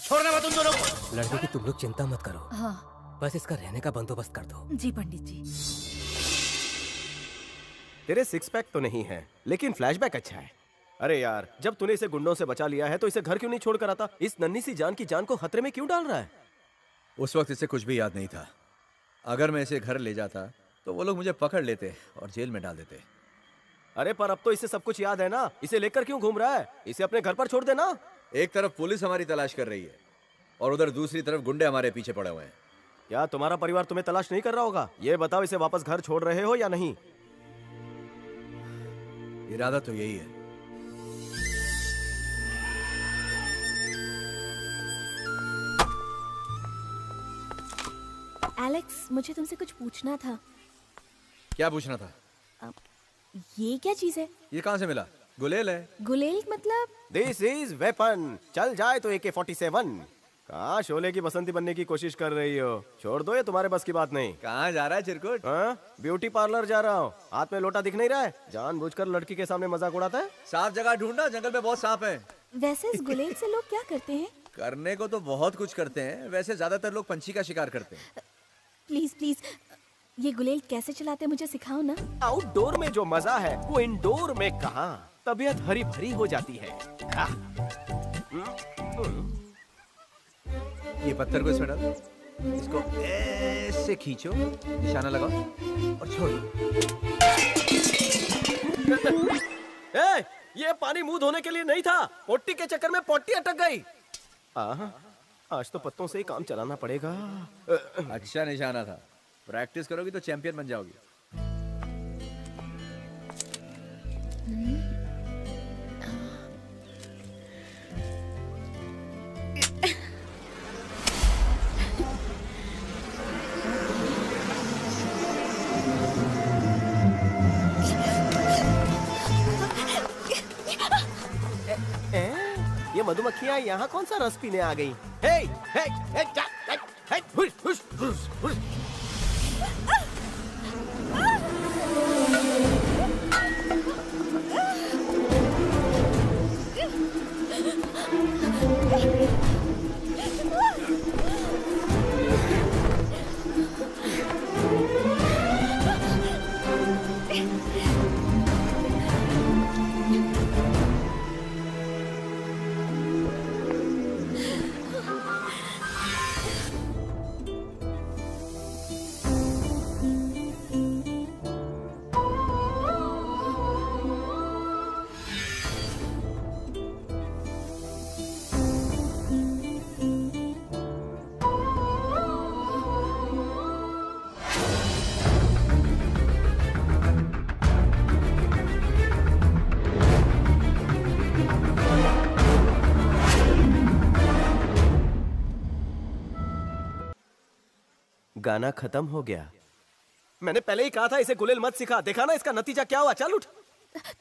D: छोड़ना मत उन दोनों को।
T: लड़के की तुम लोग चिंता मत करो,
N: हाँ
T: बस इसका रहने का बंदोबस्त कर दो।
N: जी पंडित जी।
A: तेरे सिक्स पैक तो नहीं है, लेकिन फ्लैशबैक अच्छा है। अरे यार, जब तूने इसे गुंडों से बचा लिया है तो इसे घर क्यों नहीं छोड़कर आता? इस नन्ही सी जान की जान को खतरे में क्यों डाल रहा है?
G: उस वक्त इसे कुछ भी याद नहीं था। अगर मैं इसे घर ले जाता तो वो लोग मुझे पकड़ लेते और जेल में डाल देते।
A: अरे पर अब तो इसे सब कुछ याद है ना, इसे लेकर क्यों घूम रहा है? इसे अपने घर पर छोड़ देना।
G: एक तरफ पुलिस हमारी तलाश कर रही है और उधर दूसरी तरफ गुंडे हमारे पीछे पड़े हुए हैं।
A: क्या तुम्हारा परिवार तुम्हें तलाश नहीं कर रहा होगा? ये बताओ, इसे वापस घर छोड़ रहे हो या नहीं?
G: इरादा तो यही है।
S: एलेक्स, मुझे तुमसे कुछ पूछना था।
G: क्या पूछना था?
S: ये क्या चीज है?
G: ये कहाँ से मिला? गुलेल है।
S: गुलेल मतलब?
A: This is weapon. चल जाए तो AK-47। कहाँ शोले की बसंती बनने की कोशिश कर रही हो? छोड़ दो, ये तुम्हारे बस की बात नहीं।
G: कहाँ जा रहा है चिरकुट?
A: हाँ, ब्यूटी पार्लर जा रहा हूँ। हाथ में लोटा दिख नहीं रहा है? जानबूझकर लड़की के सामने मजाक उड़ाता है।
G: साफ जगह ढूंढना, जंगल में बहुत सांप है।
S: वैसे इस गुलेल से लोग क्या करते हैं?
G: करने को तो बहुत कुछ करते हैं, वैसे ज्यादातर लोग पंछी का शिकार करते हैं।
S: प्लीज प्लीज, ये गुलेल कैसे चलाते हैं मुझे सिखाओ ना।
A: आउटडोर में जो मजा है वो इंडोर में कहाँ? तबीयत हरी भरी हो जाती है।
G: ये पत्थर को इसमें डालो, इसको ऐसे खींचो, निशाना लगाओ और छोड़ो।
A: ये पानी मुंह धोने के लिए नहीं था, पोटी के चक्कर में पोटी अटक गई। आज तो पत्तों से ही काम चलाना पड़ेगा।
G: अच्छा निशाना था, प्रैक्टिस करोगी तो चैंपियन बन जाओगी।
A: ये मधुमक्खियाँ यहाँ कौन सा रस पीने आ गई? हे, हे, हे, जा, हे, हे, हुश, हुश, हुश, हुश। गाना खत्म हो गया। मैंने पहले ही कहा था इसे गुलेल मत सिखा। देखा ना इसका नतीजा क्या हुआ। चल उठ।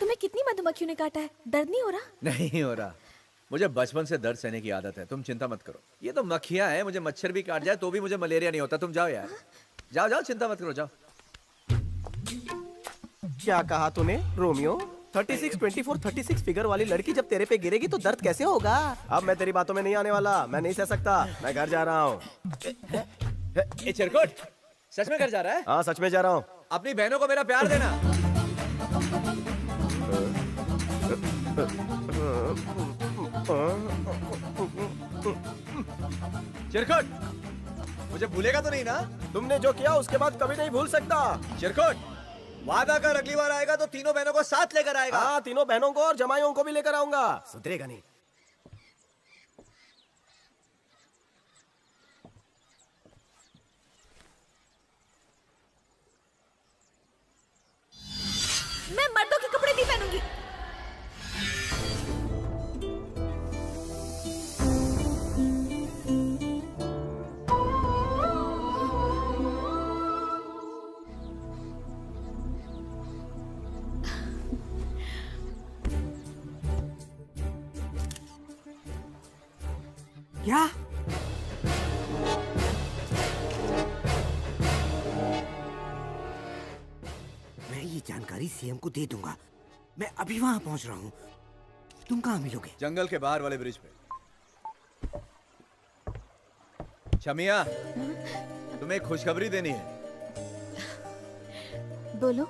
S: तुम्हें कितनी मधुमक्खियों ने काटा है? दर्द नहीं हो रहा?
G: नहीं हो रहा, मुझे बचपन से दर्द सहने की आदत है। तुम चिंता मत करो, ये तो मक्खियां हैं, मुझे मच्छर भी काट जाए तो भी मुझे मलेरिया नहीं होता। तुम जाओ यार, जाओ जाओ, चिंता मत करो, जाओ।
A: क्या कहा तूने रोमियो? 36, 24, 36 फिगर वाली लड़की जब तेरे पे गिरेगी तो दर्द कैसे होगा? अब मैं तेरी बातों में नहीं आने वाला, मैं नहीं सह सकता, मैं घर जा रहा हूँ।
G: चिरकुट, सच में घर जा रहा है?
A: हाँ सच में जा रहा हूँ।
G: अपनी बहनों को मेरा प्यार देना। चिरकुट, मुझे भूलेगा तो नहीं ना?
A: तुमने जो किया उसके बाद कभी नहीं भूल सकता।
G: चिरकुट, वादा कर अगली बार आएगा तो तीनों बहनों को साथ लेकर आएगा।
A: हाँ, तीनों बहनों को और जमाइयों को भी लेकर आऊंगा।
G: सुधरेगा नहीं।
H: मैं मर्दों के कपड़े नहीं पहनूंगी।
D: क्या? मैं ये जानकारी सीएम को दे दूंगा। मैं अभी वहां पहुंच रहा हूं। तुम कहां मिलोगे?
G: जंगल के बाहर वाले ब्रिज पे। शमिया, तुम्हें एक खुशखबरी देनी है।
S: बोलो।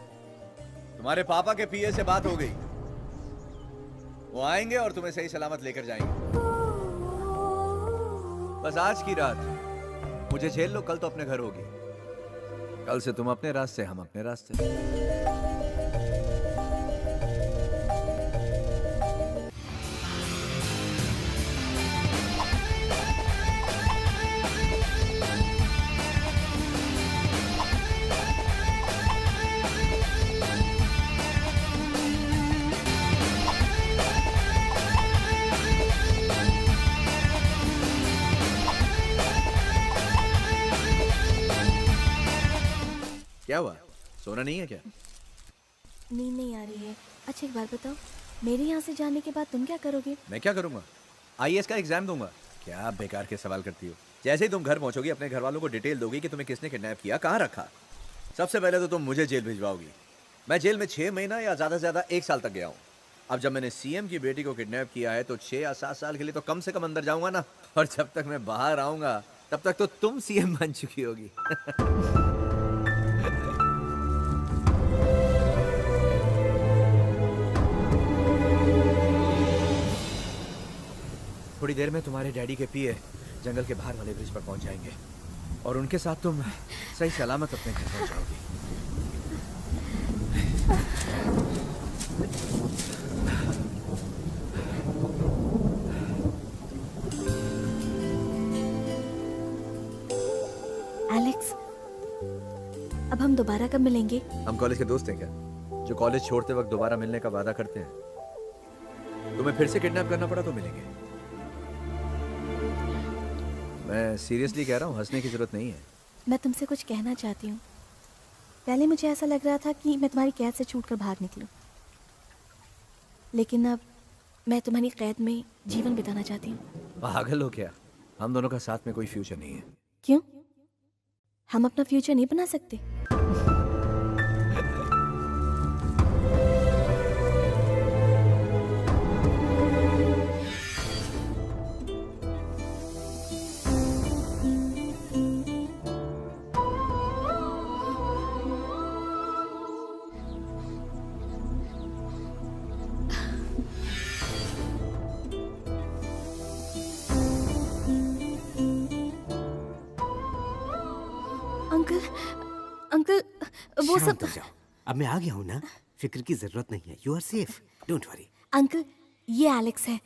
G: तुम्हारे पापा के पीए से बात हो गई। वो आएंगे और तुम्हें सही सलामत लेकर जाएंगे। बस आज की रात मुझे झेल लो, कल तो अपने घर होगी। कल से तुम अपने रास्ते, हम अपने रास्ते। क्या हुआ? सोना नहीं है क्या?
S: नींद नहीं आ रही है। अच्छा एक बात बताओ, मेरे यहाँ से जाने के बाद तुम क्या करोगे?
G: मैं क्या करूंगा? आईएएस का एग्जाम दूंगा। क्या बेकार के सवाल करती हो? जैसे ही तुम घर पहुंचोगी अपने घर वालों को डिटेल दोगी कि तुम्हें किसने किडनैप किया, कहाँ रखा। सबसे पहले तो तुम मुझे जेल भिजवाओगी। मैं जेल में 6 महीना या ज्यादा से ज्यादा 1 साल तक गया हूँ। अब जब मैंने सीएम की बेटी को किडनैप किया है तो 6 या 7 साल के लिए तो कम से कम अंदर जाऊंगा ना। और जब तक मैं बाहर आऊंगा तब तक तो तुम सीएम बन चुकी होगी। थोड़ी देर में तुम्हारे डैडी के पीए जंगल के बाहर वाले ब्रिज पर पहुंच जाएंगे और उनके साथ तुम सही सलामत अपने घर पहुंच जाओगी।
S: एलेक्स, अब हम दोबारा कब मिलेंगे?
G: हम कॉलेज के दोस्त हैं क्या, जो कॉलेज छोड़ते वक्त दोबारा मिलने का वादा करते हैं? तुम्हें फिर से किडनैप करना पड़ा तो मिलेंगे। मैं सीरियसली कह रहा हूँ, हंसने की जरूरत नहीं है।
S: मैं तुमसे कुछ कहना चाहती हूँ। पहले मुझे ऐसा लग रहा था कि मैं तुम्हारी कैद से छूटकर बाहर निकलूं, लेकिन अब मैं तुम्हारी कैद में जीवन बिताना चाहती हूँ।
G: पागल हो क्या? हम दोनों का साथ में कोई फ्यूचर नहीं है।
S: क्यों? हम अपना फ्यूचर नहीं बना सकते? अंकल, अंकल, वो
D: शांत
S: सब।
D: हो जाओ। अब मैं आ गया हूँ ना, फिक्र की जरूरत नहीं है। You are safe, don't worry.
S: Uncle, ये एलेक्स है।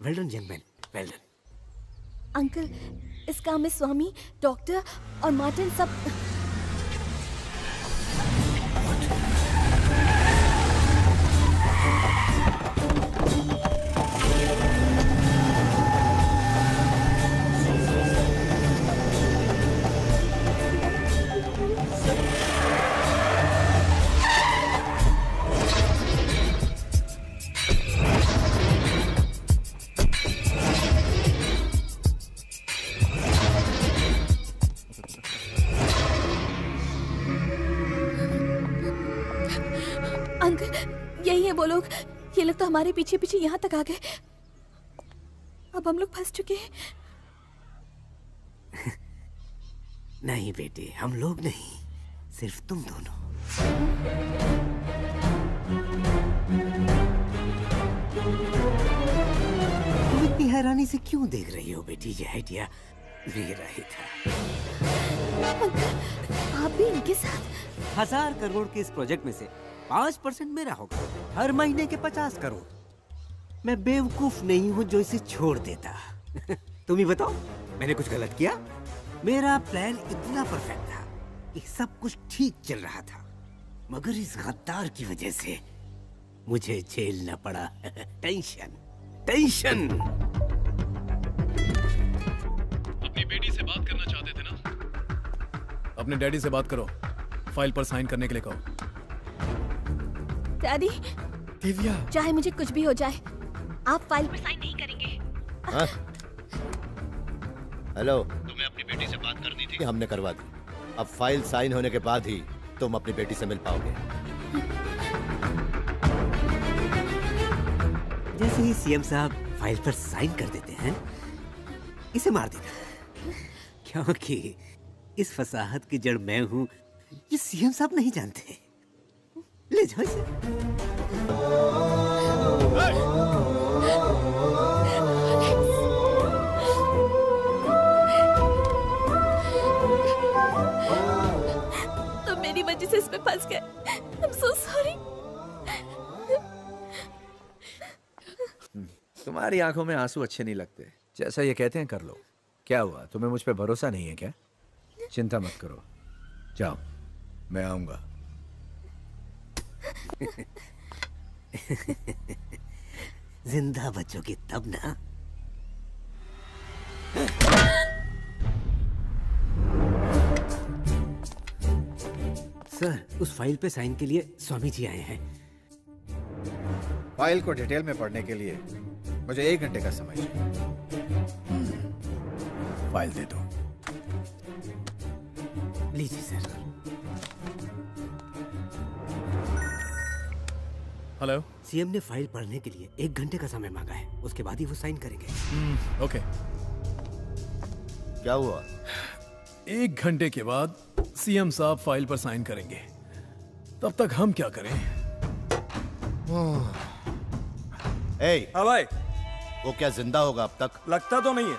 D: Well done young man, well done.
S: Uncle, इस काम में स्वामी, डॉक्टर और मार्टिन सब। अंकल, यही है वो लोग। ये लोग तो हमारे पीछे पीछे यहाँ तक आ गए। अब हम लोग फंस चुके हैं।
D: नहीं बेटे, हम लोग नहीं, सिर्फ तुम दोनों। हैरानी से क्यों देख रही हो बेटी? ये आइडिया मेरा ही था।
S: आप भी इनके साथ?
D: 1000 करोड़ के इस प्रोजेक्ट में से 5% मेरा होगा, हर महीने के 50 करोड़। मैं बेवकूफ नहीं हूँ जो इसे छोड़ देता। तुम ही बताओ, मैंने कुछ गलत किया? मेरा प्लान इतना परफेक्ट था कि सब कुछ ठीक चल रहा था, मगर इस गद्दार की वजह से मुझे झेलना पड़ा। Tension tension.
K: अपनी बेटी से बात करना चाहते थे ना? अपने डैडी से बात करो, फाइल पर साइन करने के लिए कहो।
S: डैडी,
K: दिव्या,
S: चाहे मुझे कुछ भी हो जाए, आप फाइल पर साइन नहीं करेंगे।
P: हाँ? हेलो, तुम्हें अपनी बेटी से बात करनी थी, हमने करवा दी। अब फाइल साइन होने के बाद ही तुम अपनी बेटी से मिल पाओगे।
D: जैसे ही सीएम साहब फाइल पर साइन कर देते हैं, इसे मार देना, क्योंकि इस फसाहत की जड़ मैं हूं, ये सीएम साहब नहीं जानते। ले जाओ इसे।
S: तुम मेरी वजह से इसमें फंस गए। I'm so sorry।
G: तुम्हारी आंखों में आंसू अच्छे नहीं लगते। जैसा ये कहते हैं कर लो। क्या हुआ, तुम्हें मुझ पे भरोसा नहीं है क्या? चिंता मत करो, जाओ, मैं आऊंगा।
D: जिंदा बचोगे तब ना। सर, उस फाइल पे साइन के लिए स्वामी जी आए हैं।
R: फाइल को डिटेल में पढ़ने के लिए मुझे 1 घंटे का समय चाहिए।
K: फाइल दे दो।
D: लीजिए सर।
K: हेलो,
D: सीएम ने फाइल पढ़ने के लिए 1 घंटे का समय मांगा है, उसके बाद ही वो साइन करेंगे।
K: ओके।
P: क्या हुआ?
K: 1 घंटे के बाद सीएम साहब फाइल पर साइन करेंगे, तब तक हम क्या करें?
P: हाँ भाई, वो क्या जिंदा होगा अब तक?
F: लगता तो नहीं है।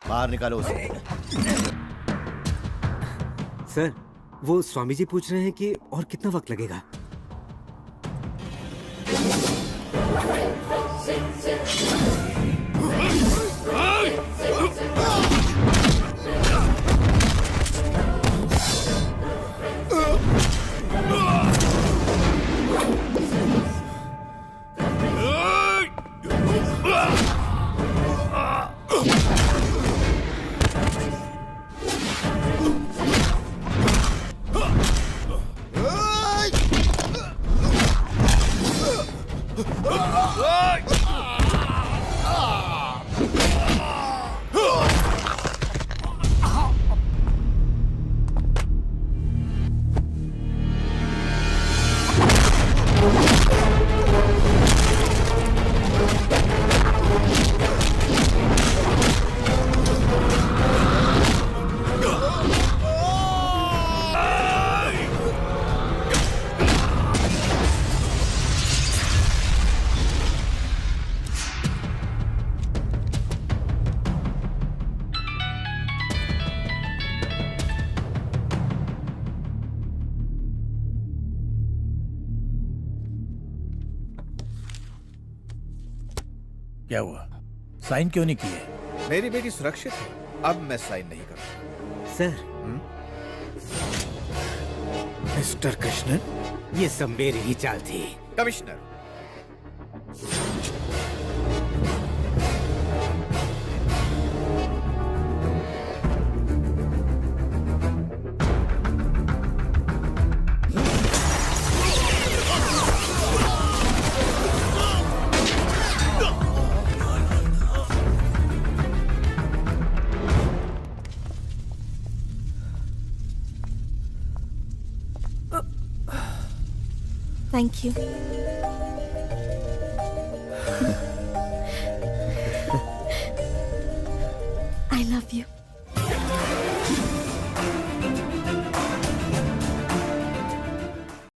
P: बाहर निकालो उसे।
D: सर, वो स्वामी जी पूछ रहे हैं कि और कितना वक्त लगेगा।
K: क्या हुआ, साइन क्यों नहीं किए?
R: मेरी बेटी सुरक्षित है, अब मैं साइन नहीं करूंगा।
D: सर,
R: मिस्टर कृष्णन,
D: ये सब मेरी ही चाल थी।
R: Commissioner,
S: Thank you. I love you.